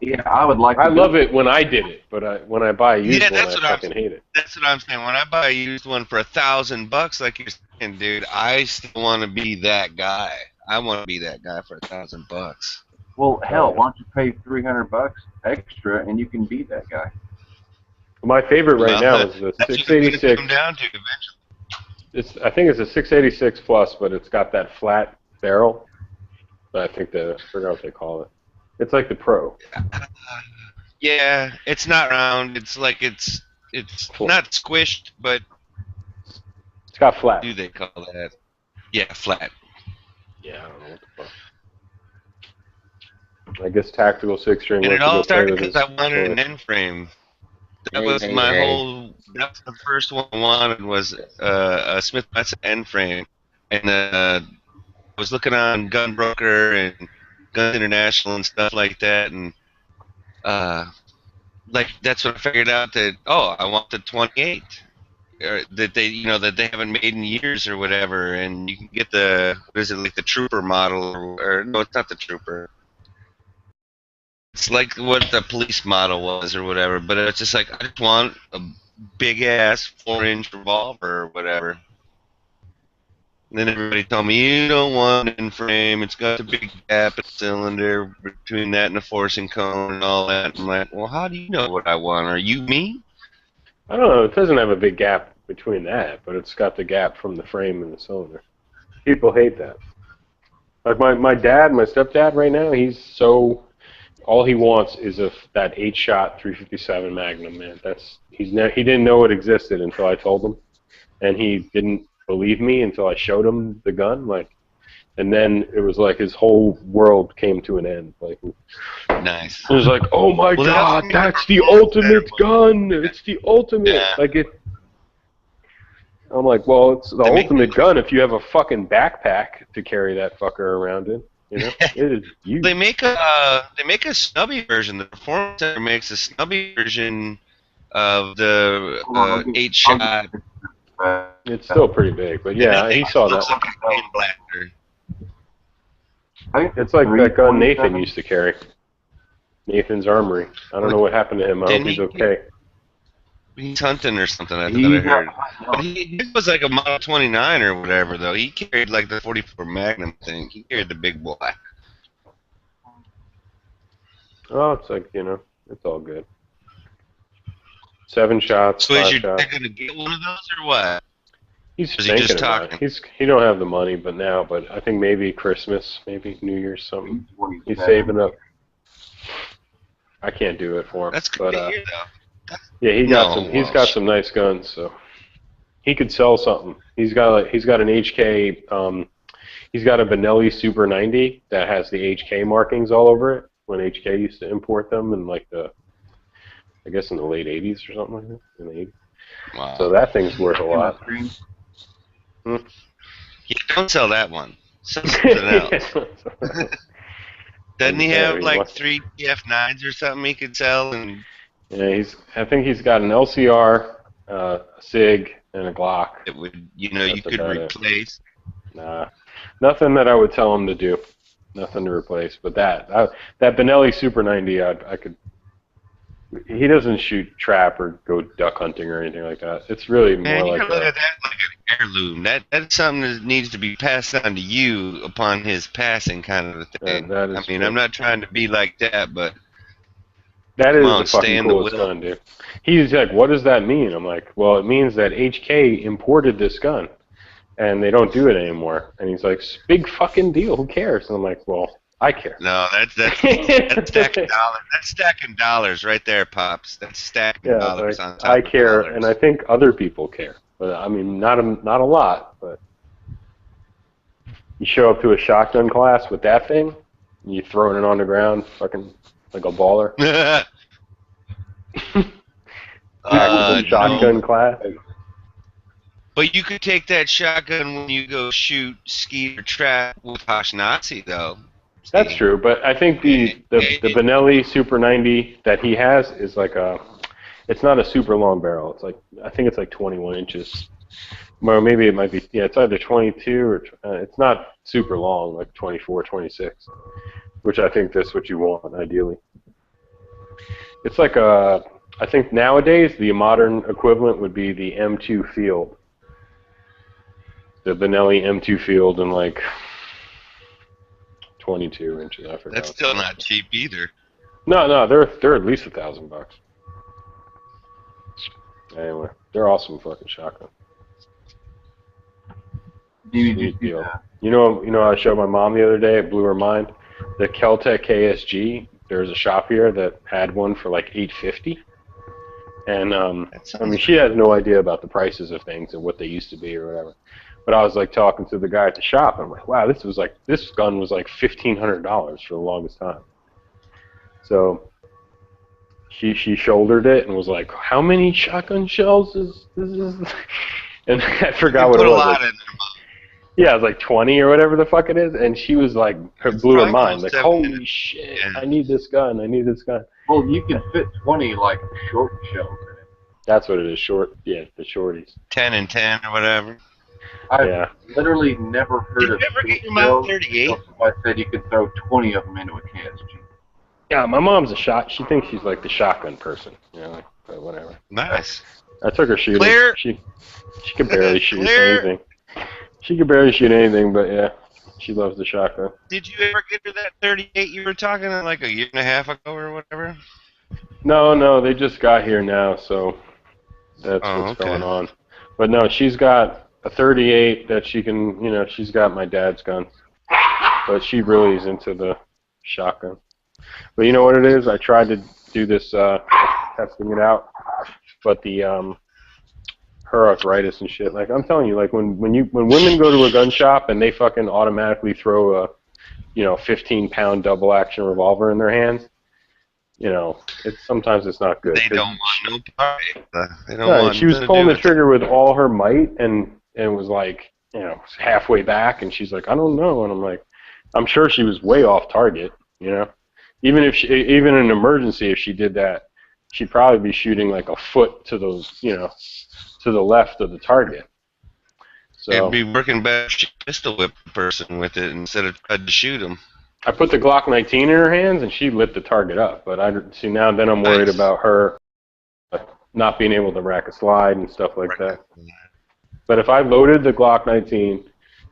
Yeah, I would like. I love it when I did it, but when I buy a used one, I fucking hate it. That's what I'm saying. When I buy a used one for $1,000, like you're saying, dude, I still want to be that guy. I want to be that guy for $1,000. Well, hell, why don't you pay $300 extra and you can be that guy? My favorite right now is the 686. Come down to eventually. I think it's a 686 plus, but it's got that flat barrel. I think I forgot what they call it. It's like the Pro. Yeah, it's not round. It's like it's not squished, but it's got flat. What do they call that? Yeah, flat. Yeah, I don't know what the fuck. I guess tactical 6-string. And it all started because I wanted an end frame. That was my whole. That's the first one I wanted was a Smith & Wesson end frame, and I was looking on Gunbroker and Guns International and stuff like that, and like that's when I figured out that I want the 28, or that they haven't made in years or whatever, and you can get the like the Trooper model or no, it's not the Trooper. It's like what the police model was or whatever, but it's just like I just want a big ass 4-inch revolver or whatever. And then everybody told me you don't want an frame. It's got a big gap in the cylinder between that and the forcing cone and all that. I'm like, well, how do you know what I want? Are you me? I don't know. It doesn't have a big gap between that, but it's got the gap from the frame and the cylinder. People hate that. Like my stepdad right now, he's so. All he wants is that 8-shot 357 Magnum, man. He didn't know it existed until I told him, and he didn't believe me until I showed him the gun. And then it was like his whole world came to an end. Like, nice. It was like, oh my god, that's the ultimate gun. It's the ultimate. Yeah. I'm like, well, it's the ultimate gun if you have a fucking backpack to carry that fucker around in. You know, it is huge. They make a snubby version. The Performance Center makes a snubby version of the 8-shot. It's still pretty big, but yeah, he saw that. Looks like a cane blaster. It's like that gun Nathan used to carry. Nathan's Armory. I don't know what happened to him. I hope he's okay. He's hunting or something. I thought I heard. But he was like a Model 29 or whatever, though. He carried like the 44 Magnum thing. He carried the big boy. Oh, it's like, it's all good. 7 shots. So is 5 your shots. dad gonna get one of those or what? He's Is he thinking just about talking? it. He don't have the money, but I think maybe Christmas, maybe New Year's, something. He's saving up. I can't do it for him. That's good but, to hear, though. Yeah, he's got some nice guns, so he could sell something. He's got an HK. He's got a Benelli Super 90 that has the HK markings all over it. When HK used to import them in I guess in the late 80s or something like that. In the 80s. Wow. So that thing's worth a lot. Yeah, don't sell that one. Sell something else. Doesn't he have like 3 TF9s or something he could sell? And yeah, I think he's got an LCR, a SIG, and a Glock. It would, you could replace. Nah, nothing that I would tell him to do. Nothing to replace. But that Benelli Super 90, I could. He doesn't shoot trap or go duck hunting or anything like that. It's really more you like can look at that like an heirloom. That's something that needs to be passed on to you upon his passing, kind of a thing. That is I'm not trying to be like that, but that is the fucking coolest gun, dude. He's like, what does that mean? I'm like, well, it means that HK imported this gun, and they don't do it anymore. And he's like, big fucking deal. Who cares? And I'm like, well, I care. No, that's stacking dollars. That's stacking dollars right there, pops. That's stacking dollars on top. I care, of dollars. and I think other people care. But I mean, not a lot. But you show up to a shotgun class with that thing, and you throwing it on the ground, fucking like a baller. Shotgun class. But you could take that shotgun when you go shoot skeet or trap with Hashnatsi, though. That's true, but I think the Benelli Super 90 that he has is like it's not a super long barrel. It's like, I think it's like 21 inches. Or maybe it might be, it's either 22 or, it's not super long, like 24, 26, which I think that's what you want, ideally. It's like I think nowadays the modern equivalent would be the M2 Field. The Benelli M2 Field in like 22 inches. I forgot. That's still not cheap either. No, they're at least $1,000. Anyway, they're awesome fucking shotgun. Sweet deal. You know, I showed my mom the other day. It blew her mind. The Keltec KSG. There's a shop here that had one for like $850, and I mean, she has no idea about the prices of things and what they used to be or whatever. But I was like talking to the guy at the shop, and I'm like, wow, this gun was like $1,500 for the longest time. So she shouldered it and was like, how many shotgun shells is this? And I forgot what it was. Yeah, it was like 20 or whatever the fuck it is, and she was like, blew her mind. Like, holy shit, I need this gun. Well, you can fit 20 like short shells in it. That's what it is, the shorties. 10 and 10 or whatever. I've literally never heard of ever get your shells. mom 38? I said you could throw 20 of them into a KSG. Yeah, my mom's she thinks she's like the shotgun person, but whatever. Nice. I took her shooting. Clear. She could barely shoot anything. She could barely shoot anything, but yeah, she loves the shotgun. Did you ever get her that 38 you were talking about like a year and a half ago or whatever? No, they just got here now, so that's what's going on. But no, she's got a 38 that she can, she's got my dad's gun, but she really is into the shotgun. But you know what it is? I tried to do this, testing it out, but her arthritis and shit. Like I'm telling you, like when women go to a gun shop and they fucking automatically throw a 15-pound double action revolver in their hands, sometimes it's not good. They don't want no part. She was pulling the trigger with all her might and was like, halfway back, and she's like, I don't know, and I'm like, I'm sure she was way off target, Even in an emergency, if she did that, she'd probably be shooting like a foot to those, to the left of the target. So it'd be working better if she pistol whipped the person with it instead of tried to shoot him. I put the Glock 19 in her hands, and she lit the target up. But then I'm worried about her not being able to rack a slide and stuff like that. But if I loaded the Glock 19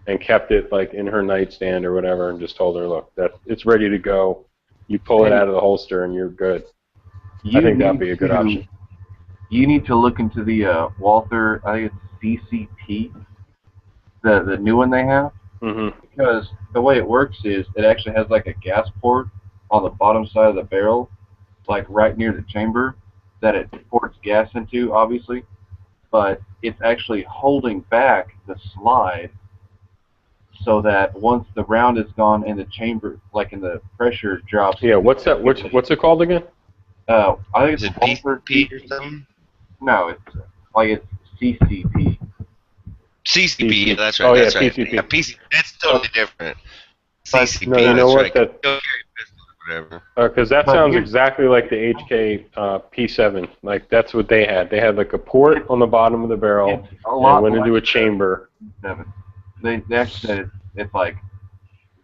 and kept it like in her nightstand or whatever, and just told her, look, that it's ready to go, you pull it out of the holster and you're good. I think that'd be a good option. you need to look into the Walther. I think it's CCP, the new one they have. Mm-hmm. Because the way it works is it actually has like a gas port on the bottom side of the barrel, like right near the chamber that it pours gas into, obviously. But it's actually holding back the slide so that once the round is gone and the chamber, like in the pressure drops. Yeah, what's that? What's it called again? I think it's Is it Walther P or something? No, it's CCP. CCP, yeah, that's right. Oh, yeah, that's right. PCP. Yeah, PC, that's totally different. But, CCP, no, you know that's what, right. that- Go carry a pistol or whatever. Because that But sounds here's- exactly like the HK P7. Like that's what they had. They had like a port on the bottom of the barrel, It's a and lot it went like into a chamber. Seven. They actually said it's like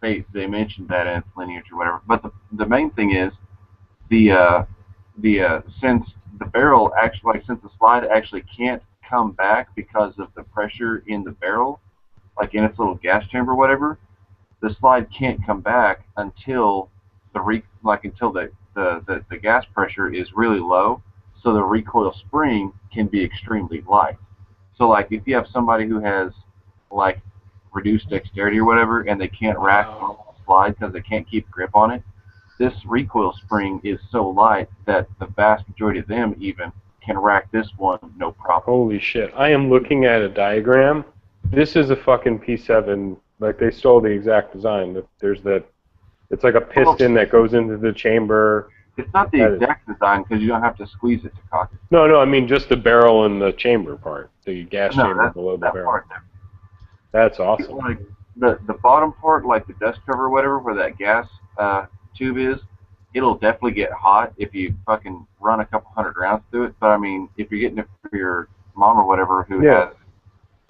they mentioned that in its lineage or whatever. But the main thing is the since the barrel actually, like, since the slide actually can't come back because of the pressure in the barrel, like in its little gas chamber or whatever, the slide can't come back until until the gas pressure is really low, so the recoil spring can be extremely light. So like if you have somebody who has like reduced dexterity or whatever and they can't rack on the slide because they can't keep grip on it, this recoil spring is so light that the vast majority of them even can rack this one no problem. Holy shit! I am looking at a diagram. This is a fucking P7. Like they stole the exact design. There's that. It's like a piston that goes into the chamber. It's not the exact design because you don't have to squeeze it to cock it. No, I mean just the barrel and the chamber part, the gas No, chamber that- below the that barrel. part there. That's awesome. Like the bottom part, like the dust cover or whatever, where that gas tube is, it'll definitely get hot if you fucking run a couple hundred rounds through it. But I mean, if you're getting it for your mom or whatever who Yeah. has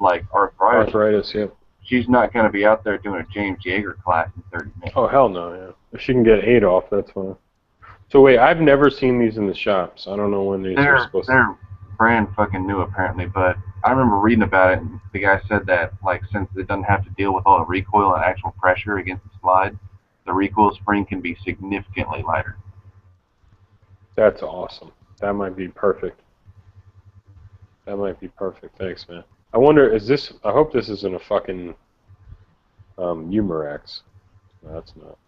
like arthritis, Yeah. she's not going to be out there doing a James Yeager class in 30 minutes. Oh hell no, yeah. If she can get 8 off, that's fine. So wait, I've never seen these in the shops. I don't know when these are supposed to. They're brand fucking new apparently, but I remember reading about it, and the guy said that like since it doesn't have to deal with all the recoil and actual pressure against the slide, the recoil spring can be significantly lighter. That's awesome. That might be perfect. That might be perfect. Thanks, man. I wonder, is this? I hope this isn't a fucking Humorex. No, that's not.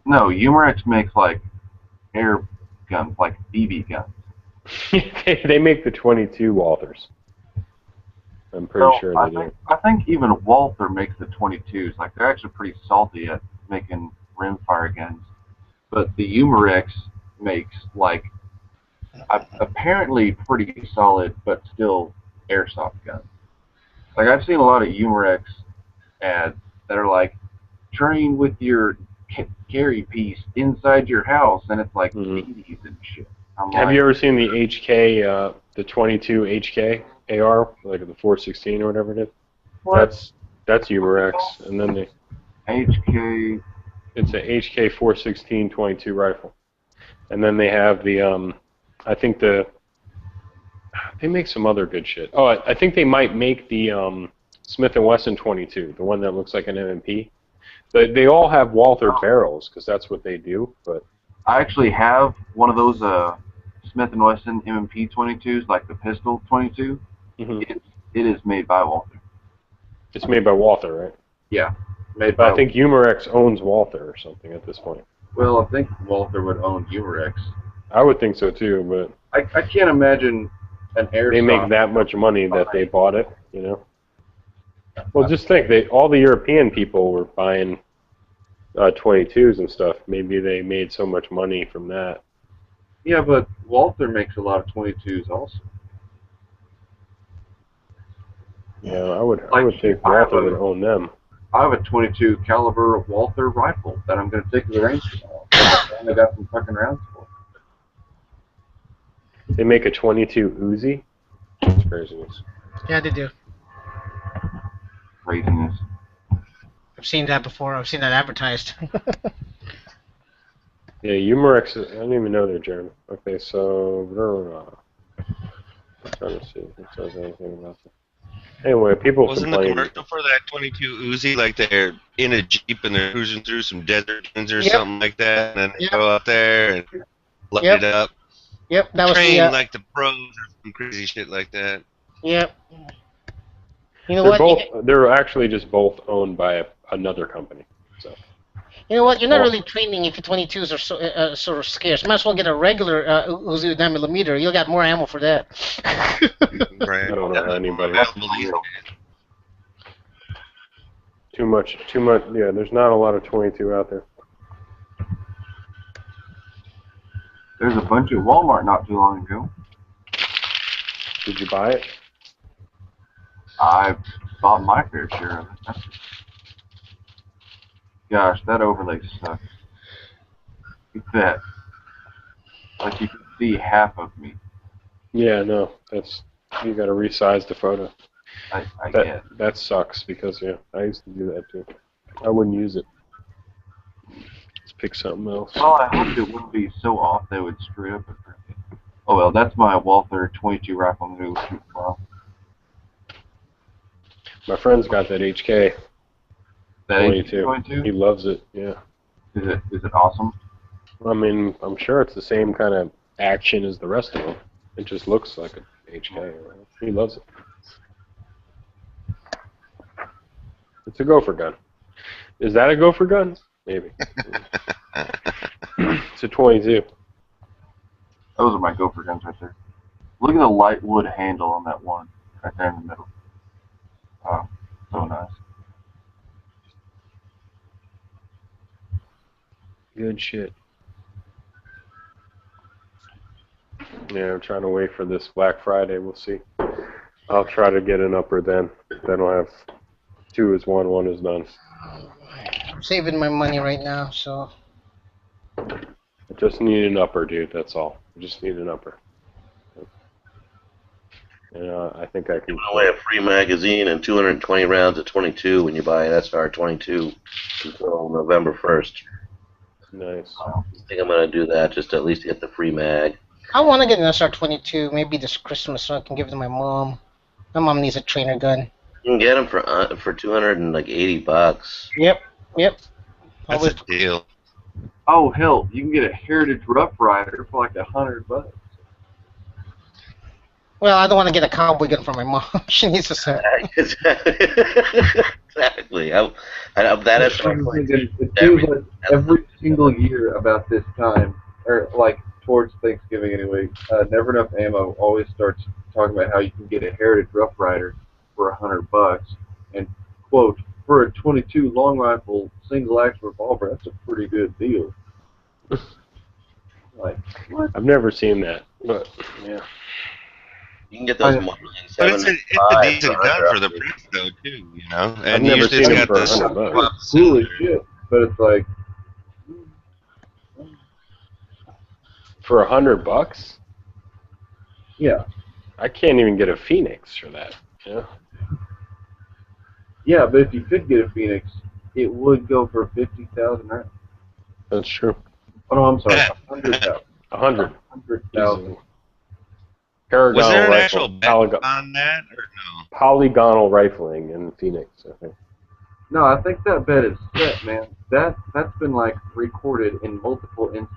No, Humorex makes like air guns, like BB guns. They make the 22 Walthers. I'm pretty sure they do. I think even Walther makes the 22s. Like they're actually pretty salty at making rimfire guns. But the Humorex makes like apparently pretty solid, but still airsoft guns. Like I've seen a lot of Humorex ads that are like train with your carry piece inside your house, and it's like BBs and shit. Have you ever seen the HK, the 22 HK AR, like the 416 or whatever it is? What? That's Humorex, and then the HK. It's a HK 416 22 rifle, and then they have the I think they make some other good shit. Oh, I think they might make the Smith & Wesson 22, the one that looks like an M&P. They all have Walther barrels because that's what they do. But I actually have one of those Smith & Wesson M&P 22s, like the pistol 22. Mm-hmm. It is made by Walther. It's made by Walther, right? Yeah, made But by. I think Humorex owns Walther or something at this point. Well, I think Walther would own Humorex. I would think so too, but I can't imagine an airsoft. they make that much money that they bought it, you know. Well, just think, all the European people were buying 22s and stuff. Maybe they made so much money from that. Yeah, but Walther makes a lot of 22s also. Yeah, I would think Walther would own them. I have a 22 caliber Walther rifle that I'm going to take to the range tomorrow. And I got some fucking rounds for. They make a 22 Uzi. That's craziness. Yeah, they do. Craziness. I've seen that before. I've seen that advertised. Yeah, Humorex. I don't even know they're German. Okay, so I'm trying to see if it says anything about that. Anyway, people Wasn't the complain. commercial for that 22 Uzi like they're in a Jeep and they're cruising through some desert dunes or something like that, and then they go out there and light it up? Yep, that was Train the. like the pros or some crazy shit like that. Yep. You know They're what? both. They're actually just both owned by another company. So. You know what? You're not Well- really training if your 22s are sort of scarce. Might as well get a regular Uzi 9mm. You'll got more ammo for that. Right. I don't know anybody. Available these days. Too much. Yeah, there's not a lot of 22 out there. There's a bunch at Walmart not too long ago. Did you buy it? I bought my fair share of it. Gosh, that overlay sucks. Look at that. Like you can see half of me. Yeah, no. That's you got to resize the photo. I get. That sucks because yeah, I used to do that too. I wouldn't use it. Let's pick something else. Well, I hoped it wouldn't be so off they would screw up. Oh well, that's my Walther 22 rifle I'm going to shoot tomorrow. My friend's got that HK That 22. 22? He loves it. Yeah. Is it awesome? I mean, I'm sure it's the same kind of action as the rest of them. It just looks like an HK. He loves it. It's a gopher gun. Is that a gopher gun? Maybe. It's a 22. Those are my gopher guns right there. Look at the light wood handle on that one right there in the middle. Oh, so nice. Good shit. Yeah, I'm trying to wait for this Black Friday. We'll see. I'll try to get an upper then. Then I'll have 2 is 1, 1 is none. I'm saving my money right now, so. I just need an upper, dude. That's all. I just need an upper. And I think I can. Giving away a free magazine and 220 rounds of 22 when you buy an SR22 until November 1st. Nice. I think I'm going to do that just to at least get the free mag. I want to get an SR22 maybe this Christmas so I can give it to my mom. My mom needs a trainer gun. You can get them for $280. Yep. That's Always. a deal. Oh hell, you can get a Heritage Rough Rider for like $100. Well, I don't want to get a cowboy gun for my mom. She needs a set. Exactly. That is It seems like every single year about this time, or like towards Thanksgiving anyway, Never Enough Ammo always starts talking about how you can get a Heritage Rough Rider for $100, and quote, for a 22 long rifle single action revolver, that's a pretty good deal. Like, what? I've never seen that, but yeah. You can get those But it's a decent gun for the price, though, too, you know? I've And never usually seen it's it got for this $100. Cool as shit, but it's like, For $100? yeah. I can't even get a Phoenix for that. Yeah. Yeah, but if you could get a Phoenix, it would go for 50,000 rounds. That's true. Oh no, I'm sorry, 100,000. 100. 100,000. Paragonal Was there an rifle. actual bet on that, or no? Polygonal rifling in Phoenix, I think. No, I think that bet is set, man. That's been like recorded in multiple instances.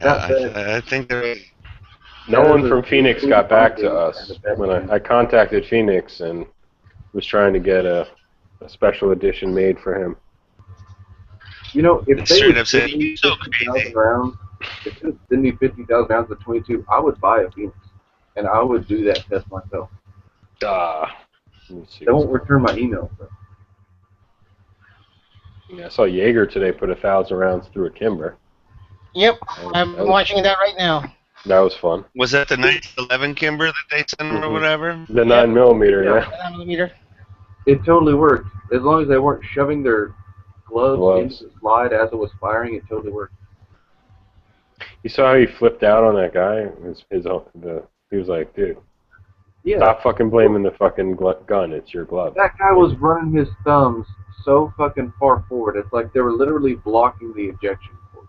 That bet, I think there. No one from Phoenix got back to us when I contacted Phoenix and was trying to get a special edition made for him. you know, if they Straight would up said, send me "You so 50,000 crazy." rounds, if they would send me 50,000 rounds of 22, I would buy a Phoenix, and I would do that test myself. Let me see. They won't return my email. So. Yeah, I saw Jaeger today put 1,000 rounds through a Kimber. Yep. That was- I'm that was- watching that right now. That was fun. Was that the 1911 Kimber that they sent or whatever? The 9mm, yeah. 9mm. It totally worked. As long as they weren't shoving their gloves into the slide as it was firing, it totally worked. You saw how he flipped out on that guy? He was like, dude, Yeah. stop fucking blaming the fucking gun. It's your glove. That guy was running his thumbs so fucking far forward. It's like they were literally blocking the ejection cord.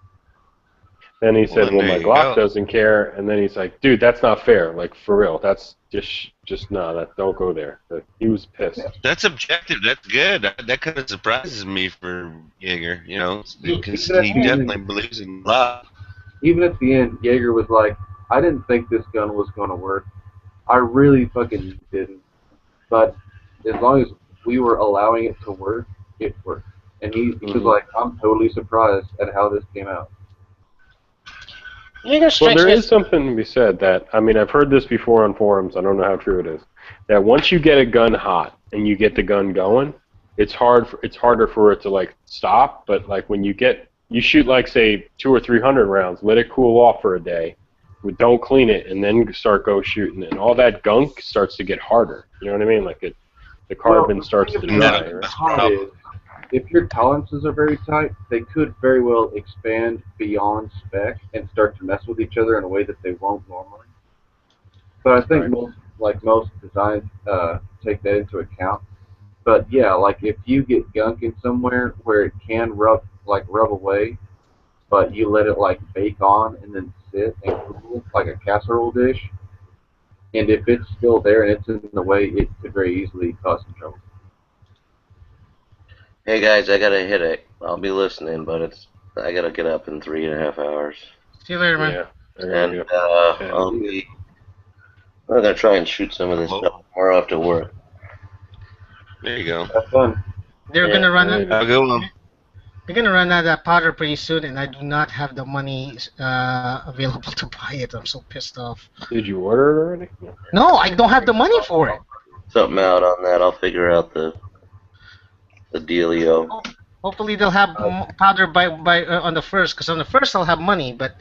Then he said, Well, well, there my you Glock go. doesn't care. And then he's like, dude, that's not fair. Like, for real. That's just no, don't go there. He was pissed. That's objective. That's good. That kind of surprises me for Jaeger, you know, because He could he have definitely believes in love. even at the end, Jaeger was like, I didn't think this gun was going to work. I really fucking didn't. But as long as we were allowing it to work, it worked. And he was like, I'm totally surprised at how this came out. Well, there is something to be said that, I mean, I've heard this before on forums, I don't know how true it is, that once you get a gun hot and you get the gun going, it's harder for it to, like, stop, but, like, when you shoot, like, say, 200 or 300 rounds, let it cool off for a day, don't clean it, and then start go shooting, and all that gunk starts to get harder, you know what I mean? Like, the carbon starts to dry, right? If your tolerances are very tight, they could very well expand beyond spec and start to mess with each other in a way that they won't normally. But I think most designs take that into account. But yeah, like if you get gunk in somewhere where it can rub away, but you let it like bake on and then sit and cool like a casserole dish, and if it's still there and it's in the way, it could very easily cause some trouble. Hey guys, I got a headache. I'll be listening, but I gotta get up in 3.5 hours. See you later, man. Yeah. And I'm gonna try and shoot some of this stuff tomorrow after work. There you go. Have fun. They're gonna run out. Have a good one. They're gonna run out of powder pretty soon, and I do not have the money available to buy it. I'm so pissed off. Did you order it already? No, I don't have the money for it. Something out on that. I'll figure out the dealio. Hopefully they'll have powder by on the first, because on the first I'll have money, but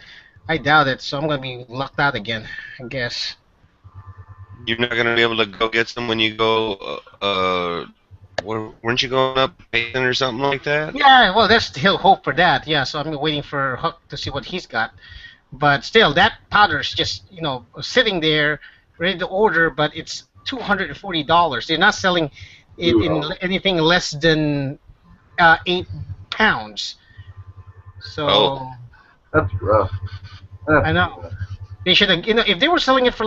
I doubt it. So I'm gonna be locked out again, I guess. You're not gonna be able to go get some when you go. Weren't you going up Payton or something like that? Yeah, well, there's still hope for that. Yeah, so I'm waiting for Huck to see what he's got. But still, that powder's just sitting there, ready to order, but it's $240. They're not selling it in anything less than 8 pounds. So that's rough. I know. They should have, if they were selling it for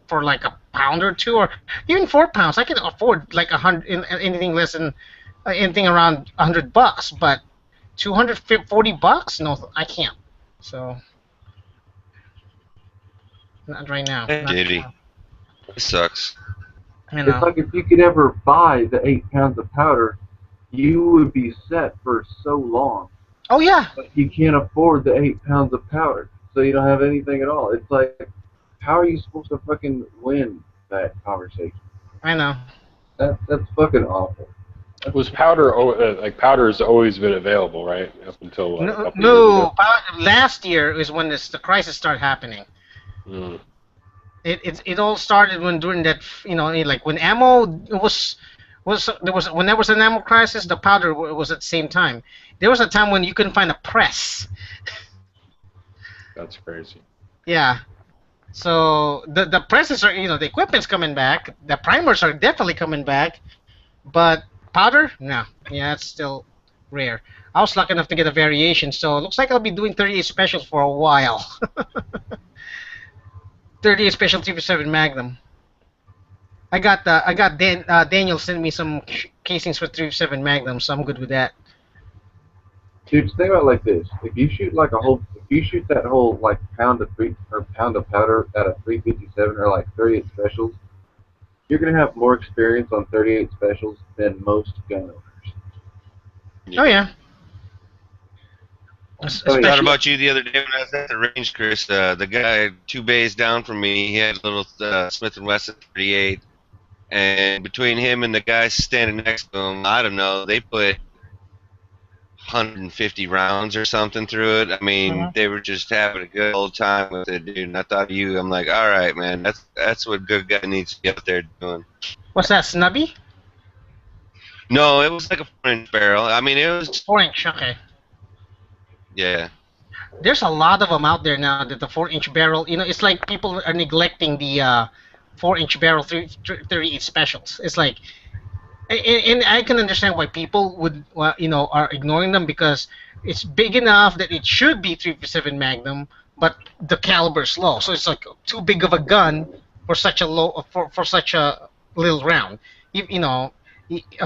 for like a pound or two, or even 4 pounds, I could afford like anything less than anything around $100. But $240? No, I can't. So not right now. Diddy. It sucks. It's like if you could ever buy the 8 pounds of powder, you would be set for so long. Oh yeah. But you can't afford the 8 pounds of powder, so you don't have anything at all. It's like, how are you supposed to fucking win that conversation? I know. That's fucking awful. Was powder powder's always been available, right? Up until a couple years ago. Last year is when the crisis started happening. Mm. It all started during that like when ammo when there was an ammo crisis, the powder was at the same time. There was a time when you couldn't find a press. That's crazy. Yeah. So the presses are the equipment's coming back. The primers are definitely coming back, but powder, no. Yeah, it's still rare. I was lucky enough to get a variation, so it looks like I'll be doing 38 specials for a while. 38 special 357 Magnum. I got Daniel sent me some casings for 357 Magnum, so I'm good with that. Dude, just think about it like this: if you shoot that whole like pound of powder at a 357 or like 38 specials, you're gonna have more experience on 38 specials than most gun owners. Oh yeah. I thought about you the other day when I was at the range, Chris. The guy 2 bays down from me, he had a little Smith & Wesson 38, and between him and the guy standing next to him, I don't know, they put 150 rounds or something through it. I mean, they were just having a good old time with it, dude. And I thought of you. I'm like, all right, man, that's what a good guy needs to be out there doing. What's that, snubby? No, it was like a 4-inch barrel. I mean, it was 4-inch. Okay. Yeah. There's a lot of them out there now that the 4-inch barrel. It's like people are neglecting the 4-inch barrel 38 specials. It's like, and I can understand why people would, are ignoring them, because it's big enough that it should be 357 Magnum, but the caliber is low, so it's like too big of a gun for such a for such a little round,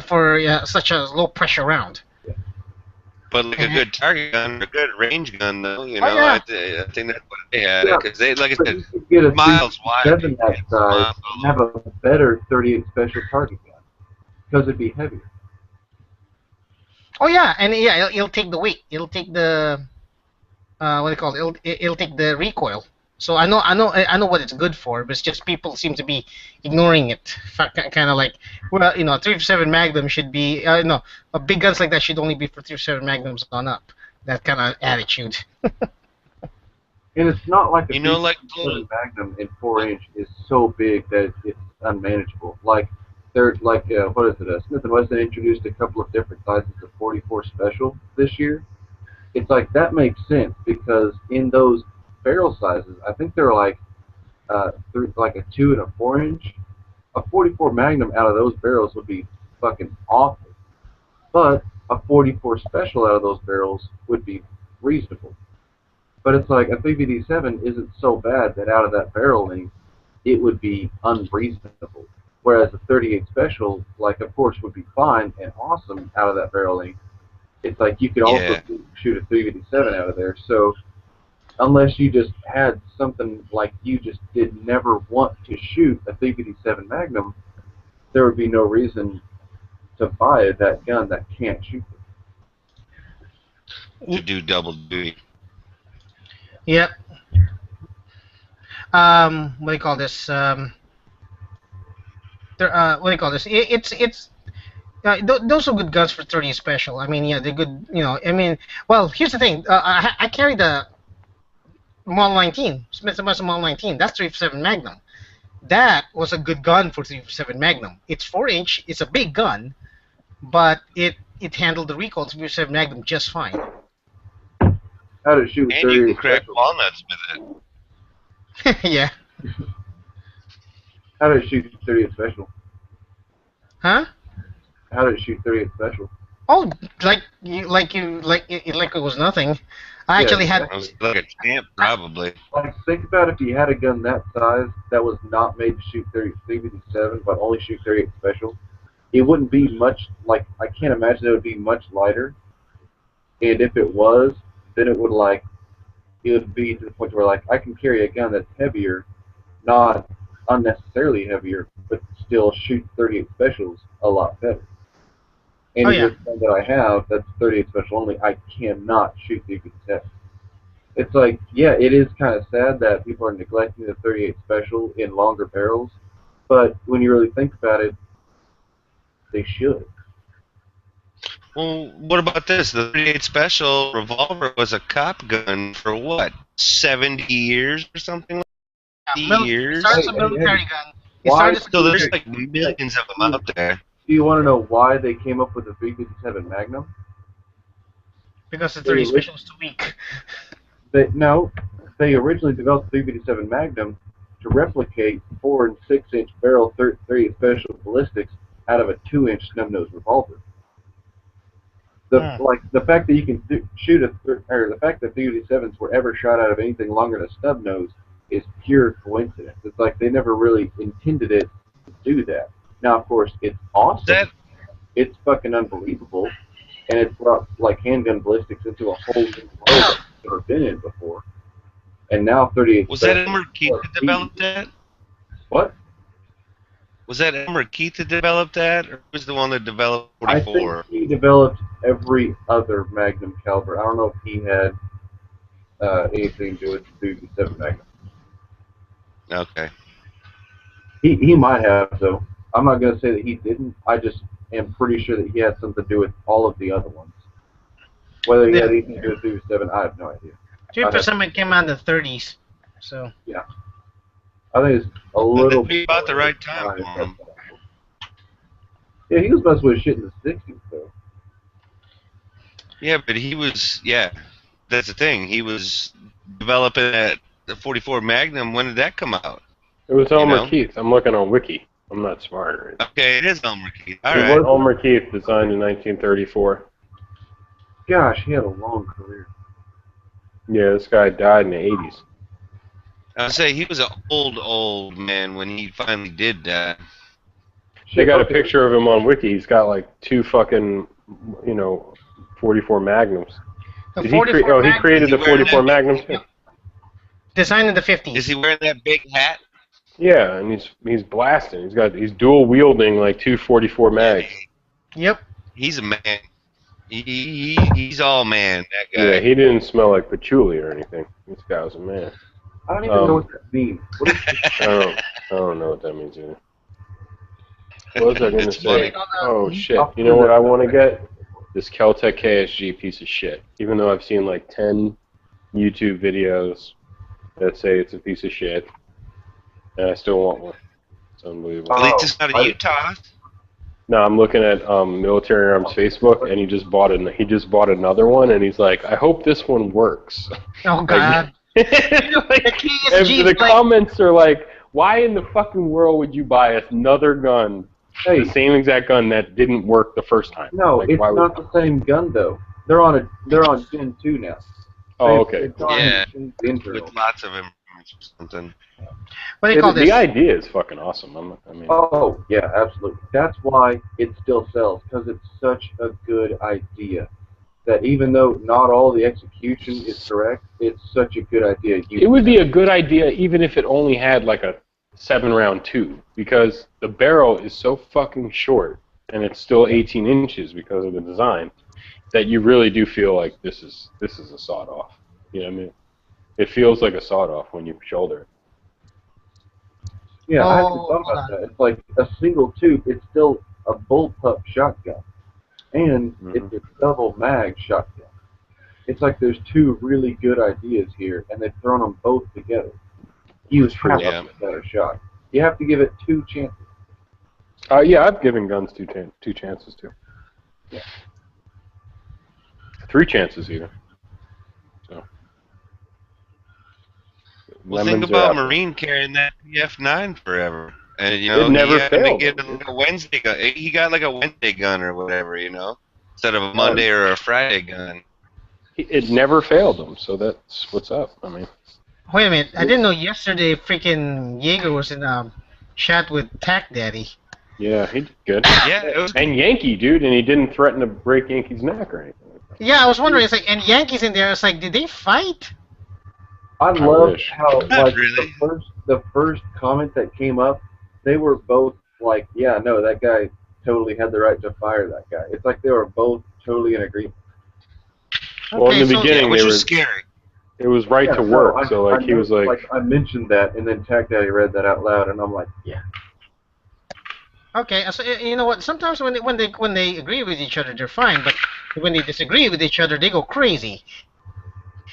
for such a low pressure round. But like a good target gun or a good range gun, though, you know, yeah. I think that's what they had. Because they, like I But said, you could get a miles wide. 7 that size and have a better 38 special target gun because it'd be heavier. Oh yeah, and yeah, it'll take the weight. It'll take the what do you call it? It'll take the recoil. So I know what it's good for, but it's just people seem to be ignoring it. Kind of like, well, you know, 357 Magnum should be no, big guns like that should only be for 357 Magnums on up. That kind of attitude. And it's not like a You know, like 357 Magnum in 4-inch is so big that it's unmanageable. Like they're like what is it? Smith & Wesson introduced a couple of different sizes of 44 Special this year. It's like that makes sense because in those barrel sizes, I think they're like like a 2 and a 4-inch. A 44 Magnum out of those barrels would be fucking awful, but a 44 Special out of those barrels would be reasonable. But it's like a 357 isn't so bad that out of that barrel length, it would be unreasonable. Whereas a 38 Special, like, of course, would be fine and awesome out of that barrel length. It's like you could also shoot a 357 out of there. So unless you just had something like you just did never want to shoot a 357 Magnum, there would be no reason to buy that gun that can't shoot it. To do double duty. Yep. What do you call this? What do you call this? It's those are good guns for 30 Special. I mean, yeah, they're good. You know, I mean, well, here's the thing. I carry the Model 19, Smith & Wesson Model 19. That's 357 Magnum. That was a good gun for 357 Magnum. It's 4-inch. It's a big gun, but it handled the recoil of 357 Magnum just fine. How to shoot and you can crack walnuts with it. Yeah. How to shoot 38 Special? Huh? How to shoot 38 Special? Oh, like it was nothing. I actually had like a champ, probably. Like, think about if you had a gun that size that was not made to shoot 357, but only shoot 38 Special. It wouldn't be much. Like, I can't imagine it would be much lighter. And if it was, then it would be to the point where, like, I can carry a gun that's heavier, not unnecessarily heavier, but still shoot 38 Specials a lot better. And this gun that I have, that's 38 Special only, I cannot shoot 357. It's like, yeah, it is kind of sad that people are neglecting the 38 Special in longer barrels, but when you really think about it, they should. Well, what about this? The 38 Special revolver was a cop gun for what, 70 years or something? 50 years? It started as a military gun. So there's like millions of them out there. Do you want to know why they came up with the 357 Magnum? Because the 38 Special was too weak. No, they originally developed the 357 Magnum to replicate 4 and 6-inch barrel 38 Special ballistics out of a 2-inch snub-nose revolver. The fact that you can shoot the fact that 357s were ever shot out of anything longer than a snub nose is pure coincidence. It's like they never really intended it to do that. Now, of course, it's awesome. It's fucking unbelievable, and it's brought like handgun ballistics into a whole new world that I've never been in before. And now 38. Was that Elmer Keith that developed that? What? Was that Elmer Keith that developed that, or was the one that developed 44? I think he developed every other Magnum caliber. I don't know if he had anything to do with the 357 Magnum. Okay. He might have, though. I'm not going to say that he didn't. I just am pretty sure that he had something to do with all of the other ones. Whether he had anything to do with 357, I have no idea. 3% came out in the 30s, so. Yeah. I think it's a little. Be about the right time for him. Yeah, he was messing with shit in the 60s, though. Yeah, but he was. Yeah, that's the thing. He was developing the 44 Magnum. When did that come out? It was Elmer Keith. I'm looking on Wiki. I'm not smart. Right? Okay, it is Elmer Keith. All right. It was Elmer Keith, designed in 1934. Gosh, he had a long career. Yeah, this guy died in the 80s. I'd say he was an old man when he finally did die. They got a picture of him on Wiki. He's got like 2 fucking, 44 Magnums. The Did he 44 he Magnum- created the 44 Magnums. Yep. Designed in the 50s. Is he wearing that big hat? Yeah, and he's blasting. He's dual wielding like two 44 mags. Yep. He's a man. He's all man. That guy. Yeah, he didn't smell like patchouli or anything. This guy was a man. I don't even know what that means. What is I don't know what that means either. What was I going to It's say? funny. Oh shit! You know what I want to get? This Keltec KSG piece of shit. Even though I've seen like 10 YouTube videos that say it's a piece of shit, and I still want one. It's unbelievable. At least it's not in Utah. No, I'm looking at Military Arms Facebook, and he just bought another one, and he's like, I hope this one works. Oh God. The comments are like, why in the fucking world would you buy another gun, the same exact gun that didn't work the first time? No, like, it's not the same gun though. They're on Gen 2 now. Oh, okay. Yeah, with lots of improvements or something. What do you call this? The idea is fucking awesome. Oh, yeah, absolutely. That's why it still sells, because it's such a good idea. That even though not all the execution is correct, it's such a good idea. It would be a good idea even if it only had like a 7-round tube, because the barrel is so fucking short, and it's still 18 inches because of the design, that you really do feel like this is a sawed-off. You know what I mean? It feels like a sawed-off when you shoulder it. Yeah, I actually thought about that. It's like a single tube. It's still a bullpup shotgun, and it's a double mag shotgun. It's like there's two really good ideas here, and they've thrown them both together. You have a better shot. You have to give it 2 chances. Yeah, I've given guns two chances too. Yeah. 3 chances even. So. Well, think about Marine carrying that PF9 forever, and you know it never he had to failed. get like a Wednesday gun. He got like a Wednesday gun or whatever, you know, instead of a Monday or a Friday gun. It never failed him, so that's what's up. I mean. Wait a minute! I didn't know yesterday freaking Jaeger was in chat with Tac Daddy. Yeah, he did good. Yeah, it was. And Yankee, dude, and he didn't threaten to break Yankee's neck or anything. Yeah, I was wondering. It's like, and Yankee's in there. It's like, did they fight? I love wish. how like really. the first comment that came up, they were both like, yeah, no, that guy totally had the right to fire that guy. It's like they were both totally in agreement. Well, in the beginning, which they was were. scary. It was right Yeah, to no, work, I- so like I he was know, like, I mentioned that, and then Tac Daddy read that out loud, and I'm like, yeah. Okay, so you know what? Sometimes when they agree with each other, they're fine. But when they disagree with each other, they go crazy.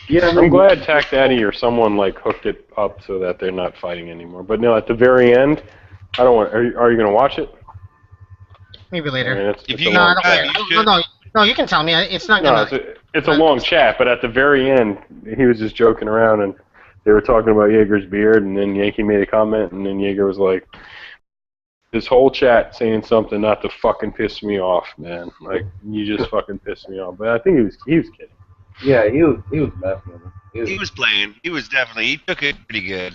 Yeah, I'm glad Tac Daddy or someone like hooked it up so that they're not fighting anymore. But no, at the very end, I don't want. Are you gonna watch it? Maybe later. I mean, it's If a you No, I long don't chat. care. No, you can tell me. It's not No, gonna. it's a long chat, but at the very end, he was just joking around, and they were talking about Jaeger's beard, and then Yankee made a comment, and then Jaeger was like, this whole chat saying something not to fucking piss me off, man. Like, you just fucking pissed me off. But I think he was kidding. Yeah, he was messing with him. He was playing. He was definitely. He took it pretty good.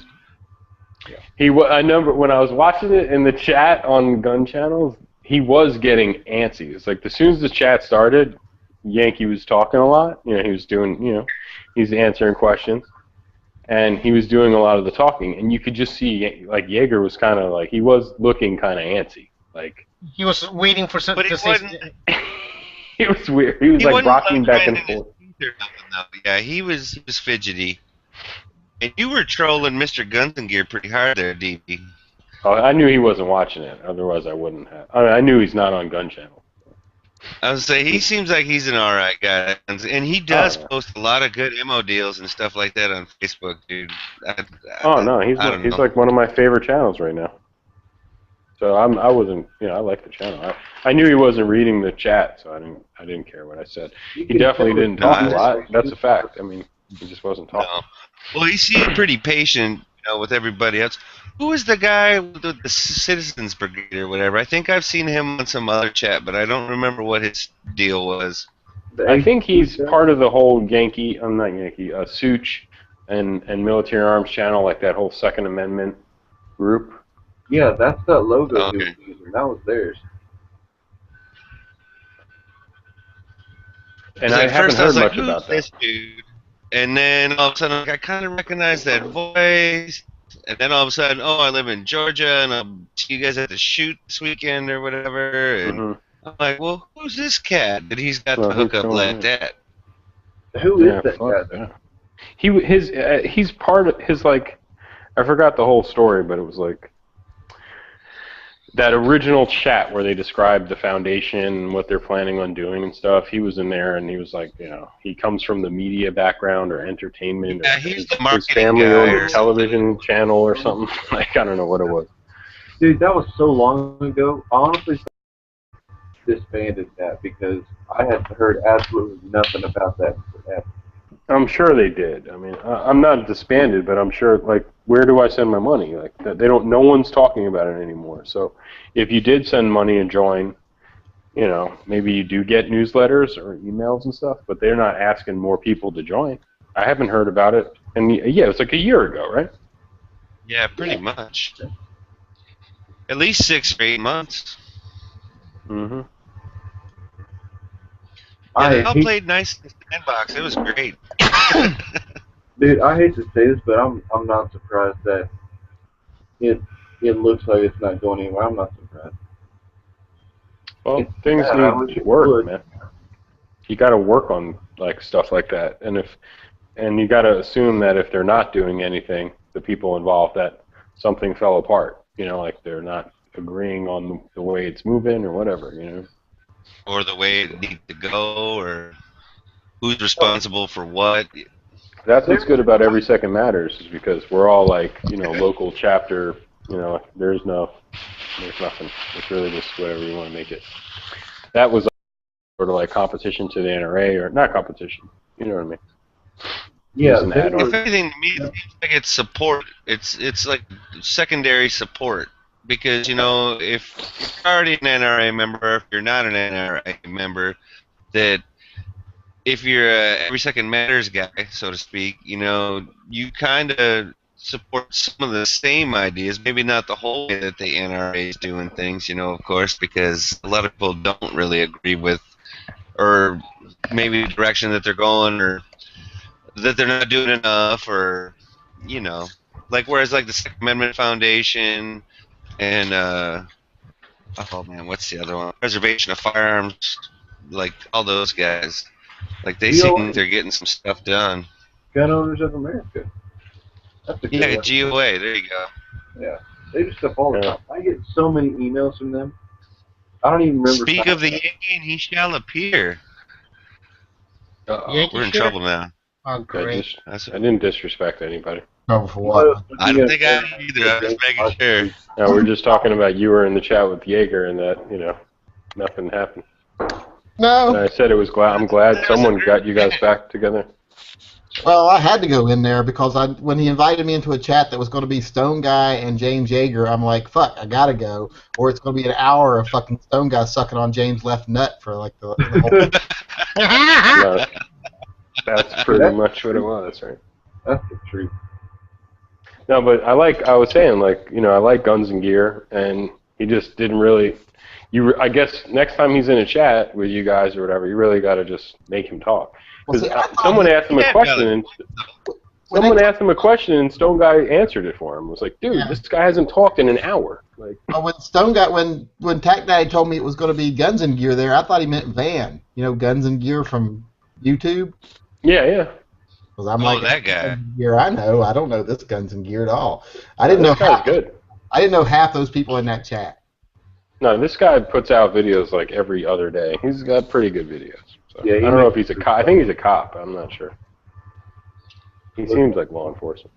I remember when I was watching it in the chat on gun channels, he was getting antsy. It's like as soon as the chat started, Yankee was talking a lot. You know, he was doing, he's answering questions, and he was doing a lot of the talking. And you could just see, like, Jaeger was kind of like, he was looking kind of antsy. Like, He was waiting for something But to he say. wasn't. it was weird. He was like wasn't rocking back and grinding his forth. teeth or nothing, though. Yeah, he was fidgety. And you were trolling Mr. Guns and Gear pretty hard there, DB. Oh, I knew he wasn't watching it. Otherwise, I wouldn't have. I knew he's not on Gun Channel. I was say he seems like he's an alright guy, and he does post a lot of good ammo deals and stuff like that on Facebook, dude. He's like one of my favorite channels right now. So I wasn't, I like the channel. I knew he wasn't reading the chat, so I didn't care what I said. He definitely didn't talk a lot. That's a fact. I mean, he just wasn't talking. No. Well, he seemed pretty patient, with everybody else. Who was the guy with the Citizens Brigade or whatever? I think I've seen him on some other chat, but I don't remember what his deal was. I think he's part of the whole Such and Military Arms channel, like that whole Second Amendment group. Yeah, that's that logo he was using. That was theirs. And I at haven't first I was heard like, much who's about that. this dude? And then all of a sudden, like, I kind of recognize that voice. And then all of a sudden, oh, I live in Georgia, and I'll see you guys at the shoot this weekend or whatever. And I'm like, well, who's this cat that he's got the hookup like that? Who is that guy? Yeah. He's part of his, like, I forgot the whole story, but it was like that original chat where they described the foundation and what they're planning on doing and stuff. He was in there, and he was like, you know, he comes from the media background or entertainment. Yeah, or he's the his marketing family guy owned or a television channel or something. Like, I don't know what it was. Dude, that was so long ago. I honestly disbanded that because I had heard absolutely nothing about that. I'm sure they did. I mean, I'm not disbanded, but I'm sure, like, where do I send my money? Like, they don't. No one's talking about it anymore. So, if you did send money and join, you know, maybe you do get newsletters or emails and stuff, but they're not asking more people to join. I haven't heard about it, and yeah, it's like a year ago, right? Yeah, pretty much. At least 6 or 8 months. Mm-hmm. Yeah, they all played nice in the sandbox. It was great. Dude, I hate to say this, but I'm not surprised that it looks like it's not going anywhere. I'm not surprised. Well, things need work, man. You got to work on like stuff like that, and you got to assume that if they're not doing anything, the people involved, that something fell apart. You know, like they're not agreeing on the way it's moving or whatever. You know. Or the way it needs to go, or who's responsible for what. That's what's good about Every Second Matters, is because we're all like, you know, local chapter. You know, there's nothing. It's really just whatever you want to make it. That was sort of like competition to the NRA, or not competition. You know what I mean? Yeah. If anything, to me, it seems like it's support. It's like secondary support. Because, you know, if you're already an NRA member, if you're not an NRA member, that if you're a Every Second Matters guy, so to speak, you know, you kind of support some of the same ideas, maybe not the whole way that the NRA is doing things, you know, of course, because a lot of people don't really agree with, or maybe the direction that they're going, or that they're not doing enough, or, you know, like, whereas, like, the Second Amendment Foundation, and, oh man, what's the other one? Preservation of Firearms, like all those guys. Like they seem they're getting some stuff done. Gun Owners of America. That's a good one. GOA, there you go. Yeah. They do stuff all the time. I get so many emails from them. I don't even remember. Speak of the Yankee and he shall appear. We're in trouble now. Oh, great. I didn't disrespect anybody. Oh, for what? I don't think I either. I was making sure. No, we're just talking about you were in the chat with Jaeger and that, you know, nothing happened. No. And I said it was glad. I'm glad someone got you guys back together. Well, I had to go in there because when he invited me into a chat that was going to be Stone Guy and James Jaeger, I'm like, fuck, I gotta go, or it's going to be an hour of fucking Stone Guy sucking on James' left nut for like the whole. No, that's pretty much what it was, right? That's the truth. No, but I was saying, like, you know, I like Guns and Gear, and he just didn't really. I guess next time he's in a chat with you guys or whatever, you really got to just make him talk. Because someone asked him a question, and Stone Guy answered it for him. It was like, dude, this guy hasn't talked in an hour. Like, when Stone Guy, when Tac Daddy told me it was going to be Guns and Gear there, I thought he meant Van. You know, Guns and Gear from YouTube. Yeah. Because I'm like, that guy. Gear, I know. I don't know this Guns and Gear at all. I didn't know. This guy's good. I didn't know half those people in that chat. No, this guy puts out videos like every other day. He's got pretty good videos. So Yeah, I don't know if he's a cop. I think he's a cop. I'm not sure. He seems like law enforcement.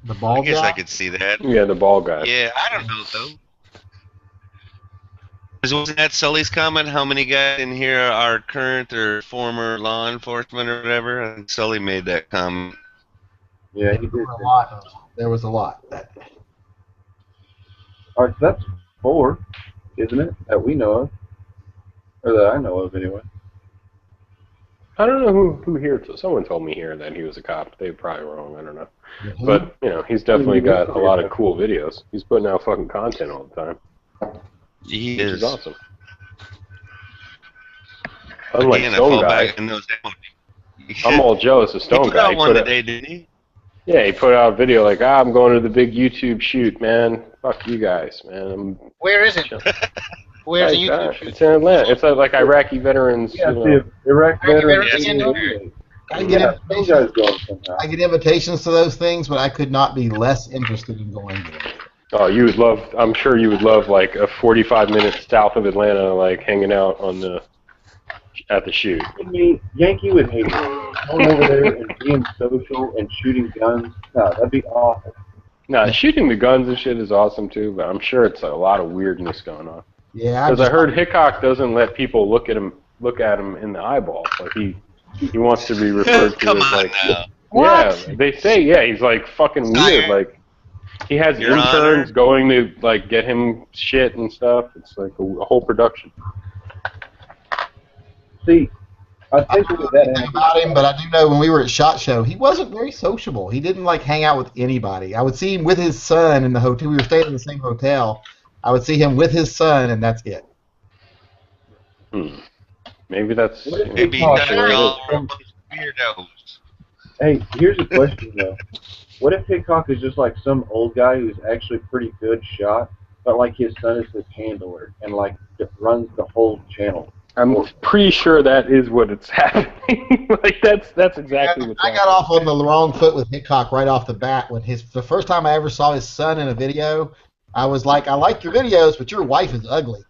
The bald guy? I guess I could see that. Yeah, the bald guy. Yeah, I don't know though. Wasn't that Sully's comment? How many guys in here are current or former law enforcement or whatever? And Sully made that comment. Yeah, he did. There was a lot. All right, so that's 4, isn't it? That we know of, or that I know of anyway. I don't know who here. Someone told me here that he was a cop. They're probably wrong. I don't know. Mm-hmm. But you know, he's definitely got a lot of cool videos. He's putting out fucking content all the time. He which is awesome. Unlike Again, I Stone fall Guy, back in those I'm all jealous of He Stone put Guy. out one today, didn't he? Yeah, he put out a video like, I'm going to the big YouTube shoot, man. Fuck you guys, man. Where is it? Where's the YouTube shoot? It's in Atlanta. It's like Iraqi veterans. Yeah, you know. the Iraq veterans. I get invitations to those things, but I could not be less interested in going to them. Oh, you would love. I'm sure you would love like a 45 minutes south of Atlanta, like hanging out at the shoot. I mean, Yankee would hate it. Going over there and being social and shooting guns. No, that'd be awful. No, shooting the guns and shit is awesome too, but I'm sure it's a lot of weirdness going on. Yeah, because I heard Hickok doesn't let people look at him in the eyeball. Like he wants to be referred to as like. What? Yeah, they say he's like fucking weird. Like he has Your interns Honor. going to like get him shit and stuff. It's like a whole production. See, I think with that about him, but I do know when we were at SHOT Show, he wasn't very sociable. He didn't like hang out with anybody. I would see him with his son in the hotel. We were staying in the same hotel. I would see him with his son, and that's it. Maybe that's Maybe that's all weirdos. Hey, here's a question though. What if Hickok is just like some old guy who's actually pretty good shot, but like his son is his handler and like runs the whole channel? I'm pretty sure that is what it's happening. Like that's exactly what's I got off on the wrong foot with Hickok right off the bat when the first time I ever saw his son in a video. I was like, I like your videos, but your wife is ugly.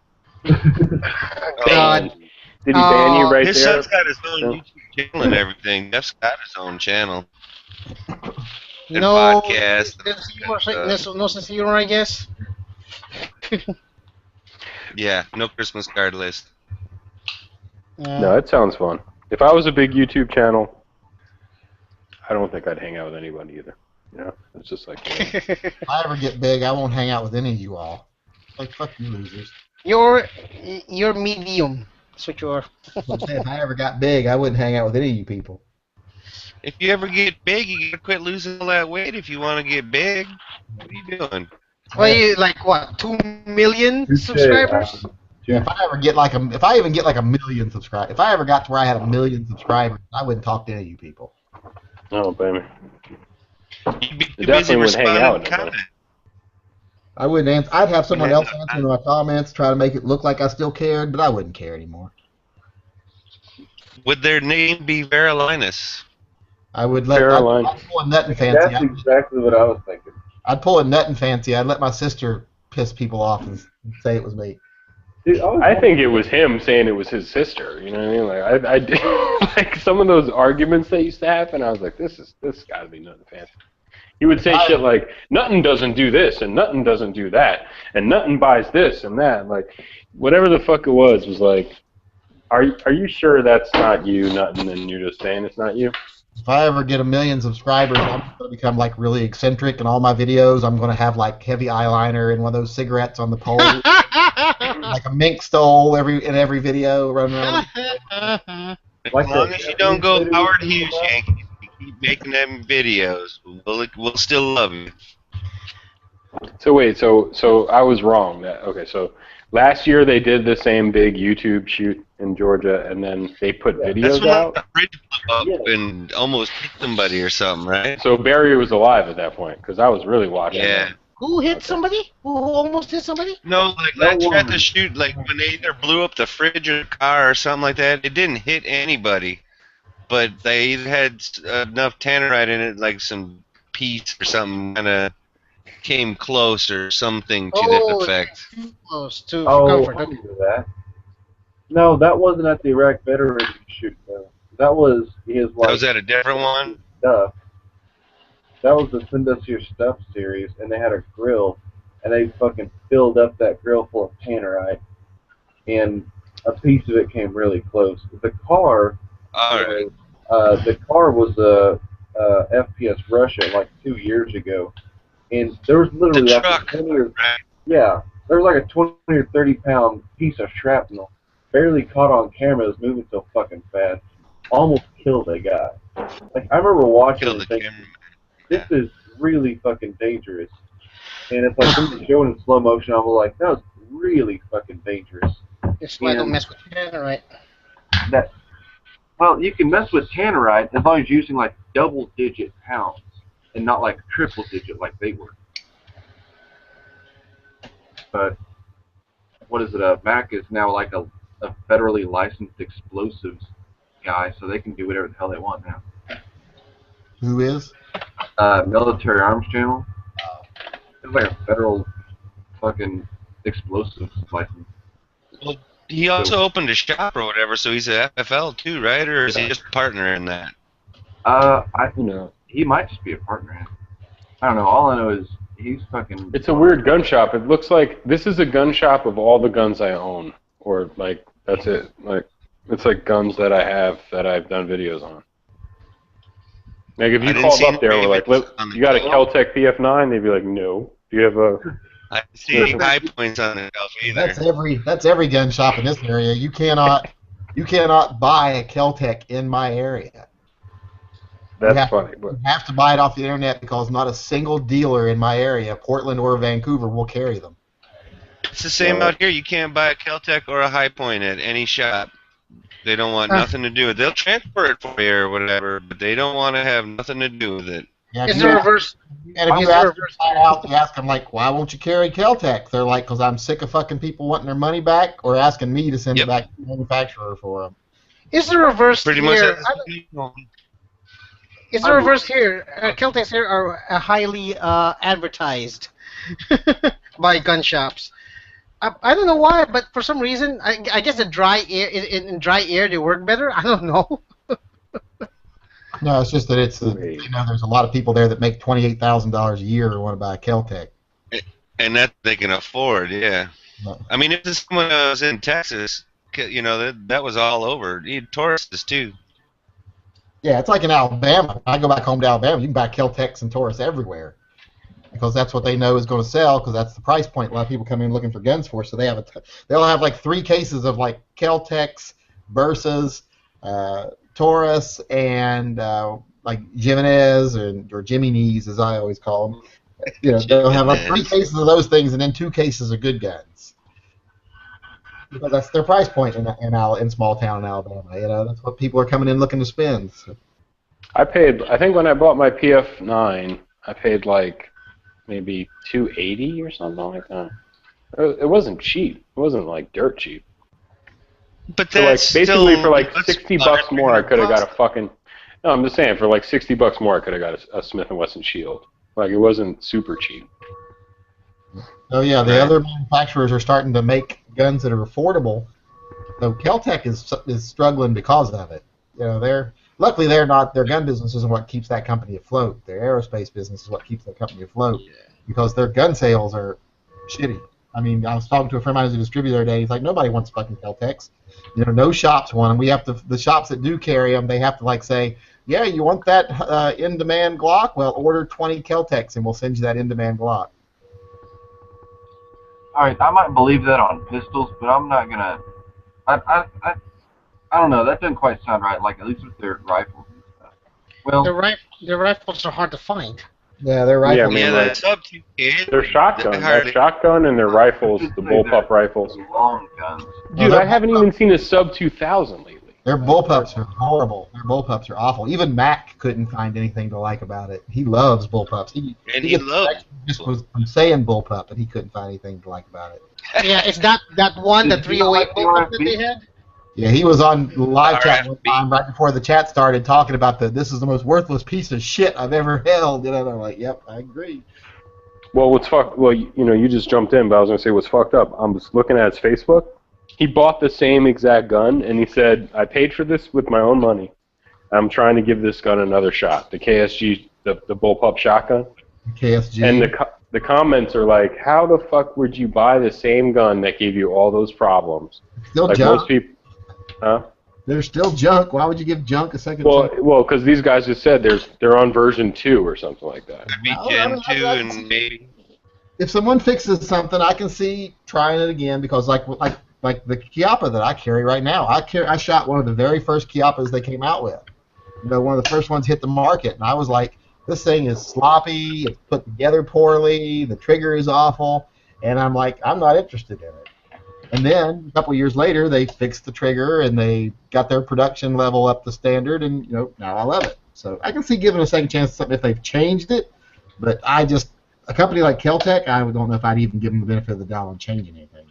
God. Did he ban you right His there? son's got his own YouTube channel and everything. Jeff's got his own channel. And No, podcast. no sense of humor, I guess. Yeah, no Christmas card list. No, it sounds fun. If I was a big YouTube channel, I don't think I'd hang out with anybody either. You know, it's just like. If I ever get big, I won't hang out with any of you all. Like, fuck you losers. You're medium. That's what you are. I'm saying, if I ever got big, I wouldn't hang out with any of you people. If you ever get big, you gotta quit losing all that weight if you want to get big. What are you doing? Well, you like what? 2 million subscribers? If I ever get like if I even get like 1 million subscribers, if I ever got to where I had 1 million subscribers, I wouldn't talk to any of you people. No, baby. You'd be too busy Definitely wouldn't hang responding out to with nobody. comments. I wouldn't answer. I'd have someone else answer my comments, try to make it look like I still cared, but I wouldn't care anymore. Would their name be Vera Linus? I would let. I'd pull a nut and fancy. That's exactly what I was thinking. I'd pull a nut and fancy. I'd let my sister piss people off and say it was me. Dude, I think it was him saying it was his sister. You know what I mean? Like I did, like some of those arguments that used to happen. I was like, this got to be nothing fancy. He would say shit like, nothing doesn't do this and nothing doesn't do that and nothing buys this and that. Like whatever the fuck it was like, are you sure that's not you? Nothing, and you're just saying it's not you. If I ever get 1 million subscribers, I'm going to become like really eccentric in all my videos. I'm going to have like heavy eyeliner and one of those cigarettes on the pole, like a mink stole in every video running around. As long as you don't go Howard Hughes, Yankee, you keep making them videos, we'll still love you. So wait, so I was wrong. Okay, so last year they did the same big YouTube shoot in Georgia, and then they put videos That's when out. the bridge blew up and almost hit somebody or something, right? So Barry was alive at that point, because I was really watching. Yeah. Who hit somebody? Who almost hit somebody? No, like last year at the shoot, like when they either blew up the fridge or the car or something like that, it didn't hit anybody, but they either had enough tannerite in it, like some peat or something, kind of came close or something to that effect. Too close to Oh, comfort. I remember that. No, that wasn't at the Iraq veteran shoot though. That was his like. That was at a different one? Stuff. That was the Send Us Your Stuff series, and they had a grill, and they fucking filled up that grill full of tannerite, and a piece of it came really close. The car, the car was a FPS Russia like 2 years ago, and there was literally like a 20 or there was like a 20 or 30 pound piece of shrapnel, barely caught on camera. It was moving so fucking fast, almost killed a guy. Like I remember watching and thinking, this is really fucking dangerous. And it's like when showing in slow motion, I was like, that was really fucking dangerous. That's why I don't mess with Tannerite. that. Well, you can mess with tannerite as long as you're using like double-digit pounds and not like triple-digit like they were. But what is it? Mac is now like a federally licensed explosives guy, so they can do whatever the hell they want now. Who is? Military Arms Channel. It's like a federal fucking explosives license. Well, he also opened a shop or whatever, so he's a FFL too, right? Or is he just a partner in that? He might just be a partner in it. I don't know. All I know is he's fucking... It's a weird gun shop. It looks like this is a gun shop of all the guns I own. Or, like, that's it. Like, it's like guns that I have that I've done videos on. Like, if you called up there, we're like, you got a Kel-Tec PF9? They'd be like, no. Do you have a... I see high points on it either. That's every gun shop in this area. You cannot buy a Kel-Tec in my area. That's funny. But you have to buy it off the internet because not a single dealer in my area, Portland or Vancouver, will carry them. It's the same out here. You can't buy a Kel-Tec or a High Point at any shop. They don't want nothing to do with it. They'll transfer it for you or whatever, but they don't want to have nothing to do with it. Yeah, is there a reverse? And if you ask them, like, why won't you carry Kel-Tec? They're like, because I'm sick of fucking people wanting their money back or asking me to send it back to the manufacturer for them. Is there a reverse Pretty here? much. Is there a reverse here? Kel-Tecs here are highly advertised by gun shops. I don't know why, but for some reason, I guess the dry air in dry air they work better. I don't know. No, it's just that there's a lot of people there that make $28,000 a year and want to buy a Kel-Tec. And that they can afford, yeah. No. I mean, if this someone was in Texas, that was all over. You had Tauruses too. Yeah, it's like in Alabama. When I go back home to Alabama, you can buy Kel-Tecs and Taurus everywhere because that's what they know is going to sell because that's the price point a lot of people come in looking for guns for. So they'll have like 3 cases of like Kel-Tecs, Bursas, Taurus, and like Jimenez or Jimmy Knees, as I always call them. They'll have like 3 cases of those things and then 2 cases of good guns. Because that's their price point in small town Alabama. That's what people are coming in looking to spend. So. I think when I bought my PF9, I paid like maybe $280 or something like that. It wasn't cheap. It wasn't like dirt cheap. But so like basically for like $60 more, I could have got a fucking. No, I'm just saying for like $60 more, I could have got a Smith & Wesson Shield. Like it wasn't super cheap. Oh yeah, the other manufacturers are starting to make guns that are affordable. So Kel-Tec is struggling because of it. Luckily they're not. Their gun business isn't what keeps that company afloat. Their aerospace business is what keeps that company afloat because their gun sales are shitty. I mean, I was talking to a friend of mine who's a distributor the other day. He's like, nobody wants fucking Kel-Tecs. No shops want them. We have to. The shops that do carry them, they have to like say, yeah, you want that in-demand Glock? Well, order 20 Kel-Tecs and we'll send you that in-demand Glock. All right, I might believe that on pistols, but I'm not gonna. I don't know. That doesn't quite sound right. Like at least with their rifles and stuff. Well, their rifles are hard to find. Yeah, their rifles. Yeah, their shotgun. That shotgun and their rifles, the bullpup rifles. Long guns. Dude, I haven't even seen a sub 2000 lately. Their bullpups are horrible. Their bullpups are awful. Even Mac couldn't find anything to like about it. He loves bullpups. He loves. Just was saying bullpup, and he couldn't find anything to like about it. Yeah, it's that one, the 308 bullpup that they had. Yeah, he was on live chat one time right before the chat started talking about this is the most worthless piece of shit I've ever held. And I'm like, yep, I agree. Well, you just jumped in, but I was gonna say what's fucked up. I'm just looking at his Facebook. He bought the same exact gun, and he said, I paid for this with my own money. I'm trying to give this gun another shot. The KSG, the bullpup shotgun. KSG. And the comments are like, how the fuck would you buy the same gun that gave you all those problems? Still like junk. Most people, huh? They're still junk. Why would you give junk a second chance? chance? Well, because these guys just said they're on version 2 or something like that. Could be Gen 2 and maybe. If someone fixes something, I can see trying it again because like the Chiappa that I carry right now, I shot one of the very first Chiappas they came out with. One of the first ones hit the market, and I was like, this thing is sloppy, it's put together poorly, the trigger is awful, and I'm like, I'm not interested in it. And then a couple years later, they fixed the trigger and they got their production level up to standard, and now I love it. So I can see giving a second chance to something if they've changed it, but a company like Kel-Tec, I don't know if I'd even give them the benefit of the doubt on changing anything.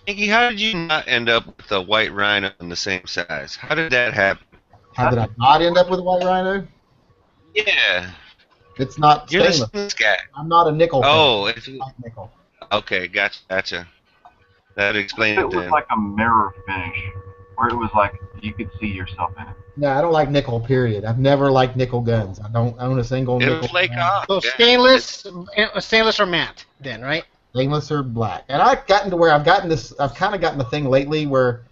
Nikki, how did you not end up with a white rhino in the same size? How did that happen? How did I not end up with a white rhino? Yeah. It's not You're the stainless. stainless guy. I'm not a nickel fan. Oh, I like nickel. Okay, gotcha. That explains It it was then. like a mirror finish, where it was like you could see yourself in it. No, I don't like nickel, period. I've never liked nickel guns. I don't own a single nickel It'll flake gun. off. So yeah. stainless or matte, then, right? Stainless or black. And I've gotten to where I've kind of gotten the thing lately where,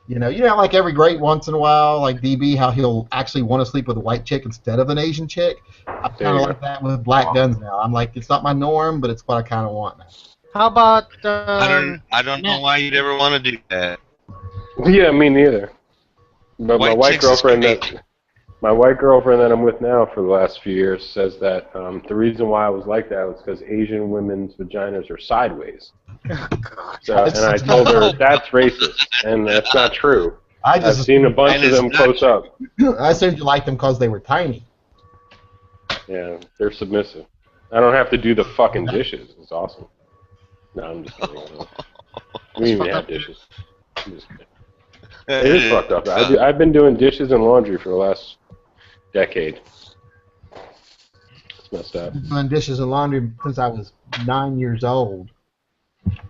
like every great once in a while, like DB, how he'll actually want to sleep with a white chick instead of an Asian chick. I'm kind of like that with black guns now. I'm like, it's not my norm, but it's what I kind of want now. How about I don't know why you'd ever want to do that. Yeah, me neither. But White my white chicks is girlfriend crazy. that I'm with now for the last few years says that the reason why I was like that was because Asian women's vaginas are sideways. So, and I told her that's racist, and that's not true. I've seen a bunch of them close up. I assumed you liked them because they were tiny. Yeah, they're submissive. I don't have to do the fucking dishes. It's awesome. No, I'm just kidding. We even have dishes. I'm just kidding. It is fucked up. I've been doing dishes and laundry for the last decade. It's messed up. I've been doing dishes and laundry since I was 9 years old.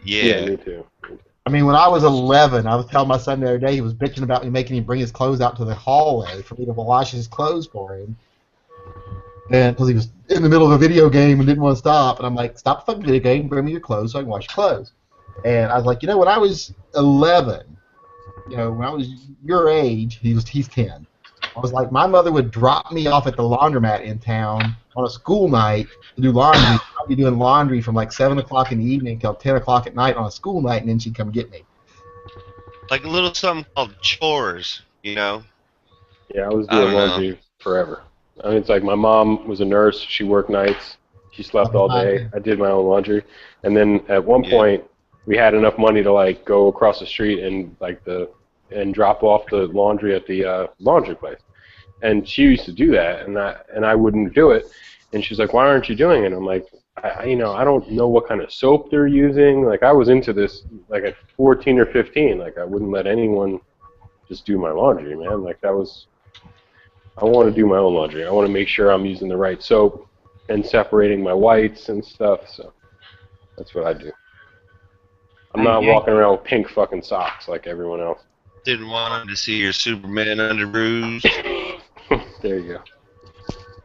Yeah, me too. I mean, when I was 11, I was telling my son the other day, he was bitching about me making him bring his clothes out to the hallway for me to wash his clothes for him. And because he was in the middle of a video game and didn't want to stop, and I'm like, stop the fucking video game, bring me your clothes so I can wash your clothes. And I was like, when I was 11, when I was your age, he's 10. I was like, my mother would drop me off at the laundromat in town on a school night to do laundry. I'd be doing laundry from like 7 o'clock in the evening till 10 o'clock at night on a school night, and then she'd come get me. like a little something called chores, Yeah, I was doing laundry forever. I mean, it's like my mom was a nurse. She worked nights. She slept all day. I did my own laundry. And then at one point, we had enough money to like go across the street and drop off the laundry at the laundry place. And she used to do that, and I wouldn't do it. And she's like, "Why aren't you doing it?" And I'm like, I don't know what kind of soap they're using. Like, I was into this like at 14 or 15. Like, I wouldn't let anyone just do my laundry, man. Like, I want to do my own laundry. I want to make sure I'm using the right soap and separating my whites and stuff. So that's what I do. I'm not walking around with pink fucking socks like everyone else. Didn't want him to see your Superman underoos. There you go.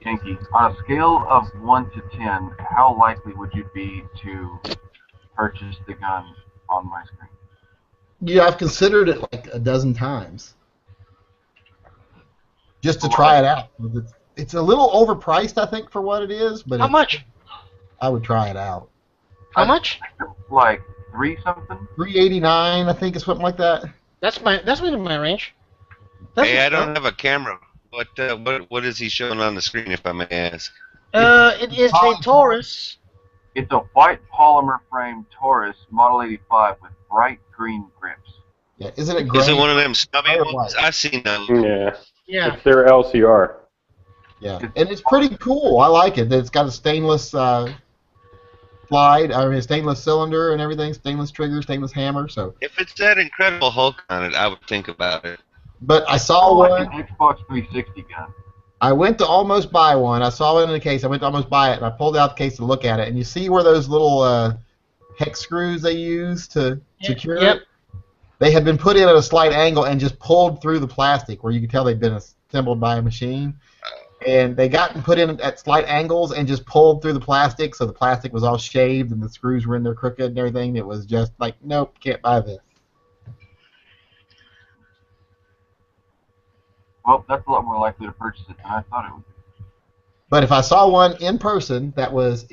Yankee, on a scale of 1 to 10, how likely would you be to purchase the gun on my screen? Yeah, I've considered it like a dozen times. Just to try it out. It's a little overpriced, I think, for what it is. But how much? I would try it out. How much? Like 3 something? $389, I think, is something like that. That's within my range. Hey, I don't have a camera. What is he showing on the screen, if I may ask? It is a Taurus. It's a white polymer frame Taurus Model 85 with bright green grips. Yeah, isn't it great? Is it one of them stubby ones? I've seen those. Yeah. Yeah. It's their LCR. Yeah, and it's pretty cool. I like it. It's got a stainless stainless cylinder and everything, stainless trigger, stainless hammer. So. If it's that Incredible Hulk on it, I would think about it. But I saw one. Like an Xbox 360 gun. I went to almost buy one. I saw it in the case. I went to almost buy it, and I pulled out the case to look at it. And you see where those little hex screws they use to secure it? They had been put in at a slight angle and just pulled through the plastic, where you could tell they'd been assembled by a machine. And they got put in at slight angles and just pulled through the plastic, so the plastic was all shaved and the screws were in there crooked and everything. It was just like, nope, can't buy this. Well, that's a lot more likely to purchase it than I thought it would be. But if I saw one in person that was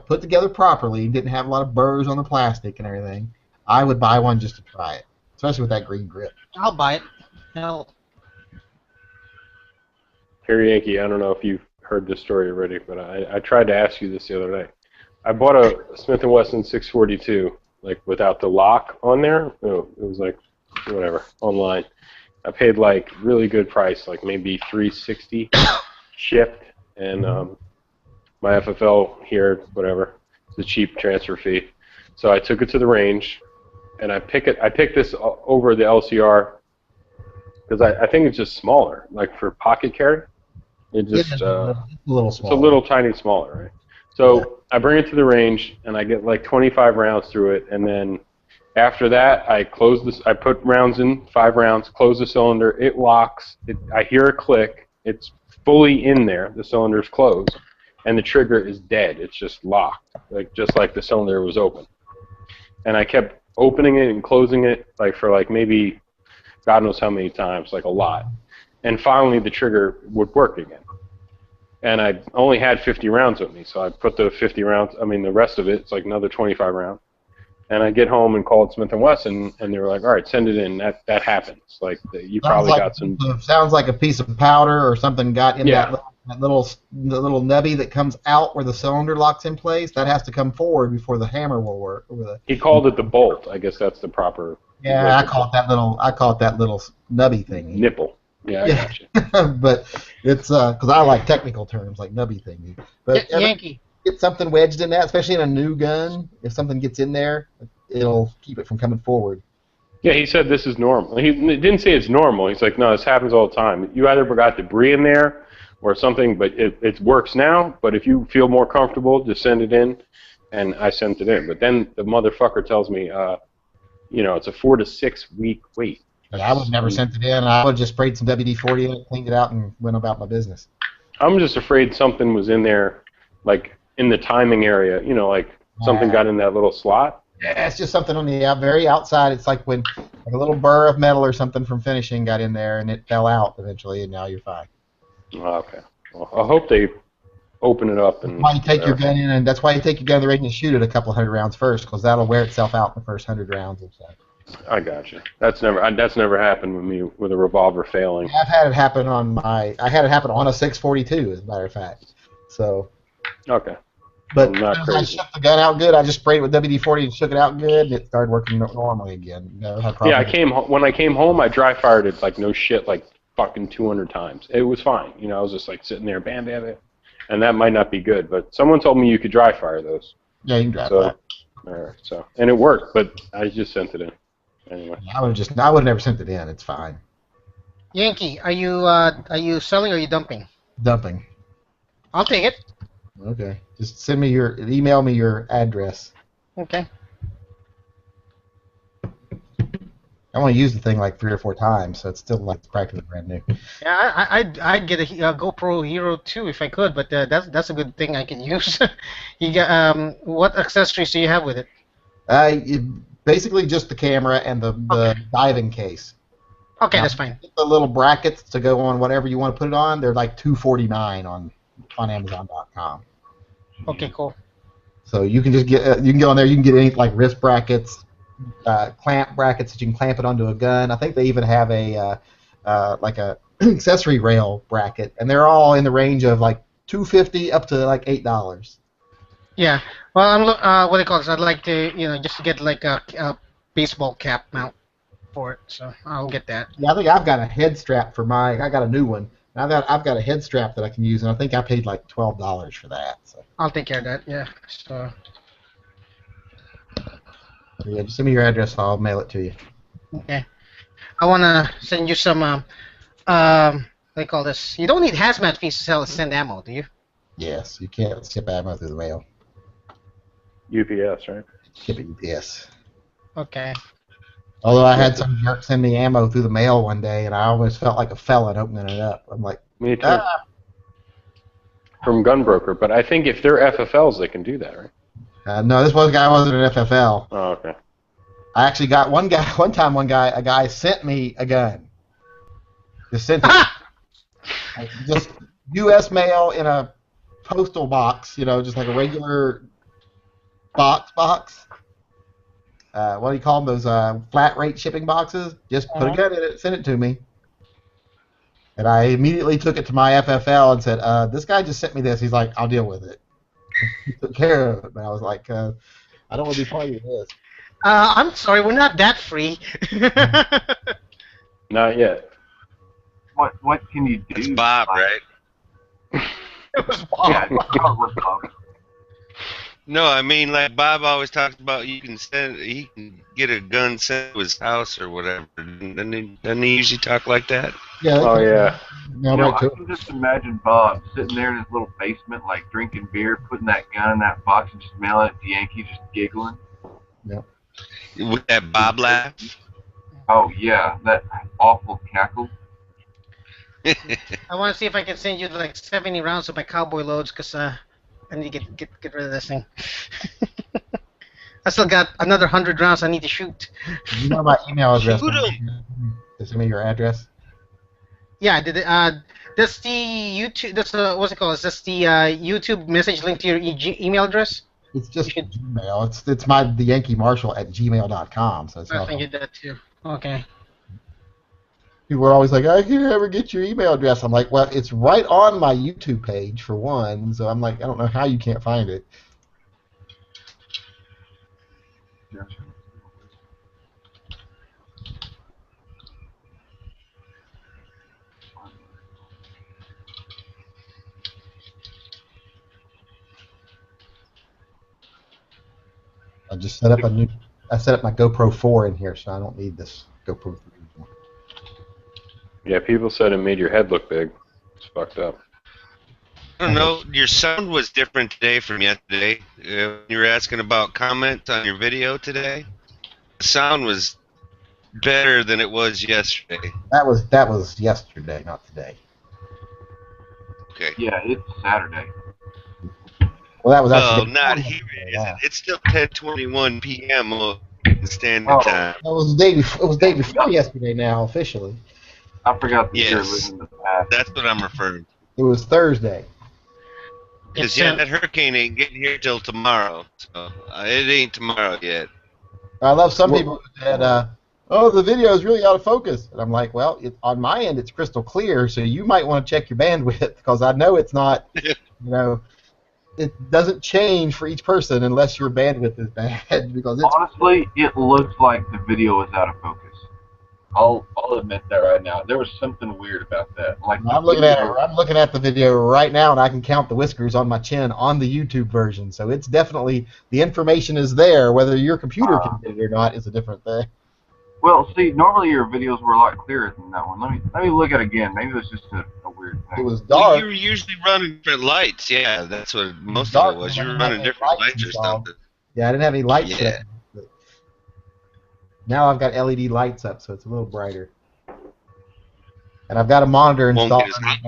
put together properly and didn't have a lot of burrs on the plastic and everything, I would buy one just to try it, especially with that green grip. I'll buy it. Hell. Harry Yankee, I don't know if you've heard this story already, but I tried to ask you this the other day. I bought a Smith & Wesson 642 like without the lock on there. Oh, it was like whatever online. I paid like really good price, like maybe $360 shipped, and my FFL here, whatever, the cheap transfer fee. So I took it to the range, and I picked this over the LCR because I think it's just smaller, like for pocket carry. It just a little smaller. It's a little tiny smaller, right? So I bring it to the range, and I get like 25 rounds through it, and then after that, I close this. I put rounds in, 5 rounds, close the cylinder. It locks. I hear a click. It's fully in there. The cylinder's closed, and the trigger is dead. It's just locked, just like the cylinder was open. And I kept opening it and closing it for maybe God knows how many times, like a lot. And finally, the trigger would work again. And I only had 50 rounds with me, so I put the 50 rounds. I mean, the rest of it, it's like another 25 rounds. And I get home and called Smith & Wesson, and they were like, all right, send it in. That happens. Like, you probably got some... Sounds like a piece of powder or something got in that little nubby that comes out where the cylinder locks in place. That has to come forward before the hammer will work. He called it the bolt. I guess that's the proper... Yeah, I call it that little nubby thing. Nipple. Yeah, I got you. But it's because I like technical terms like nubby thingy. But Yankee. Get something wedged in that, especially in a new gun. If something gets in there, it'll keep it from coming forward. Yeah, he said this is normal. He didn't say it's normal. He's like, no, this happens all the time. You either got debris in there or something, but it works now. But if you feel more comfortable, just send it in. And I sent it in. But then the motherfucker tells me, it's a 4 to 6 week wait. But I would have never sent it in. I would have just sprayed some WD-40 in it, cleaned it out, and went about my business. I'm just afraid something was in there, like in the timing area, something got in that little slot. Yeah, it's just something on the very outside. It's like when a little burr of metal or something from finishing got in there, and it fell out eventually, and now you're fine. Oh, okay. Well, I hope they open it up. And that's why you take your gun in, and that's why you take your gun to the range and shoot it a couple hundred rounds first, because that'll wear itself out in the first 100 rounds or so. I got you. That's never happened with me with a revolver failing. I've had it happen I had it happen on a 642, as a matter of fact. So. Okay. But I shook the gun out good. I just sprayed it with WD-40 and shook it out good, and it started working normally again. When I came home, I dry fired it like no shit, like fucking 200 times. It was fine. I was just like sitting there, bam, bam, bam, and that might not be good. But someone told me you could dry fire those. Yeah, you can dry fire. All right, and it worked, but I just sent it in. Anyway. I would have never sent it in. It's fine. Yankee, are you selling or are you dumping? Dumping. I'll take it. Okay. Just email me your address. Okay. I only used the thing like 3 or 4 times, so it's still like practically brand new. Yeah, I'd get a GoPro Hero 2 if I could, but that's a good thing I can use. You got what accessories do you have with it? Basically just the camera and the diving case. Okay, that's fine. The little brackets to go on whatever you want to put it on, they're like $249 on Amazon.com. Okay, cool. So you can just you can go on there. You can get any like wrist brackets, clamp brackets that you can clamp it onto a gun. I think they even have a like a accessory rail bracket, and they're all in the range of like $250 up to like $8. Yeah. Well, I'm what do you call this? I'd like to just to get like a baseball cap mount for it, so I'll get that. Yeah, I think I've got a head strap for mine. I got a new one. I've got a head strap that I can use, and I think I paid like $12 for that. So. I'll take care of that. Yeah. So. Yeah, just send me your address, and I'll mail it to you. Okay. I wanna send you some. What do you call this? You don't need hazmat fees to send ammo, do you? Yes, you can't ship ammo through the mail. UPS, right? Ship it UPS. Okay. Although I had some jerk send me ammo through the mail one day, and I almost felt like a felon opening it up. I'm like, me too. From Gunbroker, but I think if they're FFLs, they can do that, right? No, this guy wasn't an FFL. Oh, okay. I actually got a guy sent me a gun. Just sent it. Just U.S. mail in a postal box, just like a regular box. What do you call them? Those flat rate shipping boxes? Just put a gun in it, send it to me. And I immediately took it to my FFL and said, this guy just sent me this. He's like, I'll deal with it. He took care of it. But I was like, I don't want to be part of this. I'm sorry, we're not that free. Not yet. What can you do? It's Bob, right? Yeah, it was Bob. No, I mean, like Bob always talks about, he can get a gun sent to his house or whatever. Doesn't he usually talk like that? Yeah. Oh yeah. No, You know, right I to can just imagine Bob sitting there in his little basement, like drinking beer, putting that gun in that box and smelling it at Yankee, just giggling. Yep. With that Bob laugh? Oh yeah, that awful cackle. I want to see if I can send you like 70 rounds of my cowboy loads, because I need to get rid of this thing. I still got another 100 rounds I need to shoot. You know my email address. Shoot 'em. Just give me your address. Yeah, I did it. That's the YouTube. That's the what's it called? Is this the YouTube message link to your email address? It's just Gmail. It's the Yankee Marshall at gmail.com. So it's I not. think you did that too. Okay. People are always like, I can't ever get your email address. I'm like, well, it's right on my YouTube page for one. So I'm like, I don't know how you can't find it. I just set up I set up my GoPro 4 in here, so I don't need this GoPro 3 anymore. Yeah, people said it made your head look big. It's fucked up. I don't know. Your sound was different today from yesterday. You were asking about comment on your video today. The sound was better than it was yesterday. That was yesterday, not today. Okay. Yeah, it's Saturday. Well, that was Well, actually not here, is it? It's still 10:21 p.m. Standard Time. That was the day before. It was the day before yesterday. Now officially. I forgot that you're Yes, living in the past. that's what I'm referring to. It was Thursday. Because, yeah, that hurricane ain't getting here till tomorrow. So, it ain't tomorrow yet. I love some people who said, "Oh, the video is really out of focus," and I'm like, "Well, on my end, it's crystal clear. So you might want to check your bandwidth because I know it's not. You know, it doesn't change for each person unless your bandwidth is bad because it's Honestly, it looks like the video is out of focus. I'll admit that right now. There was something weird about that. Like I'm looking at the video right now, and I can count the whiskers on my chin on the YouTube version. So it's definitely the information is there. Whether your computer can get it or not is a different thing. Well, see, normally your videos were a lot clearer than that one. Let me look at it again. Maybe it was just a weird thing. It was Well, dark. you were usually running different lights. Yeah, that's what most dark of it was. when You I were didn't running have different lights lights or installed. something. Yeah, I didn't have any lights Yeah. set. But now I've got LED lights up, so it's a little brighter. And I've got a monitor Won't installed. get as hot.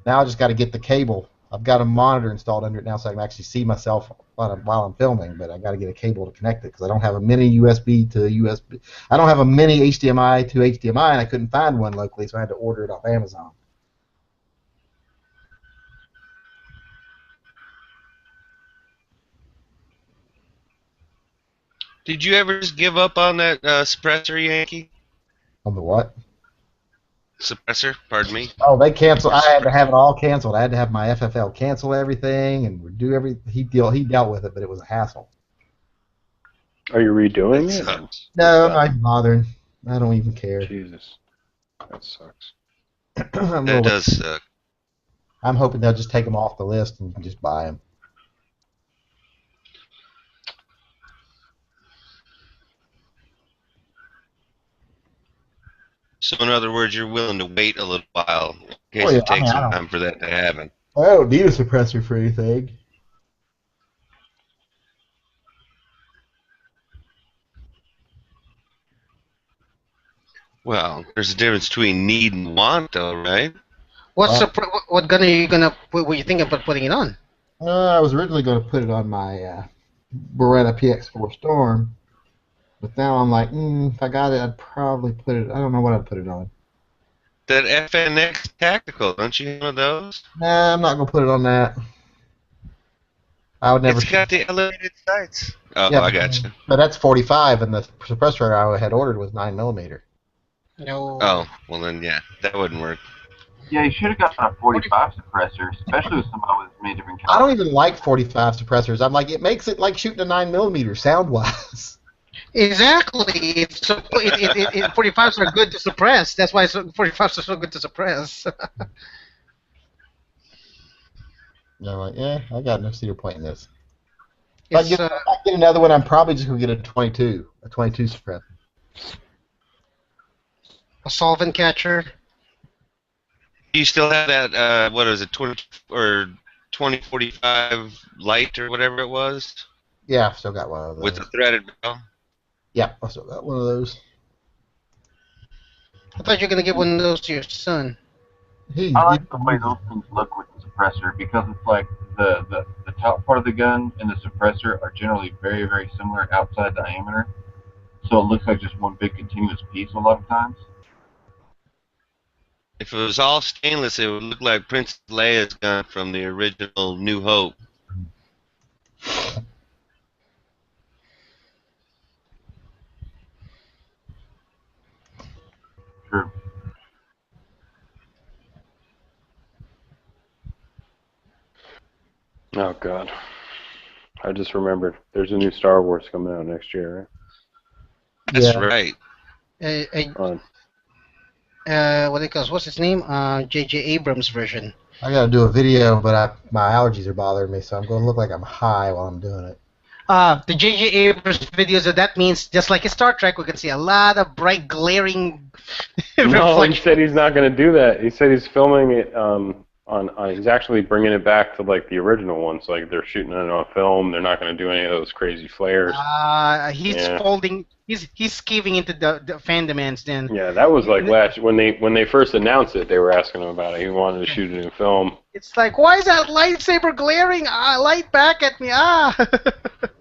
Now I just got to get the cable. I've got a monitor installed under it now, so I can actually see myself while I'm filming. But I got to get a cable to connect it because I don't have a mini USB to USB. I don't have a mini HDMI to HDMI, and I couldn't find one locally, so I had to order it off Amazon. Did you ever just give up on that suppressor, Yankee? On the what? Suppressor, pardon me. Oh, they canceled. I had to have it all canceled. I had to have my FFL cancel everything and redo everything. He dealt with it, but it was a hassle. Are you redoing it? No, I'm not even bothering. I don't even care. Jesus, that sucks. That does suck. I'm hoping they'll just take them off the list and you can just buy them. So, in other words, you're willing to wait a little while in case Oh, yeah, it takes I some don't- time for that to happen. I don't need a suppressor for anything. Well, there's a difference between need and want, though, right? What gun are you gonna? What were you thinking about putting it on? I was originally going to put it on my Beretta PX4 Storm, but now I'm like, if I got it, I'd probably put it. I don't know what I'd put it on. That FNX Tactical, don't you have one of those? Nah, I'm not going to put it on that. I would never. It's got the elevated sights. Oh, Yeah, I got you. But that's 45, and the suppressor I had ordered was 9mm. No. Oh, well then, yeah, that wouldn't work. Yeah, you should have got a 45 suppressor, especially with somebody with many different I colors. don't even like 45 suppressors. I'm like, it makes it like shooting a 9mm sound-wise. Exactly. It's so, 45s are good to suppress. That's why 45s are so good to suppress. Yeah, I'm like, I got no cedar point in this. It's, If I get another one, I'm probably just gonna get a 22 suppressor. a solvent catcher. Do you still have that? What is it? 2045 light or whatever it was? Yeah, I've still got one of those. With the threaded bell. Yeah, I still got one of those. I thought you were gonna give one of those to your son. I like the way those things look with the suppressor because it's like the top part of the gun and the suppressor are generally very, very similar outside diameter. So it looks like just one big continuous piece a lot of times. If it was all stainless, it would look like Princess Leia's gun from the original New Hope. True. Oh God, I just remembered. There's a new Star Wars coming out next year, right? That's right. What it calls? What's his name? J.J. Abrams version. I gotta do a video, but my allergies are bothering me, so I'm gonna look like I'm high while I'm doing it. The J.J. Abrams videos. That means just like in Star Trek, we can see a lot of bright, glaring. No, he said he's not gonna do that. He said he's filming it he's actually bringing it back to like the original ones. Like they're shooting it on film. They're not gonna do any of those crazy flares. He's folding. He's caving into the fan demands. Then. Yeah, that was like when they first announced it. They were asking him about it. He wanted to shoot it in film. It's like, why is that lightsaber glaring? Light back at me! That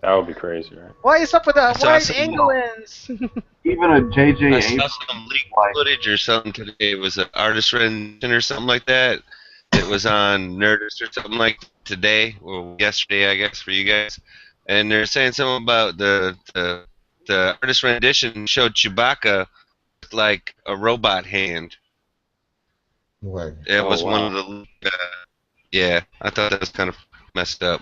would be crazy, right? Why is up with the wide angle lens? Even a J.J. I Abrams saw some leaked footage or something today. It was an artist rendition or something like that. It was on Nerdist or something like today or yesterday, I guess, for you guys. And they're saying something about the artist rendition showed Chewbacca with like a robot hand. What? It was one of the. Yeah, I thought that was kind of messed up.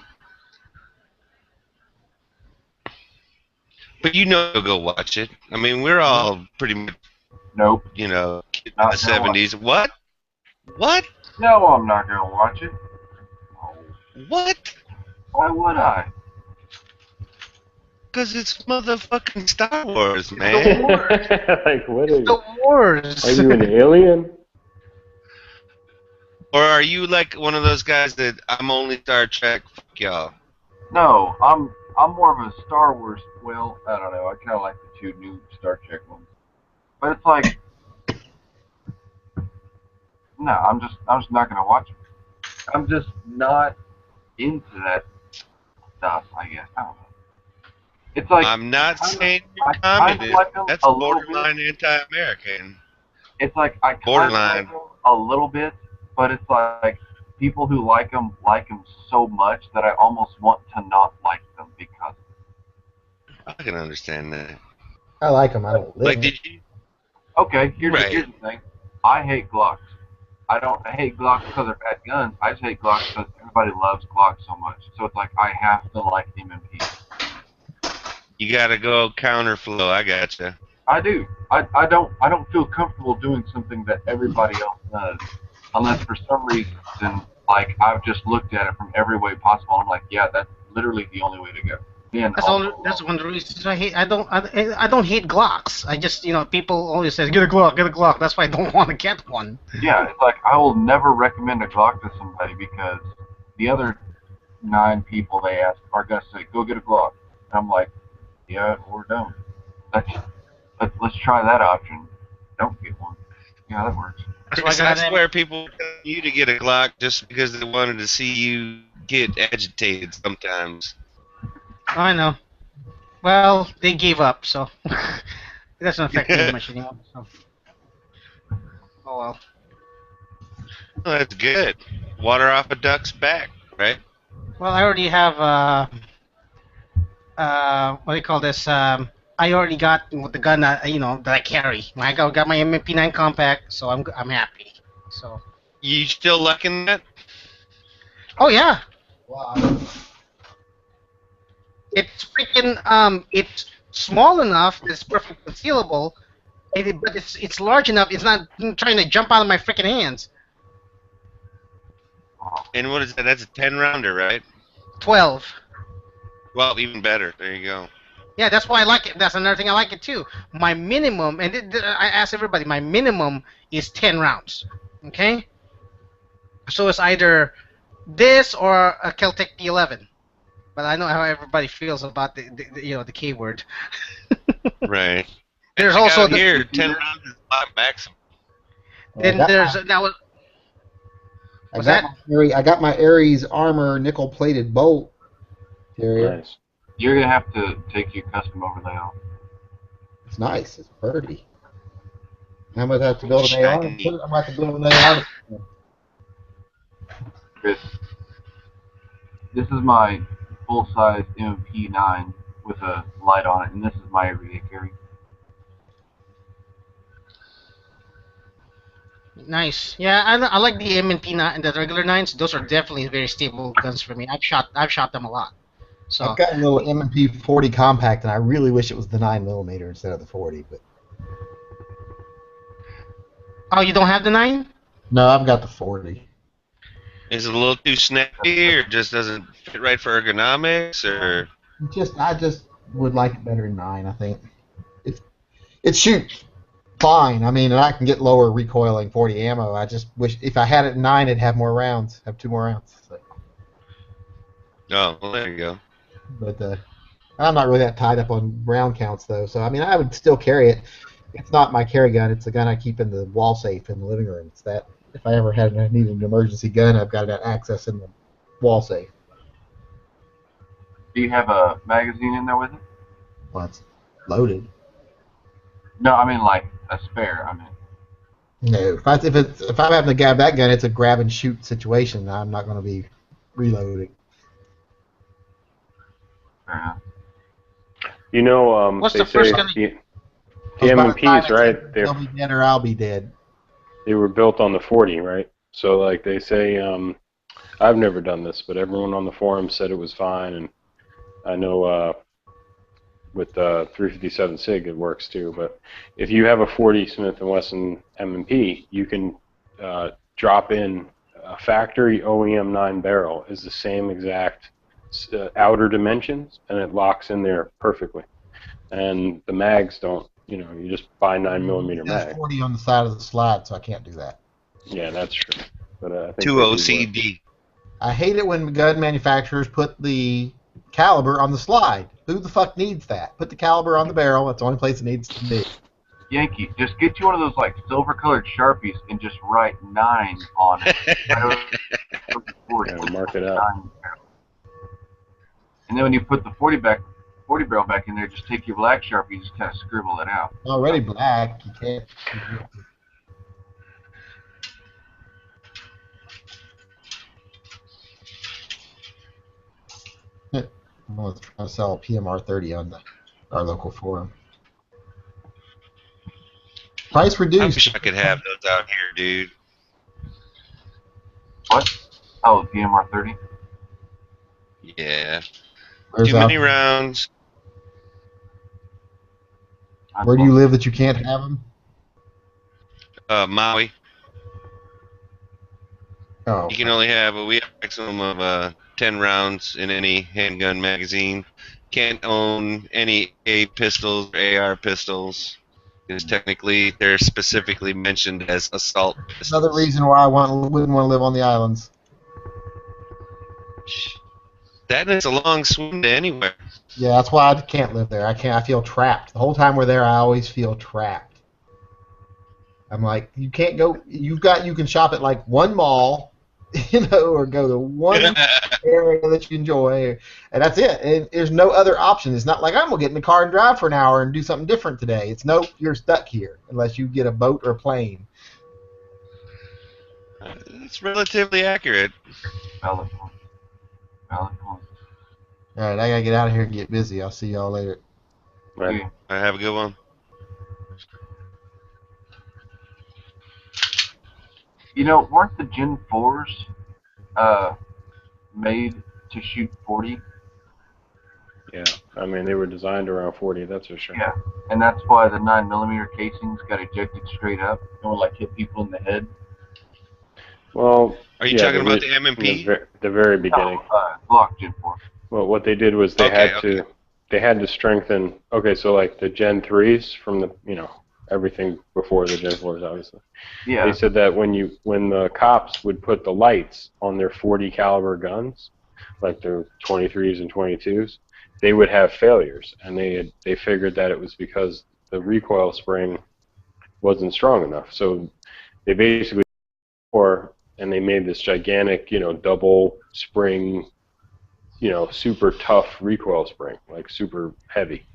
But you'll go watch it. I mean, we're all pretty much. Nope. Kids in the 70s. What? What? No, I'm not gonna watch it. What? Why would I? Because it's motherfucking Star Wars, man. Like, what are you? The Wars. Are you an alien? Or are you like one of those guys that I'm only Star Trek? Fuck y'all. No, I'm more of a Star Wars. Well, I don't know. I kind of like the two new Star Trek ones, but it's like, no, I'm just not gonna watch it. I'm just not into that stuff. I guess I don't know. It's like I'm not saying you're communist. Like that's borderline anti-American. It's like I borderline like them a little bit, but it's like people who like them so much that I almost want to not like them because. I can understand that. I like them. I don't live like, did you? Okay, here's the thing. I hate Glocks. I hate Glocks because they're bad guns. I just hate Glocks because everybody loves Glocks so much. So it's like I have to like MMPs. You gotta go counterflow. I gotcha. I do. I don't feel comfortable doing something that everybody else does, unless for some reason, like I've just looked at it from every way possible. I'm like, yeah, that's literally the only way to go. That's one of the reasons I hate. I don't hate Glocks. I just people always say get a Glock. That's why I don't want to get one. Yeah, it's like I will never recommend a Glock to somebody because the other 9 people they ask are gonna say go get a Glock. And I'm like, yeah, or don't. Let's try that option. Don't get one. Yeah, that works. I swear people tell you to get a Glock just because they wanted to see you get agitated sometimes. I know. Well, they gave up, so it doesn't affect me much anymore. So. Oh well. Well, that's good. Water off a duck's back, right? Well, I already have what do you call this? I already got the gun that I carry. I got my MP9 compact, so I'm happy. So. You still liking that? Oh yeah. Wow. It's freaking small enough that it's perfectly concealable, but it's large enough. It's not trying to jump out of my freaking hands. And what is that? That's a 10 rounder, right? 12. Well, even better. There you go. Yeah, that's why I like it. That's another thing I like it too. My minimum, and I asked everybody, my minimum is 10 rounds. Okay? So it's either this or a Keltec P11. But I know how everybody feels about the K word. Right. There's also here 10 rounds is not maximum. Then there's that was. I got my Ares Armor nickel-plated bolt. Nice. You're gonna have to take your custom overlay off. It's nice. It's pretty. I'm gonna have to build an AR. I'm gonna have to build an AR. Chris, this is my full-size MP9 with a light on it, and this is my everyday carry. Nice. Yeah, I like the M&P and the regular 9s. Those are definitely very stable guns for me. I've shot them a lot. So I've got a little M&P 40 compact, and I really wish it was the 9mm instead of the 40. But oh, you don't have the 9? no, I've got the 40. Is it a little too snappy, or just doesn't fit right for ergonomics, or? I just would like it better than 9. I think it shoots fine. I mean, and I can get lower recoiling 40 ammo. I just wish if I had it 9, it'd have more rounds. Have 2 more rounds. So. Oh, well, there you go. But I'm not really that tied up on round counts, though. So, I mean, I would still carry it. It's not my carry gun. It's the gun I keep in the wall safe in the living room. It's that if I ever needed an emergency gun, I've got that access in the wall safe. Do you have a magazine in there with it? Well, it's loaded. No, I mean like a spare. I mean. No, if I'm having to grab that gun, it's a grab and shoot situation. I'm not going to be reloading. You know, what's they the first say gun? the MMPs, right? They'll be dead or I'll be dead. They were built on the 40, right? So, like they say, I've never done this, but everyone on the forum said it was fine, and I know with 357 SIG it works too. But if you have a 40 Smith & Wesson M&P, you can drop in a factory OEM 9 barrel is the same exact outer dimensions, and it locks in there perfectly. And the mags don't, you just buy 9mm There's mag. 40 on the side of the slide, so I can't do that. Yeah, that's true. But I think 2 OCD. I hate it when gun manufacturers put the caliber on the slide. Who the fuck needs that? Put the caliber on the barrel. That's the only place it needs to be. Yankee, just get you one of those like silver-colored Sharpies and just write 9 on it. Yeah, mark it out. And then when you put the 40 barrel back in there, just take your black Sharpie and just kind of scribble it out. Already black. You can't. I'm going to try to sell a PMR 30 on our local forum. Price reduced. I wish I could have those out here, dude. What? Oh, PMR 30? Yeah. Where's Too many rounds. Where do you live that you can't have them? Maui. Oh. You can only have a maximum of 10 rounds in any handgun magazine. Can't own any A pistols or AR pistols. Because technically they're specifically mentioned as assault pistols. Another reason why I wouldn't want to live on the islands. That is a long swim to anywhere. Yeah, that's why I can't live there. I feel trapped. The whole time we're there, I always feel trapped. I'm like, you can't go. You can shop at like one mall, or go to one area that you enjoy, and that's it. And there's no other option. It's not like I'm gonna get in the car and drive for an hour and do something different today. It's nope, you're stuck here unless you get a boat or a plane. It's relatively accurate. Valid point. Valid point. All right, I gotta get out of here and get busy. I'll see y'all later. Right. Have a good one. Weren't the Gen 4s made to shoot 40? Yeah, I mean they were designed around 40. That's for sure. Yeah, and that's why the 9mm casings got ejected straight up and would like hit people in the head. Well, Are you yeah, talking about the M&P? The very beginning. No, Glock Gen 4. Well, what they did was they had to strengthen. Okay, so like the Gen 3s from the everything before the Gen 4s, obviously. Yeah. They said that when the cops would put the lights on their 40 caliber guns, like their 23s and 22s, they would have failures, and they figured that it was because the recoil spring wasn't strong enough. So they basically and they made this gigantic, double spring, super tough recoil spring, like super heavy.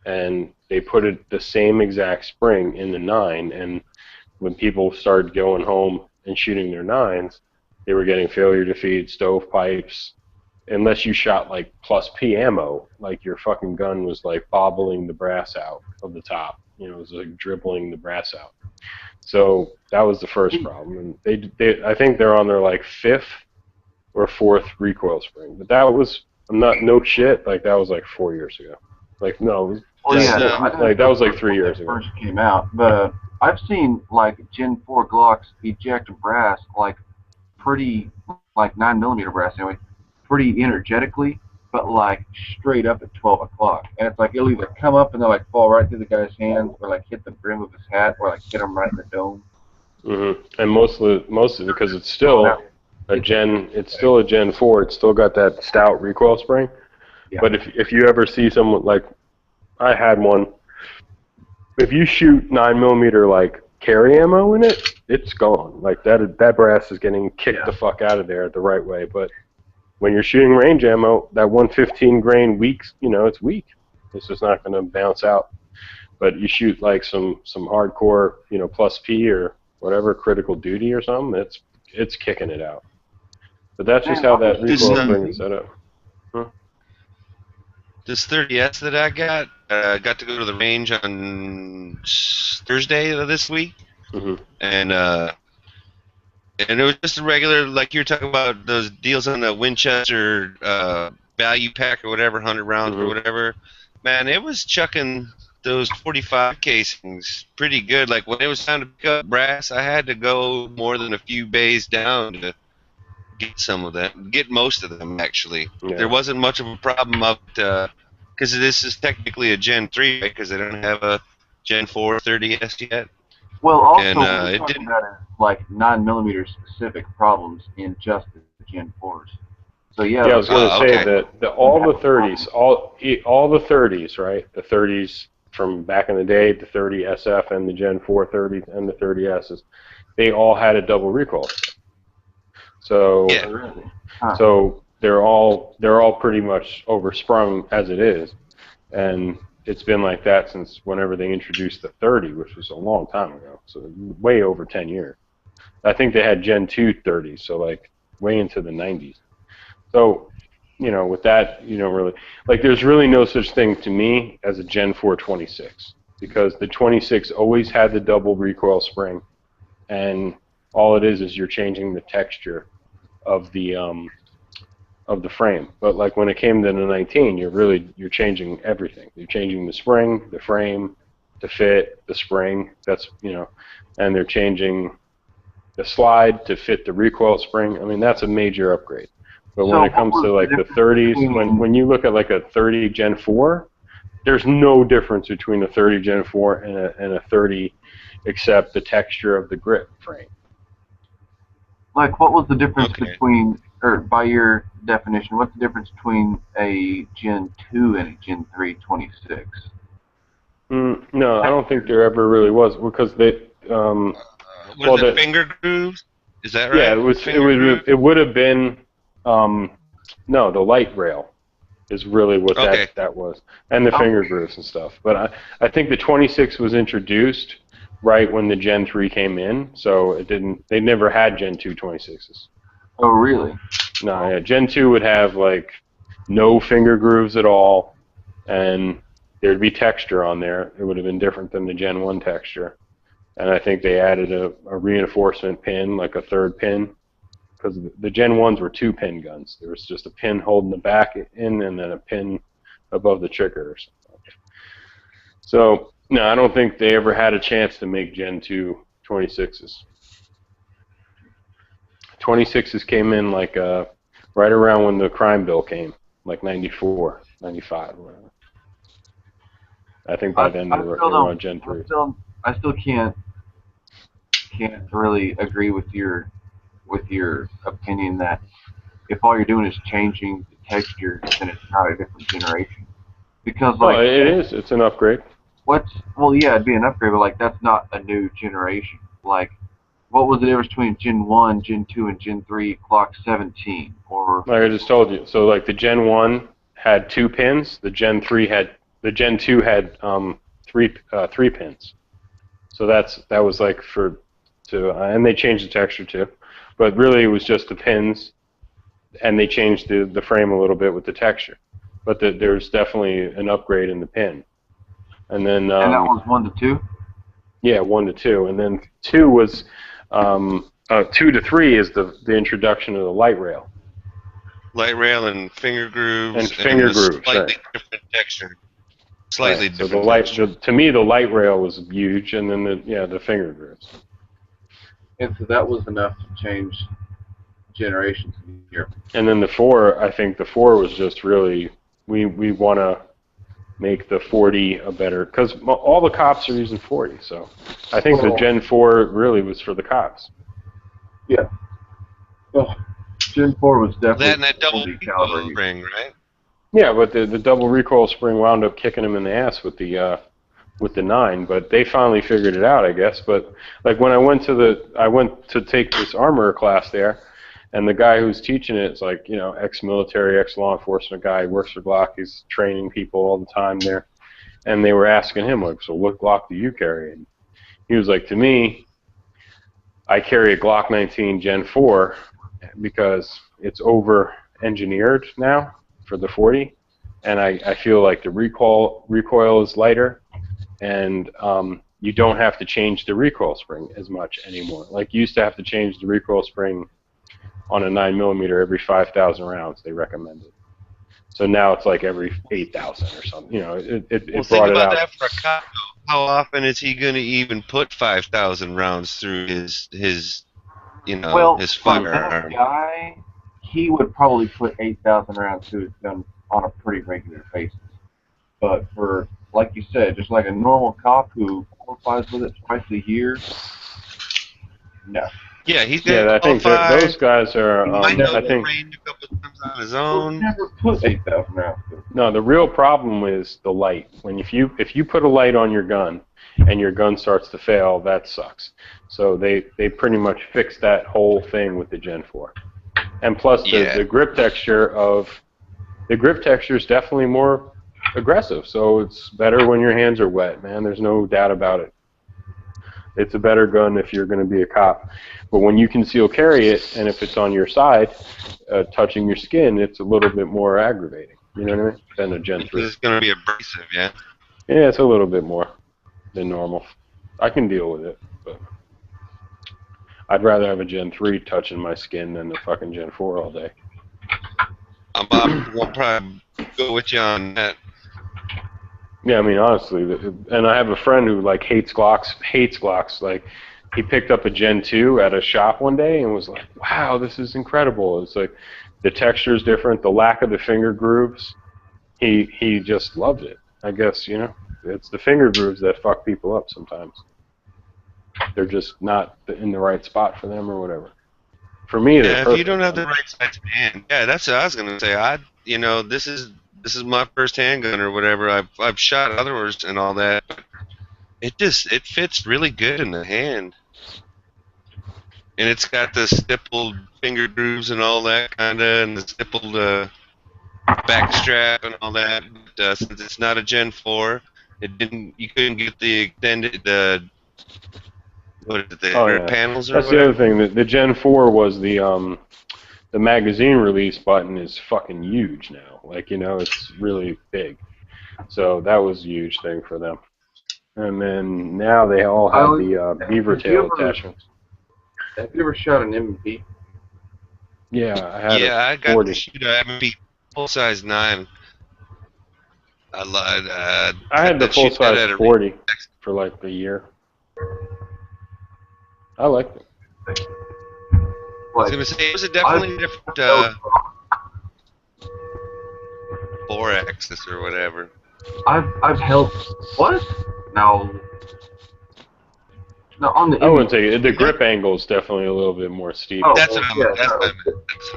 And they put the same exact spring in the 9, and when people started going home and shooting their 9s, they were getting failure to feed, stovepipes. Unless you shot like plus P ammo, like your fucking gun was like bobbling the brass out of the top. It was like dribbling the brass out. So that was the first problem, and I think they're on their like 5th or 4th recoil spring. But that was no shit. Like that was like 4 years ago. Like no, that was like 3 years ago. First came out, but I've seen like Gen 4 Glocks eject brass like pretty, like 9mm brass anyway, pretty energetically, but like straight up at 12 o'clock. And it's like it'll either come up and they'll like fall right through the guy's hands, or like hit the brim of his hat, or like hit him right in the dome. And mostly because it's still a Gen 4. It's still got that stout recoil spring. Yeah. But if you ever see someone like I had one, if you shoot 9mm like carry ammo in it, it's gone. Like that brass is getting kicked the fuck out of there the right way. But when you're shooting range ammo, that 115 grain it's weak. It's just not going to bounce out. But you shoot like some hardcore, plus P or whatever, critical duty or something, it's kicking it out. But that's just how that recoil spring is set up. Huh? This 30S that I got to go to the range on Thursday of this week, and it was just a regular, like you were talking about those deals on the Winchester value pack or whatever, 100 rounds or whatever. Man, it was chucking those 45 casings pretty good. Like when it was time to pick up brass, I had to go more than a few bays down to get some of them, get most of them actually. Yeah. There wasn't much of a problem up because this is technically a Gen 3, right? Because they don't have a Gen 4 30S yet. Well, also, we're talking about like 9mm specific problems in just the Gen 4s. So yeah. Yeah, I was going to say that all the 30s, all the 30s, right? The 30s from back in the day, the 30 SF and the Gen 4 30s and the 30Ss, they all had a double recoil. So so they're all pretty much oversprung as it is, and it's been like that since whenever they introduced the 30, which was a long time ago, so way over 10 years. I think they had Gen 2 30s, so like way into the 90s. So, with that, really, like there's really no such thing to me as a Gen 4 26, because the 26 always had the double recoil spring, and all it is you're changing the texture of the frame. But like when it came to the 19, you're changing everything. You're changing the spring, the frame, to fit the spring. That's and they're changing the slide to fit the recoil spring. I mean, that's a major upgrade. But when it comes to like the 30s, when you look at like a 30 Gen 4, there's no difference between a 30 Gen 4 and a 30, except the texture of the grip frame. Like, what was the difference between, or by your definition, what's the difference between a Gen 2 and a Gen 3 26? No, I don't think there ever really was, because they. Was it finger grooves? Is that right? Yeah, it would have been. No, the light rail is really what that was, and the finger grooves and stuff. But I think the 26 was introduced right when the Gen 3 came in, so they never had Gen 2 26s. Oh, really? No, yeah, Gen 2 would have like no finger grooves at all, and there'd be texture on there. It would have been different than the Gen 1 texture. And I think they added a reinforcement pin, like a third pin, because the Gen 1s were 2-pin guns. There was just a pin holding the back in, and then above the trigger or something. So no, I don't think they ever had a chance to make Gen 2 26s. 26s came in like right around when the crime bill came, like 94, 95, or whatever. I think by then they were on Gen 3. I still can't really agree with your opinion that if all you're doing is changing the texture, then it's not a different generation. Because like it is. It's an upgrade. Well, yeah, it'd be an upgrade, but like that's not a new generation. Like, what was the difference between Gen 1, Gen 2, and Gen 3 clock 17? Or like I just told you. So like the Gen 1 had 2 pins. The Gen 2 had 3 pins. So that was like and they changed the texture too, but really it was just the pins, and they changed the frame a little bit with the texture. But there's definitely an upgrade in the pin. And then and that was 1 to 2. Yeah, 1 to 2, and then 2 was 2 to 3 is the introduction of the light rail. Light rail and finger grooves. And finger grooves, slightly different texture. Slightly right. So different. to me, the light rail was huge, and then the finger grooves. And so that was enough to change generations here. And then the 4, I think the 4 was just really we want to make the 40 a better, because all the cops are using 40. So I think the Gen 4 really was for the cops. Yeah. Well, Gen 4 was definitely that and that double recoil spring, right? Yeah, but the double recoil spring wound up kicking him in the ass with the 9, but they finally figured it out, I guess. But like when I went to take this armor class there, and the guy who's teaching it is like, ex-military, ex-law enforcement guy, works for Glock, he's training people all the time there, and they were asking him like, so what Glock do you carry? And he was like, to me, I carry a Glock 19 Gen 4 because it's over-engineered now for the 40, and I feel like the recoil is lighter, and you don't have to change the recoil spring as much anymore. Like you used to have to change the recoil spring on a 9mm every 5,000 rounds, they recommended. So now it's like every 8,000 or something. It brought it out. Think about that for a cop. How often is he going to even put 5,000 rounds through his his firearm? Guy, he would probably put 8,000 rounds through his gun on a pretty regular basis. But for, like you said, just like a normal cop who qualifies with it twice a year, no. Yeah, he's I think those guys are. I think. A couple times on his own. Never put 8,000 rounds through. No, the real problem is the light. If you put a light on your gun, and your gun starts to fail, that sucks. So they pretty much fixed that whole thing with the Gen 4. And plus the grip texture is definitely more aggressive. So it's better when your hands are wet, man. There's no doubt about it. It's a better gun if you're going to be a cop. But when you conceal carry it, and if it's on your side, touching your skin, it's a little bit more aggravating. You know what I mean? Than a Gen 3. It's going to be abrasive, yeah? Yeah, it's a little bit more than normal. I can deal with it, but I'd rather have a Gen 3 touching my skin than the fucking Gen 4 all day. I'll probably go with you on that. Yeah, I mean, honestly, and I have a friend who like hates Glocks. Like, he picked up a Gen 2 at a shop one day and was like, "Wow, this is incredible." It's like the texture is different, the lack of the finger grooves. He just loved it. I guess it's the finger grooves that fuck people up sometimes. They're just not in the right spot for them or whatever. For me, they're if you don't have the right size hand, that's what I was gonna say. This is my first handgun or whatever. I've shot others and all that. It fits really good in the hand, and it's got the stippled finger grooves and all that and the stippled back strap and all that. But, since it's not a Gen 4, you couldn't get the extended panels or That's whatever. the other thing. The Gen 4 was the magazine release button is fucking huge now. Like, it's really big. So that was a huge thing for them. And then now they all have the beaver tail attachments. Have you ever shot an M&P? Yeah, I had I got to shoot an M&P full-size 9. I lied. I had the that shit full-size at a 40 for like a year. I liked it. I was gonna say it was a definitely different 4-axis or whatever. I've held what? No, on the I wouldn't say the grip angle is definitely a little bit more steep. Oh, That's what I meant.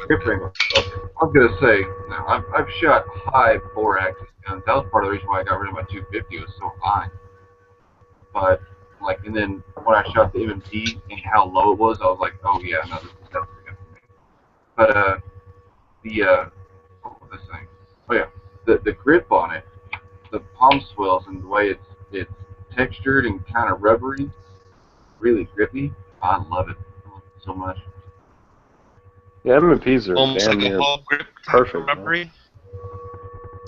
grip angle. Okay. I was gonna say, no, I've shot high 4-axis guns. That was part of the reason why I got rid of my 250. It was so high. But like, and then when I shot the M&P and how low it was, I was like, oh yeah, no, this is definitely good for me. But what was this thing? Oh yeah, the grip on it, the palm swells and the way it's textured and kind of rubbery, really grippy. I love it so much. Yeah, M&Ps are Almost damn like a near whole grip perfect. rubbery.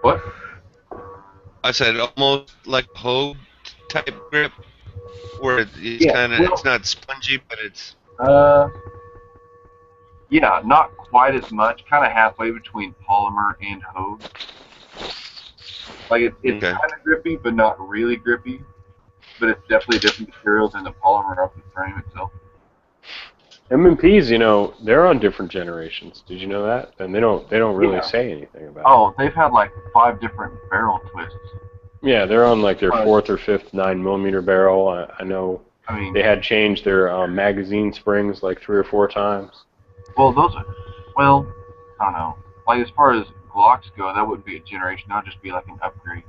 What? I said almost like a Hogue type grip, where it's Yeah, kind of well- it's not spongy, but it's Yeah, not quite as much. Kind of halfway between polymer and Hogue. Like it's Okay. kind of grippy, but not really grippy. But it's definitely a different material than the polymer off the frame itself. M&Ps, you know, they're on different generations. Did you know that? And they don't really Yeah. say anything about it. Oh, they've had like 5 different barrel twists. Yeah, they're on like their 4th or 5th 9mm barrel. I know I mean, they had changed their magazine springs like 3 or 4 times. well, those are, well, I don't know. Like as far as Glocks go, that wouldn't be a generation. That would just be like an upgrade.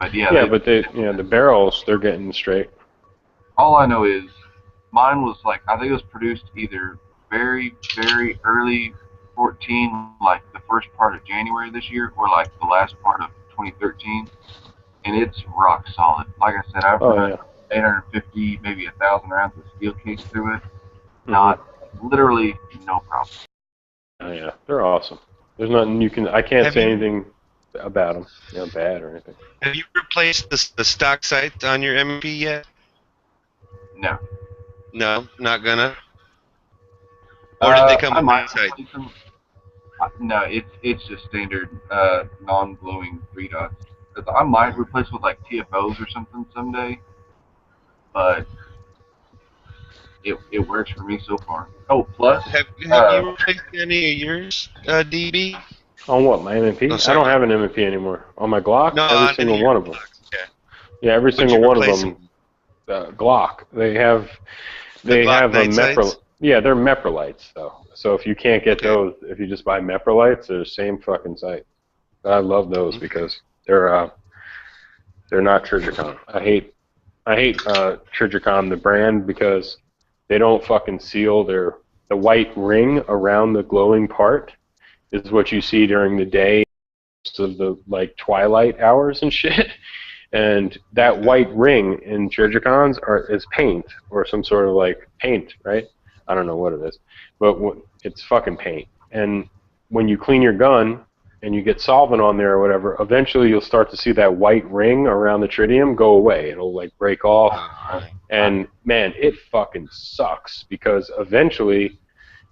But yeah, Yeah, but the barrels, they're getting straight. all I know is mine was like, I think it was produced either very, very early 14, like the first part of January this year, or like the last part of 2013, and it's rock solid. Like I said, I've Oh, run yeah. 850, maybe 1,000 rounds of steel case through it. Not literally no problem. Oh, yeah, they're awesome. There's nothing I can't Have say you- anything about them, you know, bad or anything. Have you replaced the stock sight on your MP yet? No. No, not gonna. Or did they come I with might new sights? replace them. No, it's just standard non-glowing 3 dots. 'Cause I might replace with like TFOs or something someday, but it works for me so far. Oh, plus Have you replaced any of yours, DB? On what, my M&P? Oh, I sorry. don't have an M&P anymore. On my Glock, No, every on single any of one your of them. Yeah. Yeah, every What'd single you one of replace them. Glock. They have Glock a night sights? Yeah, they're Meprolites though. So if you can't get those, if you just buy Meprolites, they're the same fucking sight. I love those because they're not Trijicon. I hate Trijicon the brand because they don't fucking seal the white ring around the glowing part is what you see during the day of the like twilight hours and shit. And that white ring in Trijicons is paint or some sort of like paint, right? I don't know what it is, but it's fucking paint. And when you clean your gun and you get solvent on there or whatever, eventually you'll start to see that white ring around the tritium go away. It'll like break off. And man, it fucking sucks because eventually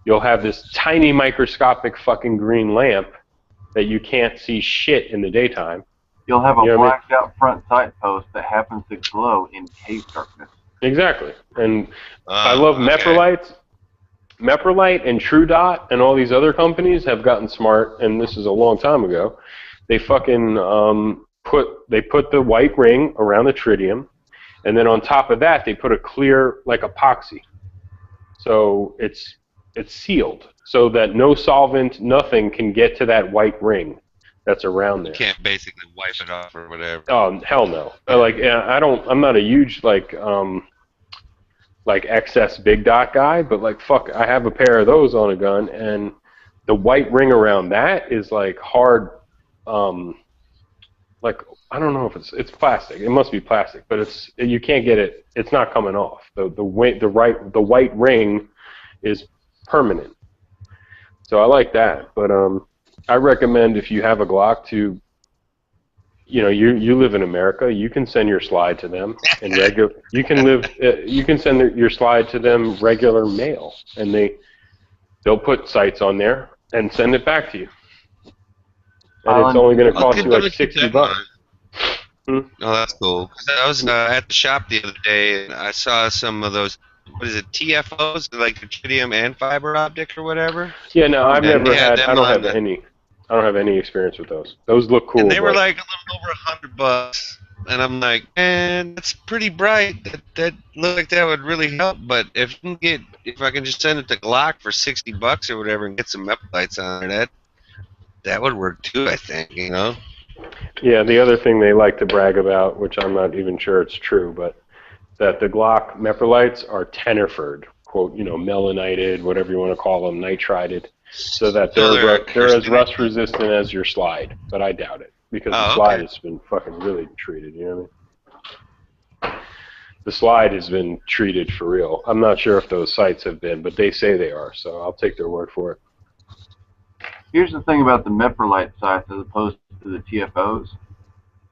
you'll have this tiny microscopic fucking green lamp that you can't see shit in the daytime. you'll have a You know what I mean? blacked out front sight post that happens to glow in cave darkness. Exactly. And I love okay. Meprolites. Meprolite and True Dot and all these other companies have gotten smart, and this is a long time ago. They fucking put the white ring around the tritium, and then on top of that they put a clear like epoxy. So it's sealed so that no solvent, nothing can get to that white ring that's around there. You can't basically wipe it off or whatever. Oh hell no! I'm not a huge like XS big dot guy, but like fuck, I have a pair of those on a gun, and the white ring around that is like hard, like I don't know if it's plastic. It must be plastic, but you can't get it. It's not coming off. The white ring is permanent. So I like that, but I recommend if you have a Glock to, you know, you live in America, you can send your slide to them in regular. You can send your slide to them regular mail, and they'll put sights on there and send it back to you. And it's only going to cost you like $60. Oh, that's cool. 'Cause I was at the shop the other day, and I saw some of those. What is it? TFOs, like the tritium and fiber optic or whatever. Yeah, no, I've And never they had had. them I don't on have the- any. I don't have any experience with those. Those look cool. And they were but- like a little over $100, and I'm like, man, that's pretty bright. That looked like that would really help. But if I can just send it to Glock for $60 or whatever and get some MEP lights on it, that would work too. I think, you know. Yeah, the other thing they like to brag about, which I'm not even sure it's true, but that the Glock Meprolites are tenorfered, quote, melanited, whatever you want to call them, nitrided, so that So they're as rust resistant as your slide. But I doubt it, because the slide has been fucking really treated. You know what I mean? The slide has been treated for real. I'm not sure if those sights have been, but they say they are, so I'll take their word for it. Here's the thing about the Meprolite sights as opposed to the TFOs.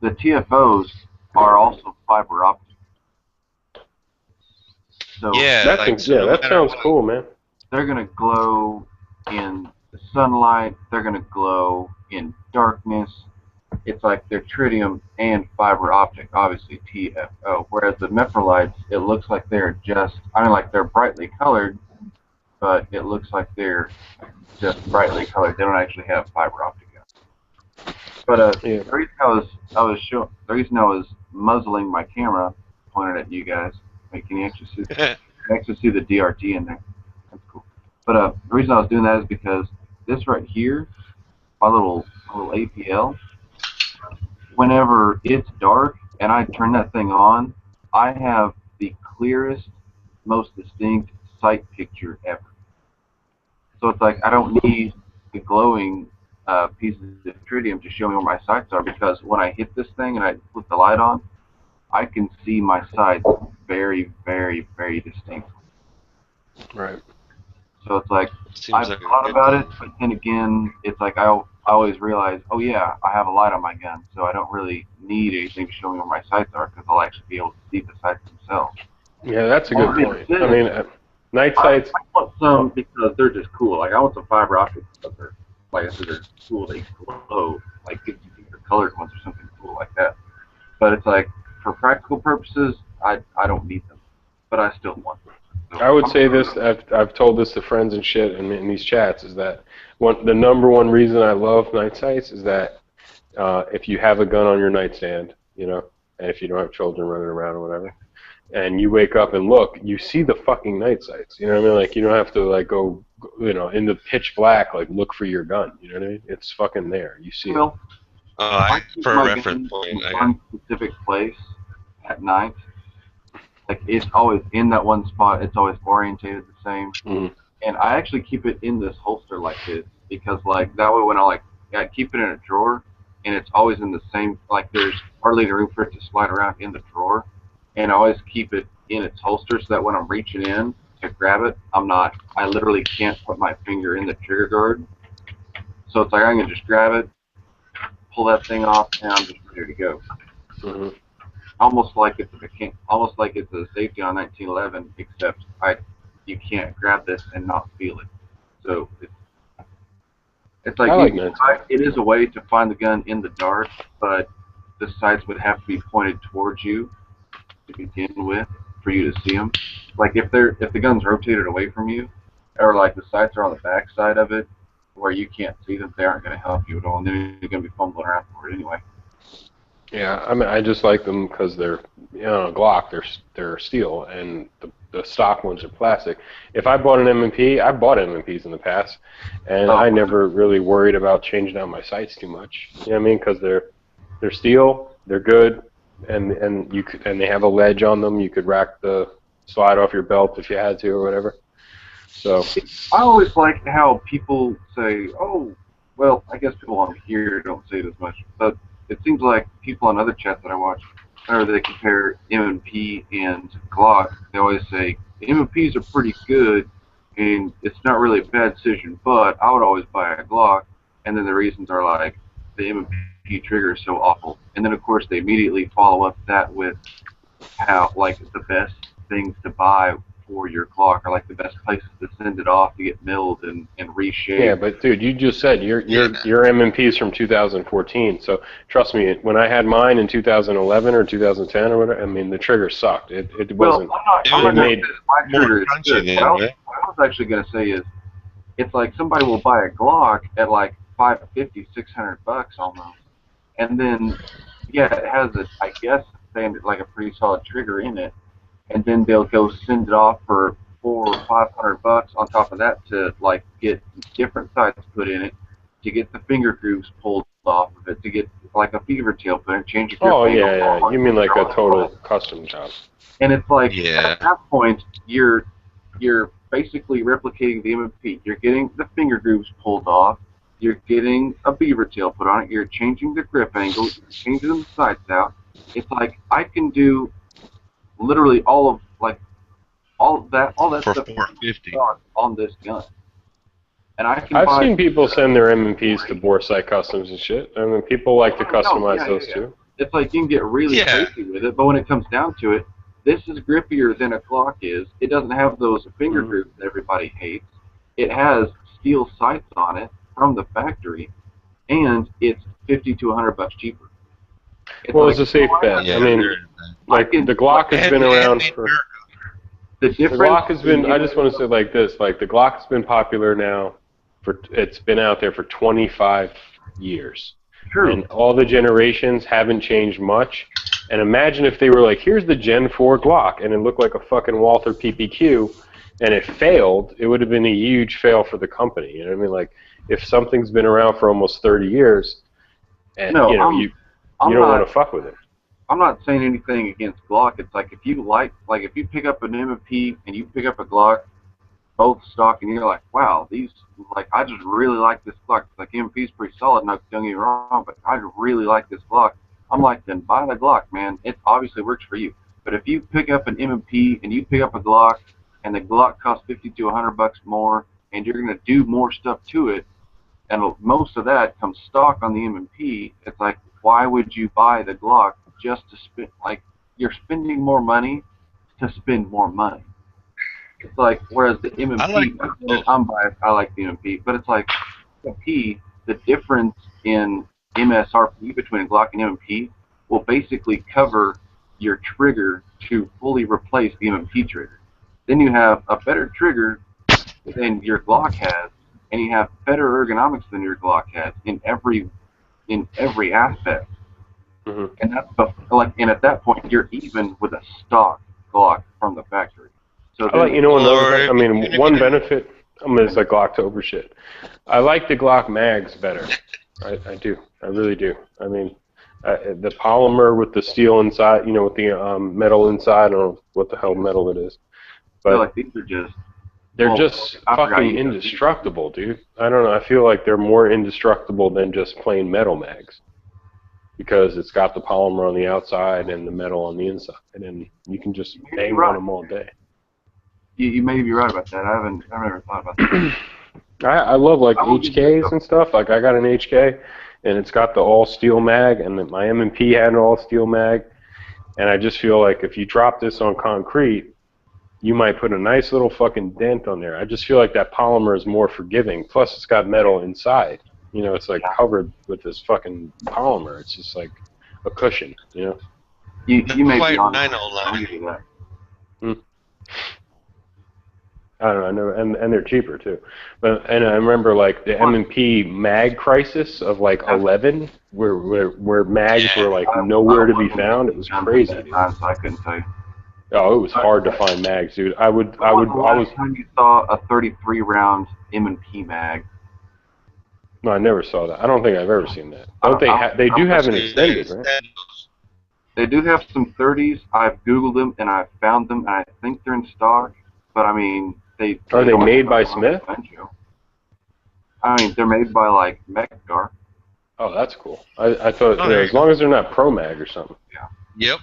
The TFOs are also fiber optic. So that sounds cool, man. They're gonna glow in the sunlight. They're gonna glow in darkness. It's like they're tritium and fiber optic, obviously TFO. Whereas the Meprolites, it looks like they're they're brightly colored, but it looks like they're just brightly colored. They don't actually have fiber optic in it. But the reason I was muzzling my camera, pointed at you guys, can you actually see the DRT in there? That's cool. But the reason I was doing that is because this right here, my little APL, whenever it's dark and I turn that thing on, I have the clearest, most distinct sight picture ever. So it's like I don't need the glowing pieces of tritium to show me where my sights are, because when I hit this thing and I put the light on, I can see my sights very, very, very distinctly. Right. So it's like I've thought about it, but then again, it's like I always realize, oh yeah, I have a light on my gun, so I don't really need anything to show me where my sights are, because I'll actually be able to see the sights themselves. Yeah, that's a good point. I mean, night sights. I want some because they're just cool. Like I want some fiber optics, but they're, like I said, they're cool. They glow, like they're colored ones or something cool like that. But it's like for practical purposes, I don't need them, but I still want them. So I would say this. I've told this to friends and shit in these chats, is that the number one reason I love night sights is that if you have a gun on your nightstand, and if you don't have children running around or whatever, and you wake up and look, you see the fucking night sights. You know what I mean? Like you don't have to like go, in the pitch black, like look for your gun. You know what I mean? It's fucking there. You see it. For a reference point, one specific place at night. Like it's always in that one spot. It's always orientated the same. Mm-hmm. And I actually keep it in this holster like this because like that way when I keep it in a drawer and it's always in the same, like there's hardly any room for it to slide around in the drawer, and I always keep it in its holster so that when I'm reaching in to grab it, I literally can't put my finger in the trigger guard. So it's like I can just grab it, pull that thing off, and I'm just ready to go. Mm-hmm. Almost like it's a safety on 1911, except you can't grab this and not feel it. So it's like it is a way to find the gun in the dark, but the sights would have to be pointed towards you to begin with for you to see them. Like if the gun's rotated away from you, or like the sights are on the back side of it where you can't see them, they aren't going to help you at all, and then you're going to be fumbling around for it anyway. Yeah, I mean, I just like them because they're, Glock, they're steel, and the stock ones are plastic. If I bought an M&P, I bought M&Ps in the past, and I never really worried about changing out my sights too much. You know what I mean? Because they're steel, they're good, and they have a ledge on them. You could rack the slide off your belt if you had to or whatever. So I always like how people say, oh, well, I guess people on here don't say it as much, but it seems like people on other chats that I watch, whenever they compare M&P and Glock, they always say, M&Ps are pretty good, and it's not really a bad decision, but I would always buy a Glock, and then the reasons are like, the M&P trigger is so awful. And then, of course, they immediately follow up that with how, like, the best things to buy for your Glock are like the best places to send it off to get milled and reshaped. Yeah, but dude, you just said your M&P is from 2014. So trust me, when I had mine in 2011 or 2010 or whatever, I mean the trigger sucked. It wasn't. I'm not made my trigger is good. What I was actually going to say is, it's like somebody will buy a Glock at like $550, $600 almost, and then it has I guess like a pretty solid trigger in it, and then they'll go send it off for $400 or $500 on top of that to like get different sights put in it, to get the finger grooves pulled off of it, to get like a beaver tail put in, change your Oh yeah. You mean like a total custom job? And it's like at that point you're basically replicating the M&P. You're getting the finger grooves pulled off. You're getting a beaver tail put on it. You're changing the grip angle. You're changing the sights out. It's like I can do literally all that for stuff $450 on this gun. And I've seen people send their M&Ps to Boresight Customs and shit. I mean, people like to customize those too. It's like you can get really crazy with it, but when it comes down to it, this is grippier than a Glock is. It doesn't have those finger grooves that everybody hates. It has steel sights on it from the factory, and it's $50 to $100 cheaper. It's a safe bet. I mean, like the Glock has been around for. The Glock has been. I just want to say like this: like the Glock has been popular now. It's been out there for 25 years. True. And all the generations haven't changed much. And imagine if they were like, here's the Gen 4 Glock, and it looked like a fucking Walther PPQ, and it failed, it would have been a huge fail for the company. You know what I mean? Like, if something's been around for almost 30 years, and you don't want to fuck with it. I'm not saying anything against Glock. It's like if you if you pick up an M&P and you pick up a Glock, both stock, and you're like, wow, I just really like this Glock. It's like M&P's pretty solid, no, don't get me wrong, but I really like this Glock. I'm like, then buy the Glock, man. It obviously works for you. But if you pick up an M&P and you pick up a Glock, and the Glock costs $50 to $100 more, and you're going to do more stuff to it, and most of that comes stock on the M&P, it's like, why would you buy the Glock just to spend, like, you're spending more money to spend more money. It's like, whereas the M&P, I'm biased, I like the M&P, but it's like, M&P, the difference in MSRP between a Glock and M&P will basically cover your trigger to fully replace the M&P trigger. Then you have a better trigger than your Glock has, and you have better ergonomics than your Glock has in every aspect. Mm-hmm. And that's and at that point you're even with a stock Glock from the factory. So one benefit. It's like Glocktober shit. I like the Glock mags better. I do. I really do. I mean, the polymer with the steel inside, with the metal inside. I don't know what the hell metal it is. But I feel like these are just... They're just fucking indestructible, dude. I don't know. I feel like they're more indestructible than just plain metal mags. Because it's got the polymer on the outside and the metal on the inside. And you can just bang on them all day. You may be right about that. I've never thought about that. I love like HKs and stuff. Like I got an HK, and it's got the all steel mag, and my M&P had an all steel mag, and I just feel like if you drop this on concrete, you might put a nice little fucking dent on there. I just feel like that polymer is more forgiving. Plus, it's got metal inside. It's like covered with this fucking polymer. It's just like a cushion. You may be on that. I don't know, and they're cheaper too. And I remember like the M&P mag crisis of like 11, where mags were like nowhere to be found. It was crazy. I couldn't tell you. Oh, it was hard to find mags, dude. I was. Time you saw a 33 round M&P mag? No, I never saw that. I don't think I've ever seen that. They do have an extended, right? They do have some 30s. I've Googled them and I've found them, and I think they're in stock. But I mean, are they made by Smith? I mean, they're made by like Mechgar. Oh, that's cool. I thought as long as they're not Pro Mag or something. Yeah. Yep.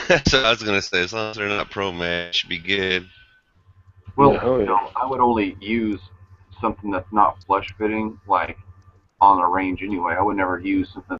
That's what I was gonna say. As long as they're not Pro Mag, should be good. Well, I would only use something that's not flush fitting, like on a range anyway. I would never use something